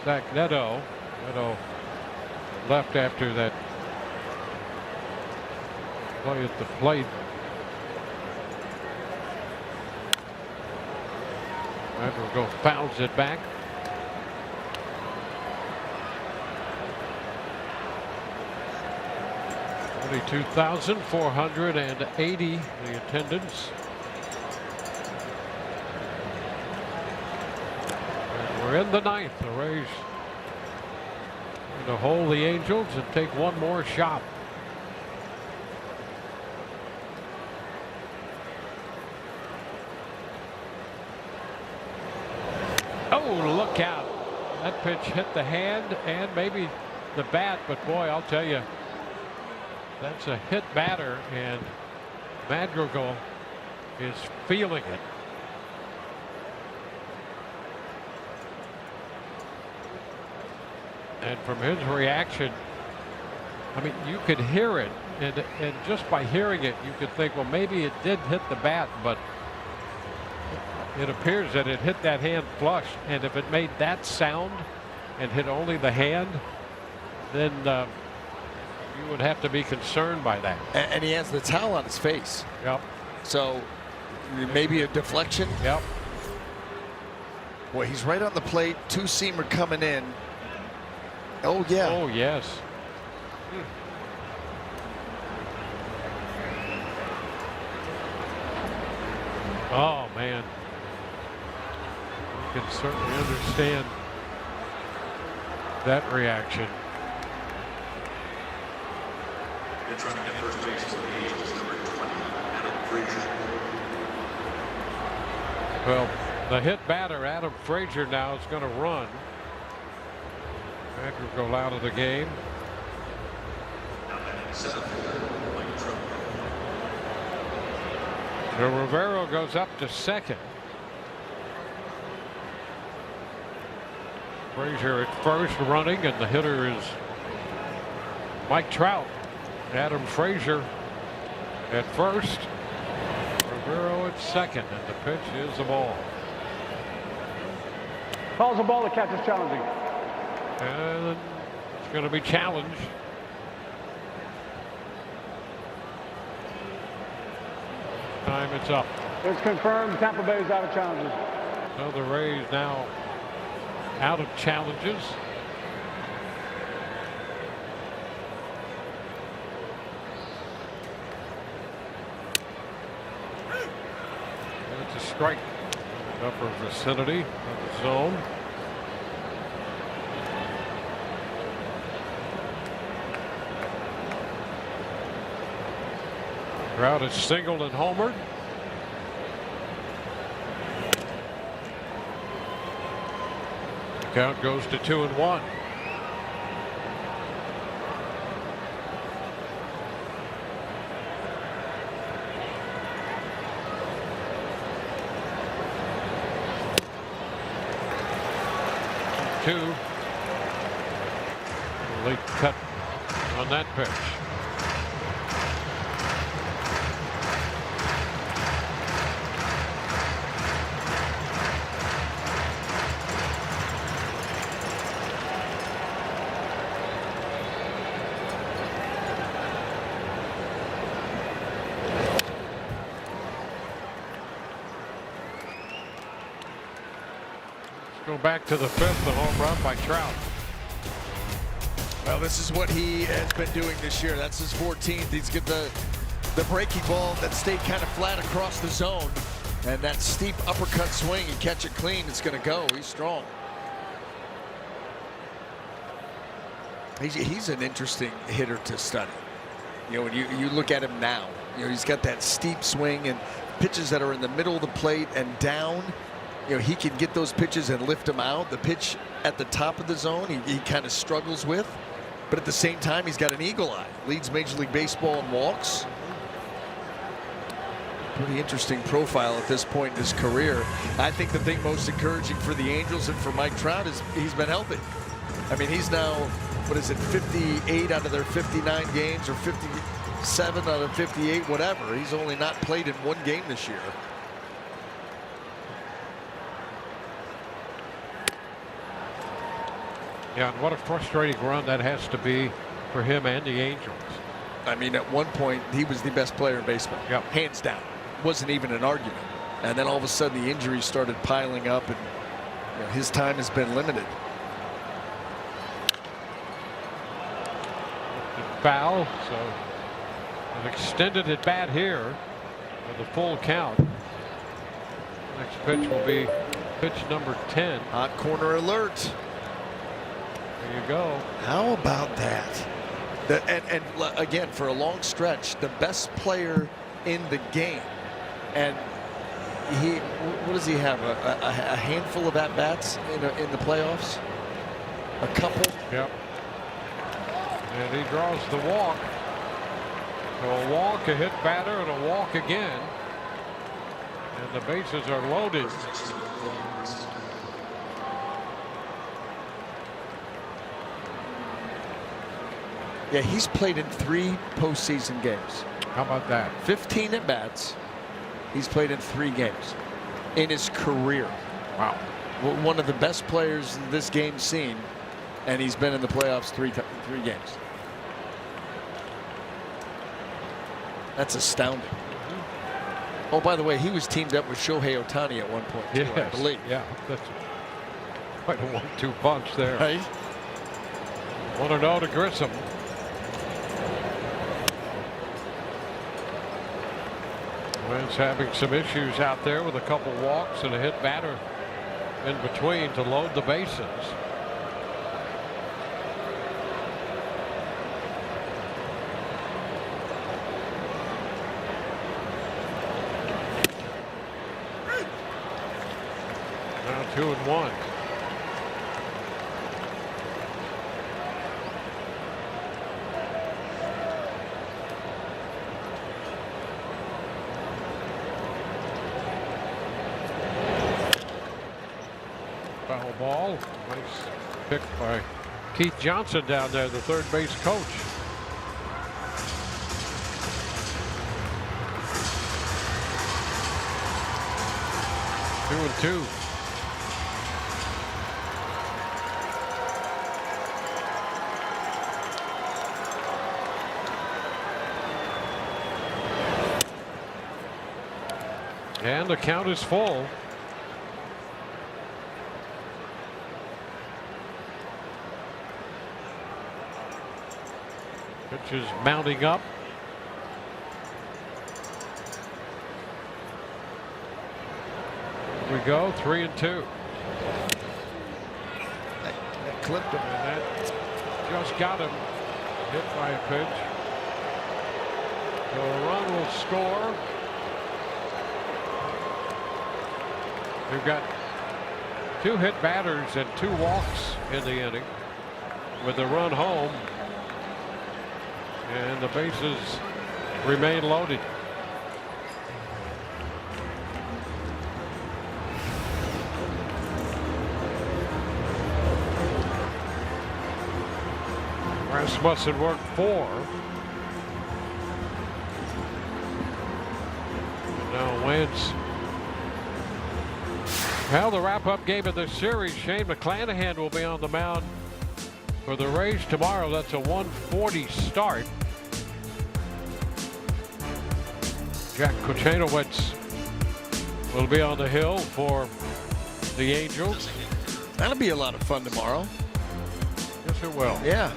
Zach Neto. Neto left after that play at the plate. Madrigal fouls it back. $22,480 the attendance. And we're in the 9th. The Rays going to hold the Angels and take one more shot. Oh, look out. That pitch hit the hand and maybe the bat, but boy, I'll tell you, that's a hit batter, and Madrigal is feeling it. And from his reaction, I mean, you could hear it, and just by hearing it, you could think, well, maybe it did hit the bat, but it appears that it hit that hand flush, and if it made that sound and hit only the hand, then you would have to be concerned by that. And he has the towel on his face. Yep. So maybe a deflection. Yep. Boy, he's right on the plate. 2-seamer coming in. Oh, yeah. Oh, yes. Oh, man. You can certainly understand that reaction. Trying to get first base for the Angels, number 20, Adam Frazier. Well, the hit batter, Adam Frazier, now is going to run. Madrigal out of the game. So Rivero goes up to second. Frazier at first running, and the hitter is Mike Trout. Adam Frazier at first, Rivero at second, and the pitch is a ball. Calls a ball, the catch is challenging. And it's going to be challenged. Time it's up. It's confirmed Tampa Bay is out of challenges. So the Rays now out of challenges. It's a strike. Upper vicinity of the zone. Trout is singled and homered. Count goes to 2-1. Late cut on that pitch. Go back to the 5th, the home run by Trout. Well, this is what he has been doing this year. That's his 14th. He's got the breaking ball that stayed kind of flat across the zone. And that steep uppercut swing and catch it clean, it's going to go. He's strong. He's an interesting hitter to study. You know, when you look at him now, you know, he's got that steep swing and pitches that are in the middle of the plate and down. You know, he can get those pitches and lift them out. The pitch at the top of the zone, he kind of struggles with. But at the same time, he's got an eagle eye. Leads Major League Baseball in walks. Pretty interesting profile at this point in his career. I think the thing most encouraging for the Angels and for Mike Trout is he's been healthy. I mean, he's now, what is it, 58 out of their 59 games, or 57 out of 58, whatever. He's only not played in one game this year. Yeah, and what a frustrating run that has to be for him and the Angels. I mean, at one point, he was the best player in baseball. Yep. Hands down. Wasn't even an argument. And then all of a sudden, the injuries started piling up, and you know, his time has been limited. Foul, so an extended at bat here with a full count. Next pitch will be pitch number 10. Hot corner alert. There you go. How about that? And again, for a long stretch, the best player in the game. And what does he have? A handful of at-bats in the playoffs? A couple? Yep. And he draws the walk. So a walk, a hit batter, and a walk again. And the bases are loaded. Yeah, he's played in 3 postseason games. How about that? 15 at-bats. He's played in 3 games in his career. Wow. One of the best players this game's seen, and he's been in the playoffs 3 games. That's astounding. Oh, by the way, he was teamed up with Shohei Ohtani at one point, too, I believe. Yeah, that's quite a 1-2 punch there. Right? 1-0 to Grissom. Wentz having some issues out there with a couple walks and a hit batter in between to load the bases. Now 2-1. Foul ball. Nice pick by Keith Johnson down there, the third base coach. Two and two. And the count is full. Pitch is mounting up. Here we go, 3-2. That clipped him. And that just got him hit by a pitch. So a run will score. We've got 2 hit batters and 2 walks in the inning with the run home. And the bases remain loaded. Rasmussen worked 4. And now Wentz. Well, the wrap-up game of the series, Shane McClanahan will be on the mound for the Rays tomorrow. That's a 1:40 start. Jack Kochanowicz will be on the hill for the Angels. That'll be a lot of fun tomorrow. Yes, it will. Yeah.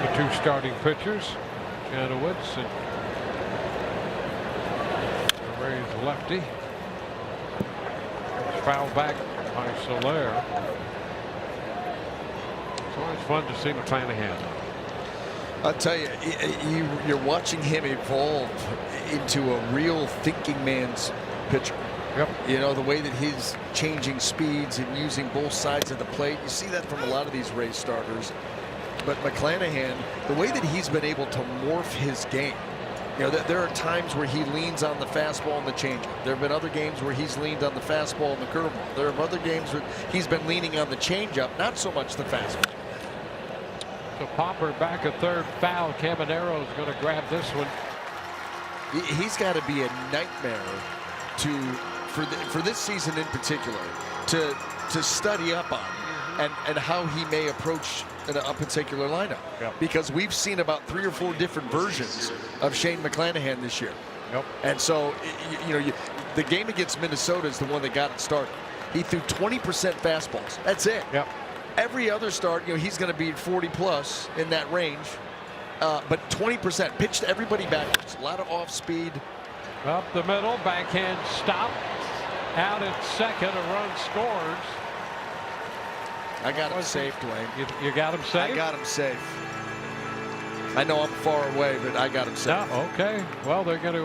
The two starting pitchers, Janowitz and the Rays lefty. It's fouled back by Soler. It's always fun to see McClanahan. I'll tell you, you're watching him evolve into a real thinking man's pitcher. Yep. You know, the way that he's changing speeds and using both sides of the plate. You see that from a lot of these Rays starters. But McClanahan, the way that he's been able to morph his game. You know, there are times where he leans on the fastball and the changeup. There have been other games where he's leaned on the fastball and the curveball. There are other games where he's been leaning on the changeup, not so much the fastball. So Popper back at third, foul. Caminero is going to grab this one. He's got to be a nightmare for this season in particular to study up on and how he may approach a particular lineup. Yep. Because we've seen about 3 or 4 different versions of Shane McClanahan this year. Yep. And so, the game against Minnesota is the one that got it started. He threw 20% fastballs. That's it. Yep. Every other start, he's going to be 40 plus in that range. But 20% pitched everybody backwards. A lot of off speed. Up the middle, backhand stop. Out at second, a run scores. I got him safe, Dwayne. You got him safe? I got him safe. I know I'm far away, but I got him safe. No, okay. Well, they're going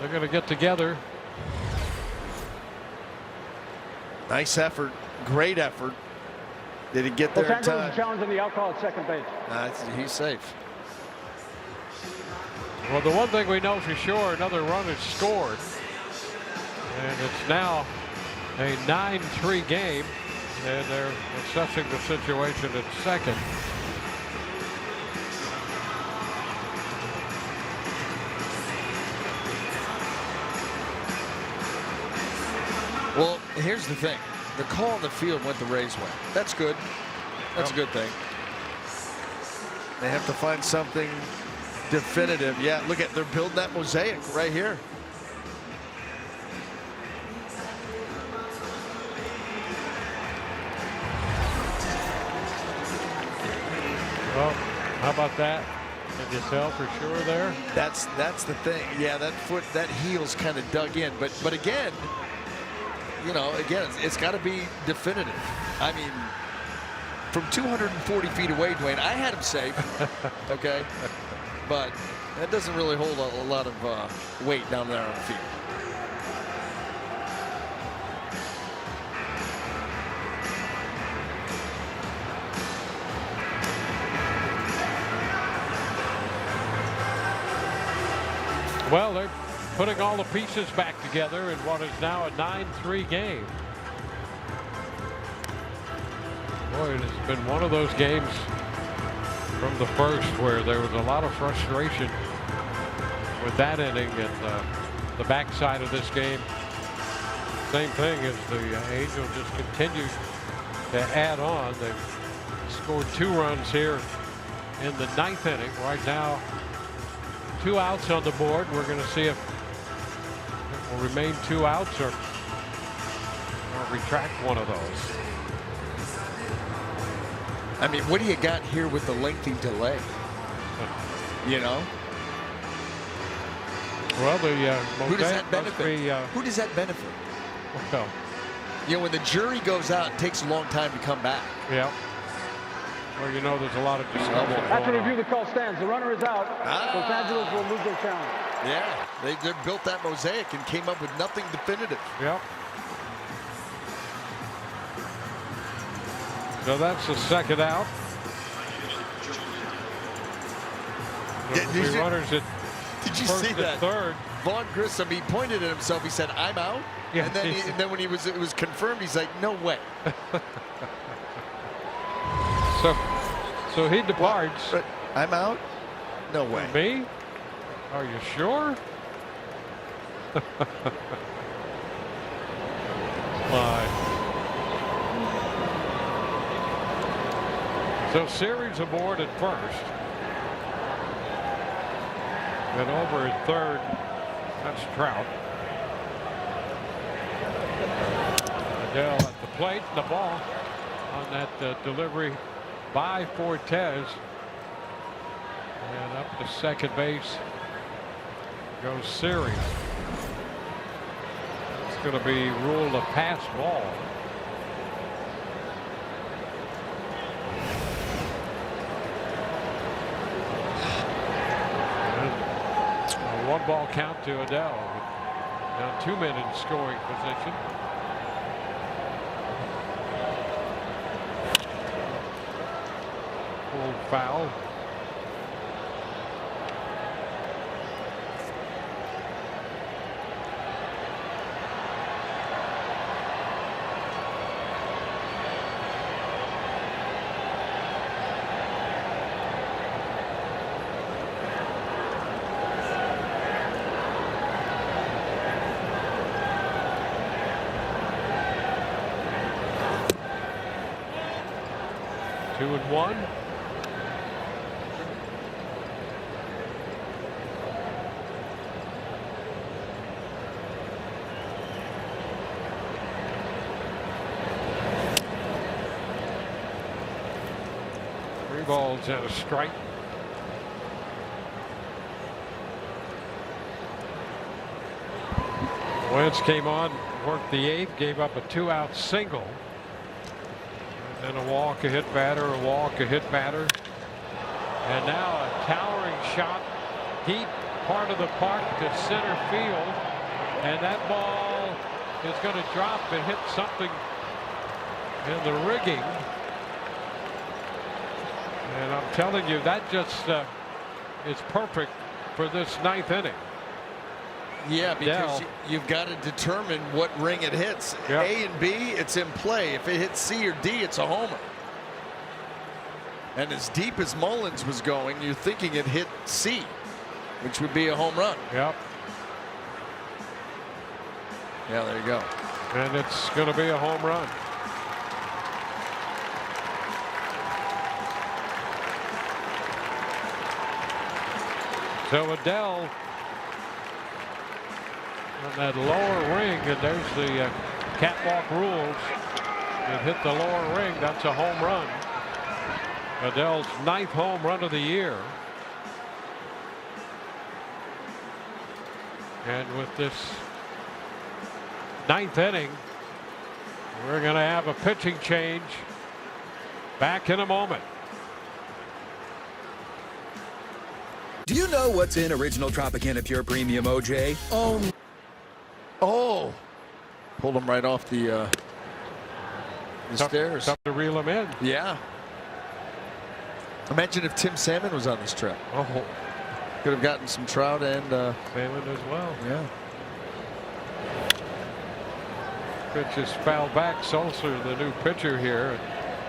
to get together. Nice effort. Great effort. Did he get there in time? Challenging the outcall at second base. He's safe. Well, the one thing we know for sure, another run is scored. And it's now a 9-3 game. And they're assessing the situation at second. Well, here's the thing. The call on the field went the Rays' way. That's good. That's a good thing. They have to find something definitive. Yeah, look at, they're building that mosaic right here. Well, how about that? Can you tell for sure there? That's the thing. Yeah, that heel's kind of dug in. But again, it's got to be definitive. I mean, from 240 feet away, Dwayne, I had him safe. Okay, but that doesn't really hold a lot of weight down there on the field. Well, they're putting all the pieces back together in what is now a 9-3 game. Boy, it has been one of those games from the first where there was a lot of frustration with that inning, and the backside of this game, same thing as the Angels just continued to add on. They've scored 2 runs here in the 9th inning. Right now, 2 outs on the board. We're going to see if it will remain 2 outs or retract one of those. I mean, what do you got here with the lengthy delay? You know? Well, who does that benefit? Who does that benefit? Well, when the jury goes out, it takes a long time to come back. Yeah. Well, there's a lot of discussion. After review, the call stands. The runner is out. Los Angeles will lose their challenge. Yeah, they built that mosaic and came up with nothing definitive. Yep. So that's the second out. Did you see that? Third. Vaughn Grissom, he pointed at himself. He said, "I'm out." Yeah, and then when it was confirmed, he's like, "No way." So he departs. But I'm out? No way. Me? Are you sure? Fine. So series aboard at first. And over at third, that's Trout. Adele at the plate, the ball on that delivery by Fortes. And up to second base goes Siri. It's going to be ruled a pass ball. A 1-ball count to Adele. Now 2 men in scoring position. Pulled foul. Two and one. Three balls and a strike. Wentz came on, worked the 8th, gave up a 2-out single. And a walk, a hit batter, a walk, a hit batter. And now a towering shot deep part of the park to center field. And that ball is going to drop and hit something in the rigging. And I'm telling you, that just is perfect for this 9th inning. Yeah, because you've got to determine what ring it hits. Yep. A and B, it's in play. If it hits C or D, it's a homer. And as deep as Mullins was going, you're thinking it hit C, which would be a home run. Yep. Yeah, there you go. And it's going to be a home run. So Adele on that lower ring, and there's the catwalk rules. It hit the lower ring. That's a home run. Adele's 9th home run of the year. And with this 9th inning, we're going to have a pitching change. Back in a moment. Do you know what's in Original Tropicana Pure Premium, OJ? Oh, pulled him right off the stairs. Tough to reel him in. Yeah. Imagine if Tim Salmon was on this trip. Oh, could have gotten some trout and Salmon as well. Yeah. Pitch is fouled back. Sulcer, the new pitcher here.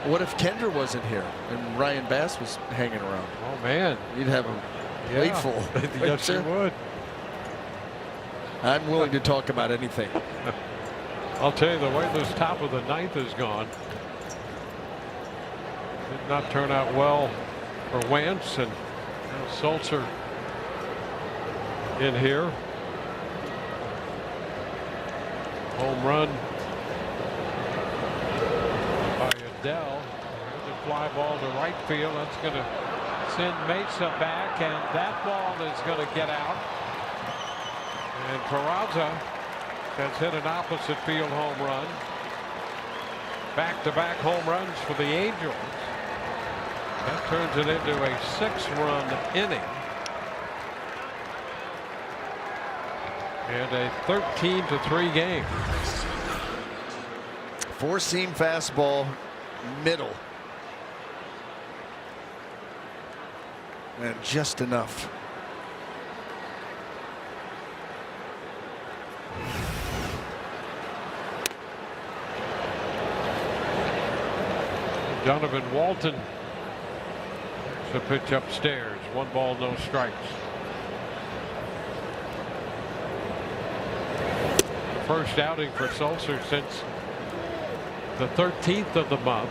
What if Kendra wasn't here and Ryan Bass was hanging around? Oh man, you'd have him playful. Yes, you would. I'm willing to talk about anything. I'll tell you, the way this top of the 9th has gone did not turn out well for Wentz, and Sulcer in here. Home run by Adele. There's a fly ball to right field. That's going to send Mesa back, and that ball is going to get out. And Peraza has hit an opposite field home run. Back-to-back home runs for the Angels. That turns it into a 6-run inning. And a 13-3 game. 4-seam fastball, middle. And just enough. Donovan Walton. The pitch upstairs. 1 ball, no strikes. First outing for Sulcer since the 13th of the month.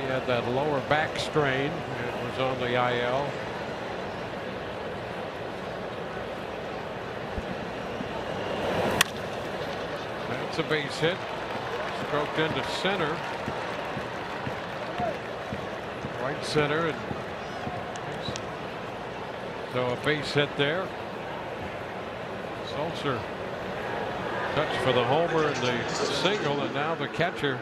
He had that lower back strain and was on the IL. That's a base hit. Stroked into center. Right center. And so a base hit there. Sulzer touch for the homer and the single, and now the catcher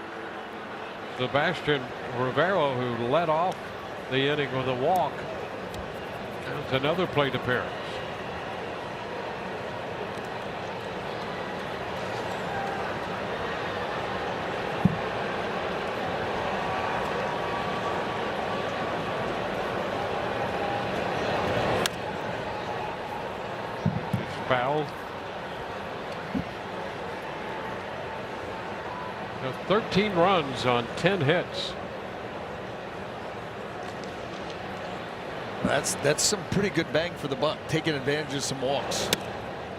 Sebastian Rivero, who led off the inning with a walk. That's another plate appearance. It's fouled. 13 runs on 10 hits. That's some pretty good bang for the buck. Taking advantage of some walks.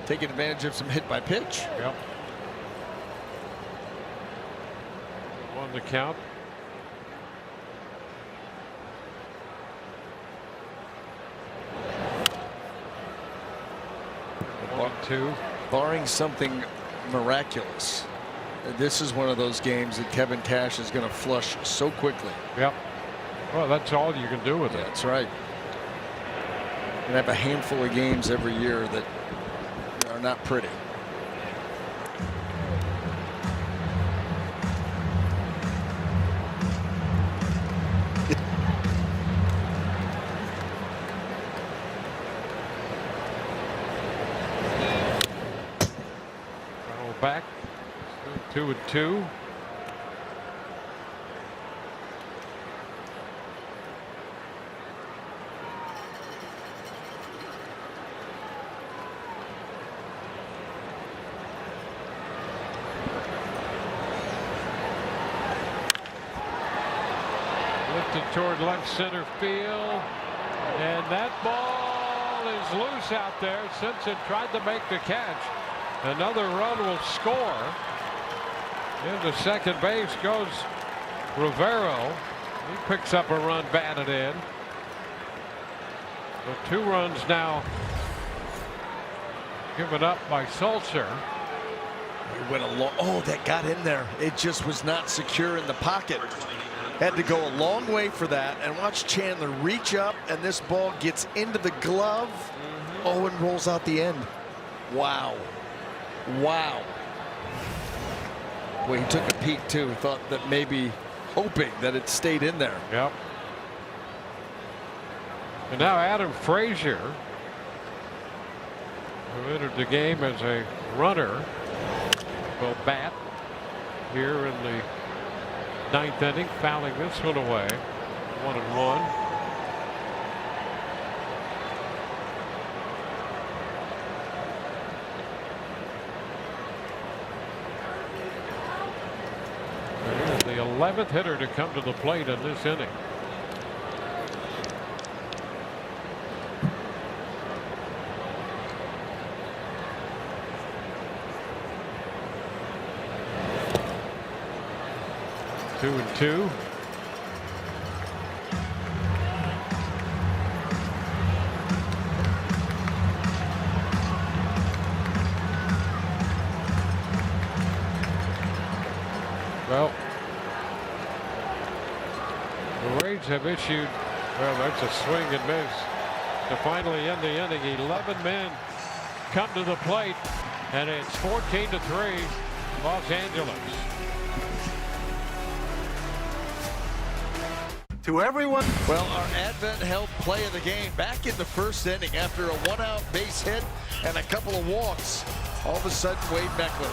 Taking advantage of some hit by pitch. Yep. On the count. One, two. Barring something miraculous, this is one of those games that Kevin Cash is going to flush so quickly. Yep. Well, that's all you can do with it. That's right. And have a handful of games every year that are not pretty. Back. 2-2. Lifted toward left center field, and that ball is loose out there. Simpson tried to make the catch. Another run will score. Into second base goes Rivero. He picks up a run batted in. So 2 runs now given up by Sulzer. He went along. Oh, that got in there. It just was not secure in the pocket. Had to go a long way for that. And watch Chandler reach up, and this ball gets into the glove. Oh, and rolls out the end. Wow. Wow. Well, he took a peek too. He thought that maybe hoping that it stayed in there. Yep. And now Adam Frazier, who entered the game as a runner, will bat here in the 9th inning, fouling this one away. 1-1. The 11th hitter to come to the plate in this inning. Two and two. Well, the Rays have issued, well, that's a swing and miss to finally end the inning. 11 men come to the plate, and it's 14-3 Los Angeles. To everyone. Well, our Advent Health play of the game back in the first inning after a 1-out base hit and a couple of walks. All of a sudden, Wade Meckler,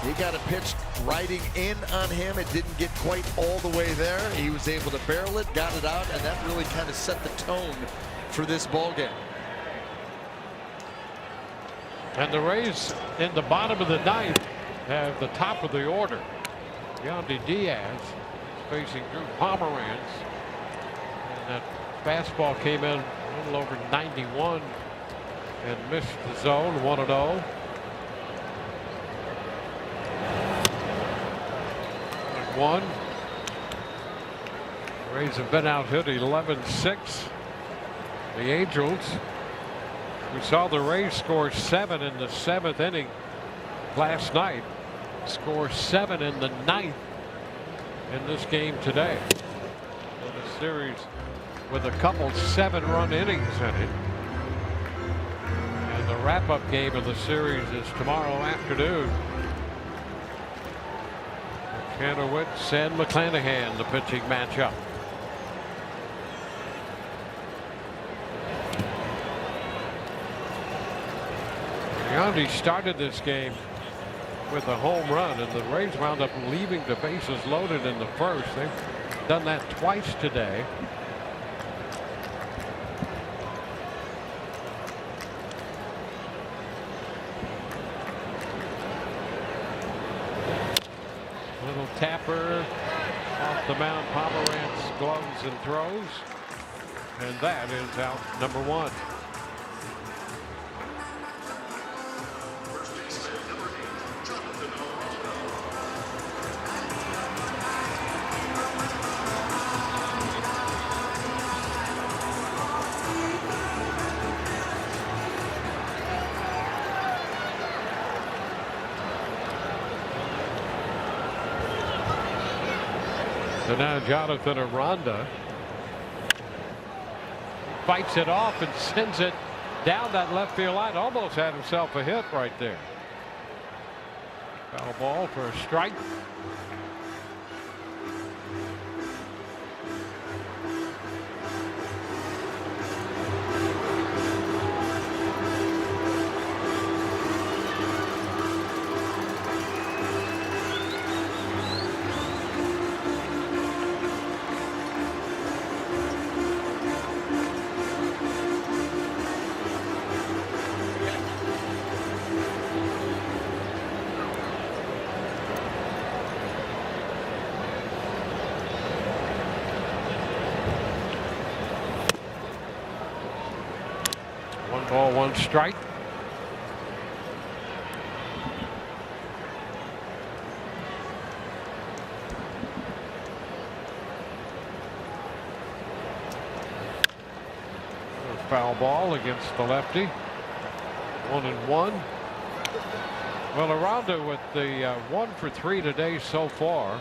he got a pitch riding in on him. It didn't get quite all the way there. He was able to barrel it, got it out, and that really kind of set the tone for this ball game. And the Rays in the bottom of the 9th have the top of the order. Yandy Diaz facing Drew Pomeranz. And that fastball came in a little over 91 and missed the zone. 1-0. One. Rays have been out hit 11-6. The Angels, we saw the Rays score 7 in the 7th inning last night. Score 7 in the 9th in this game today. In a series with a couple 7-run innings in it. And the wrap-up game of the series is tomorrow afternoon. Chanowitz and McClanahan, the pitching matchup. Yandy started this game with a home run, and the Rays wound up leaving the bases loaded in the first. They've done that twice today. Little tapper off the mound. Pomerantz gloves and throws, and that is out number 1. So now Jonathan Aranda fights it off and sends it down that left field line. Almost had himself a hit right there. Foul ball for a strike. Ball, 1 strike. Foul ball against the lefty. 1-1. Well, Aranda with the 1 for 3 today so far,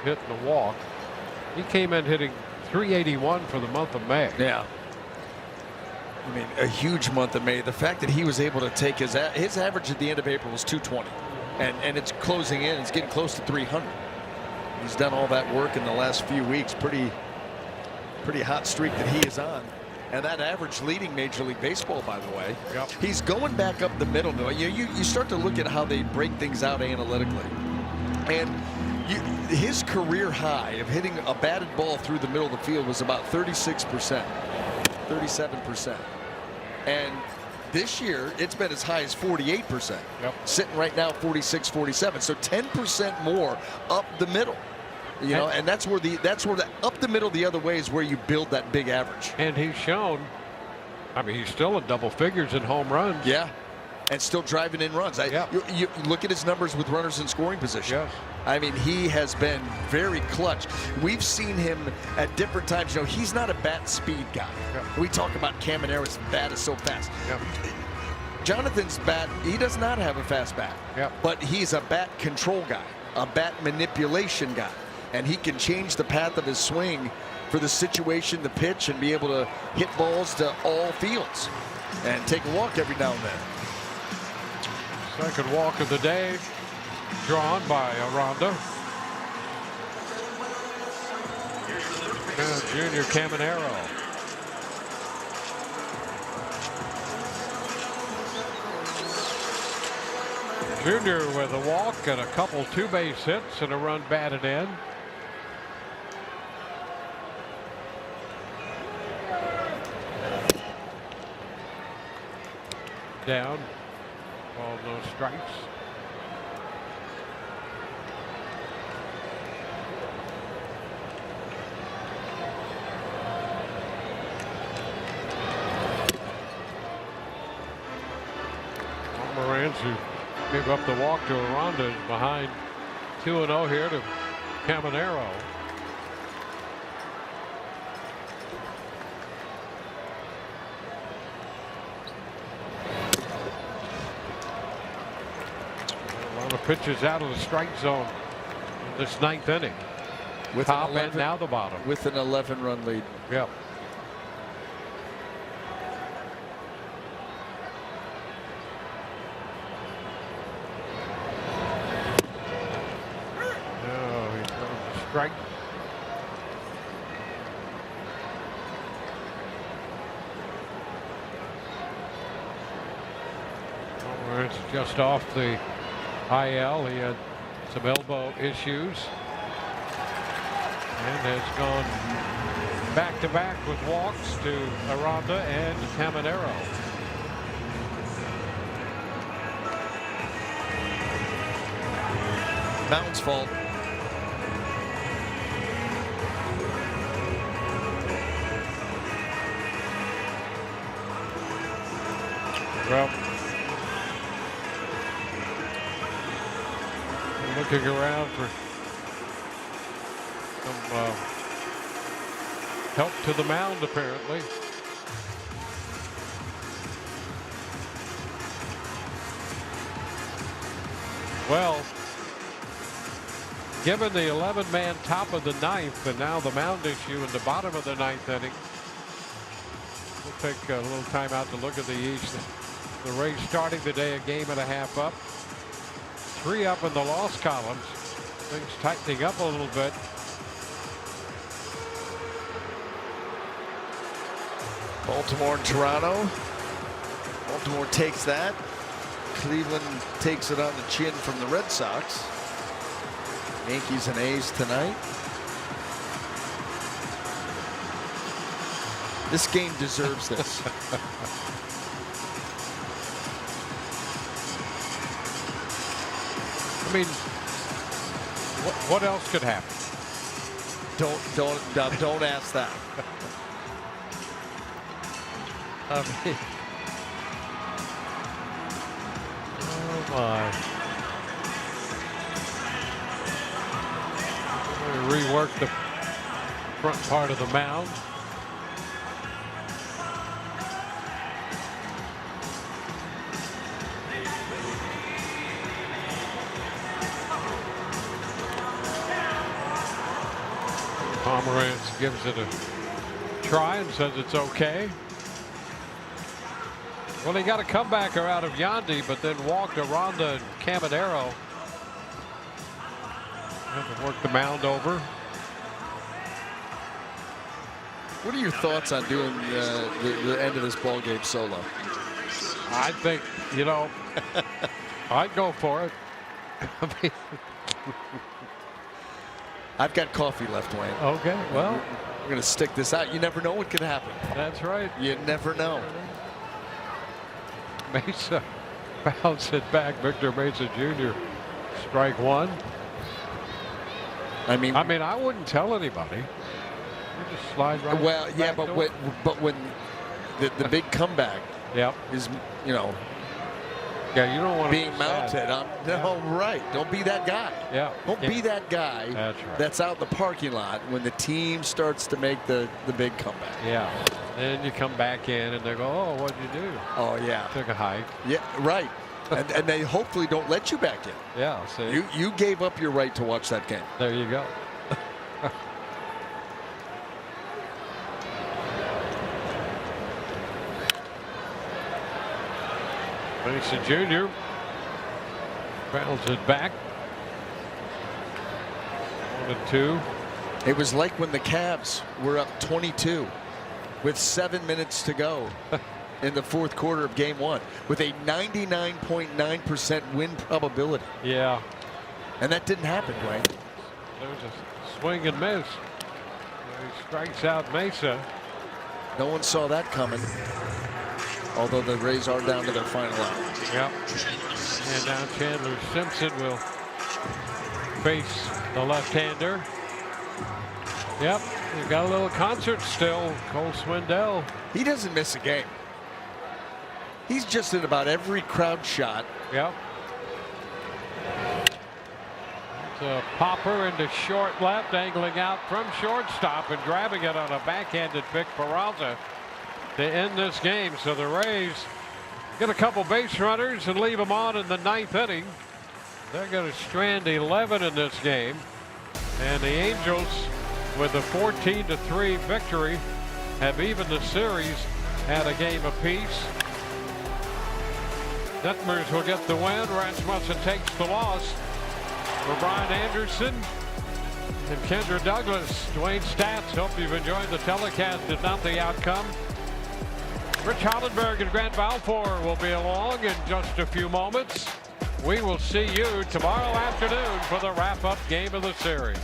hitting a walk. He came in hitting .381 for the month of May. Yeah. I mean, a huge month of May. The fact that he was able to take his average at the end of April was 220, and it's closing in. It's getting close to 300. He's done all that work in the last few weeks. Pretty hot streak that he is on, and that average leading Major League Baseball, by the way. Yep. He's going back up the middle now. You start to look at how they break things out analytically, and his career high of hitting a batted ball through the middle of the field was about 36%, 37%. And this year, it's been as high as 48%. Yep. Sitting right now, 46, 47. So 10% more up the middle. You know, and that's where the up the middle the other way is where you build that big average. And he's shown, I mean, he's still in double figures in home runs. Yeah. And still driving in runs. You look at his numbers with runners in scoring position. Yes. I mean, he has been very clutch. We've seen him at different times. You know, he's not a bat speed guy. Yep. We talk about Caminera's bat is so fast. Yep. Jonathan's bat, he does not have a fast bat. Yep. But he's a bat control guy, a bat manipulation guy. And he can change the path of his swing for the situation, the pitch, and be able to hit balls to all fields and take a walk every now and then. Second walk of the day drawn by Aranda. Now Junior Caminero. Junior with a walk and a couple 2-base hits and a run batted in. Down. Ball, no strikes. Pomerantz, who gave up the walk to Aranda, is behind 2-0 here to Caminero. pitches out of the strike zone in this 9th inning. With top and now the bottom. With an 11-run lead. Yep. Oh, he throws a strike. It's just off the IL. He had some elbow issues and has gone back-to-back with walks to Aranda and Caminero. Mound's fault. Well, looking around for some help to the mound, apparently. Well, given the 11-man top of the 9th and now the mound issue in the bottom of the 9th inning, we'll take a little time out to look at the East. The Rays starting the day a game and a half up. 3 up in the loss columns. Things tightening up a little bit. Baltimore and Toronto. Baltimore takes that. Cleveland takes it on the chin from the Red Sox. Yankees and A's tonight. This game deserves this. I mean, what else could happen? Don't ask that. I mean, oh my! I'm going to rework the front part of the mound. Pomerantz gives it a try and says it's okay. Well, he got a comebacker out of Yandy, but then walked Aranda and Caminero. Had to work the mound over. What are your thoughts on doing the end of this ball game solo? I think, you know, I'd go for it. I mean, I've got coffee left, Wayne. Okay, well, we're going to stick this out. You never know what could happen. That's right. You never know. Mesa bounce it back. Victor Mesa Jr. Strike one. I mean, I wouldn't tell anybody. You just slide right. Well, yeah, but when the big comeback, yep, is, you know, yeah, you don't want to being mounted. No, right. Don't be that guy. Yeah. Don't be that guy. That's right. That's out in the parking lot when the team starts to make the big comeback. Yeah. Then you come back in and they go, oh, what'd you do? Oh, yeah. Took a hike. Yeah, right. and they hopefully don't let you back in. Yeah. See? You gave up your right to watch that game. There you go. Mesa Jr. bounces it back. 1-2. It was like when the Cavs were up 22 with 7 minutes to go in the fourth quarter of game one with a 99.9% win probability. Yeah. And that didn't happen, Dwayne. There's a swing and miss. He strikes out Mesa. No one saw that coming. Although the Rays are down to their final out. Yep. And now Chandler Simpson will face the left-hander. Yep. They've got a little concert still. Cole Swindell. He doesn't miss a game. He's just in about every crowd shot. Yep. It's a popper into short left, angling out from shortstop and grabbing it on a backhanded pick. Peralta to end this game. So the Rays get a couple base runners and leave them on in the 9th inning. They're going to strand 11 in this game. And the Angels, with a 14-3 victory, have evened the series at a game apiece. Detmers will get the win. Rasmussen takes the loss. For Brian Anderson and Kendra Douglas, Dwayne Stats, hope you've enjoyed the telecast, if not the outcome. Rich Hollenberg and Grant Balfour will be along in just a few moments. We will see you tomorrow afternoon for the wrap-up game of the series.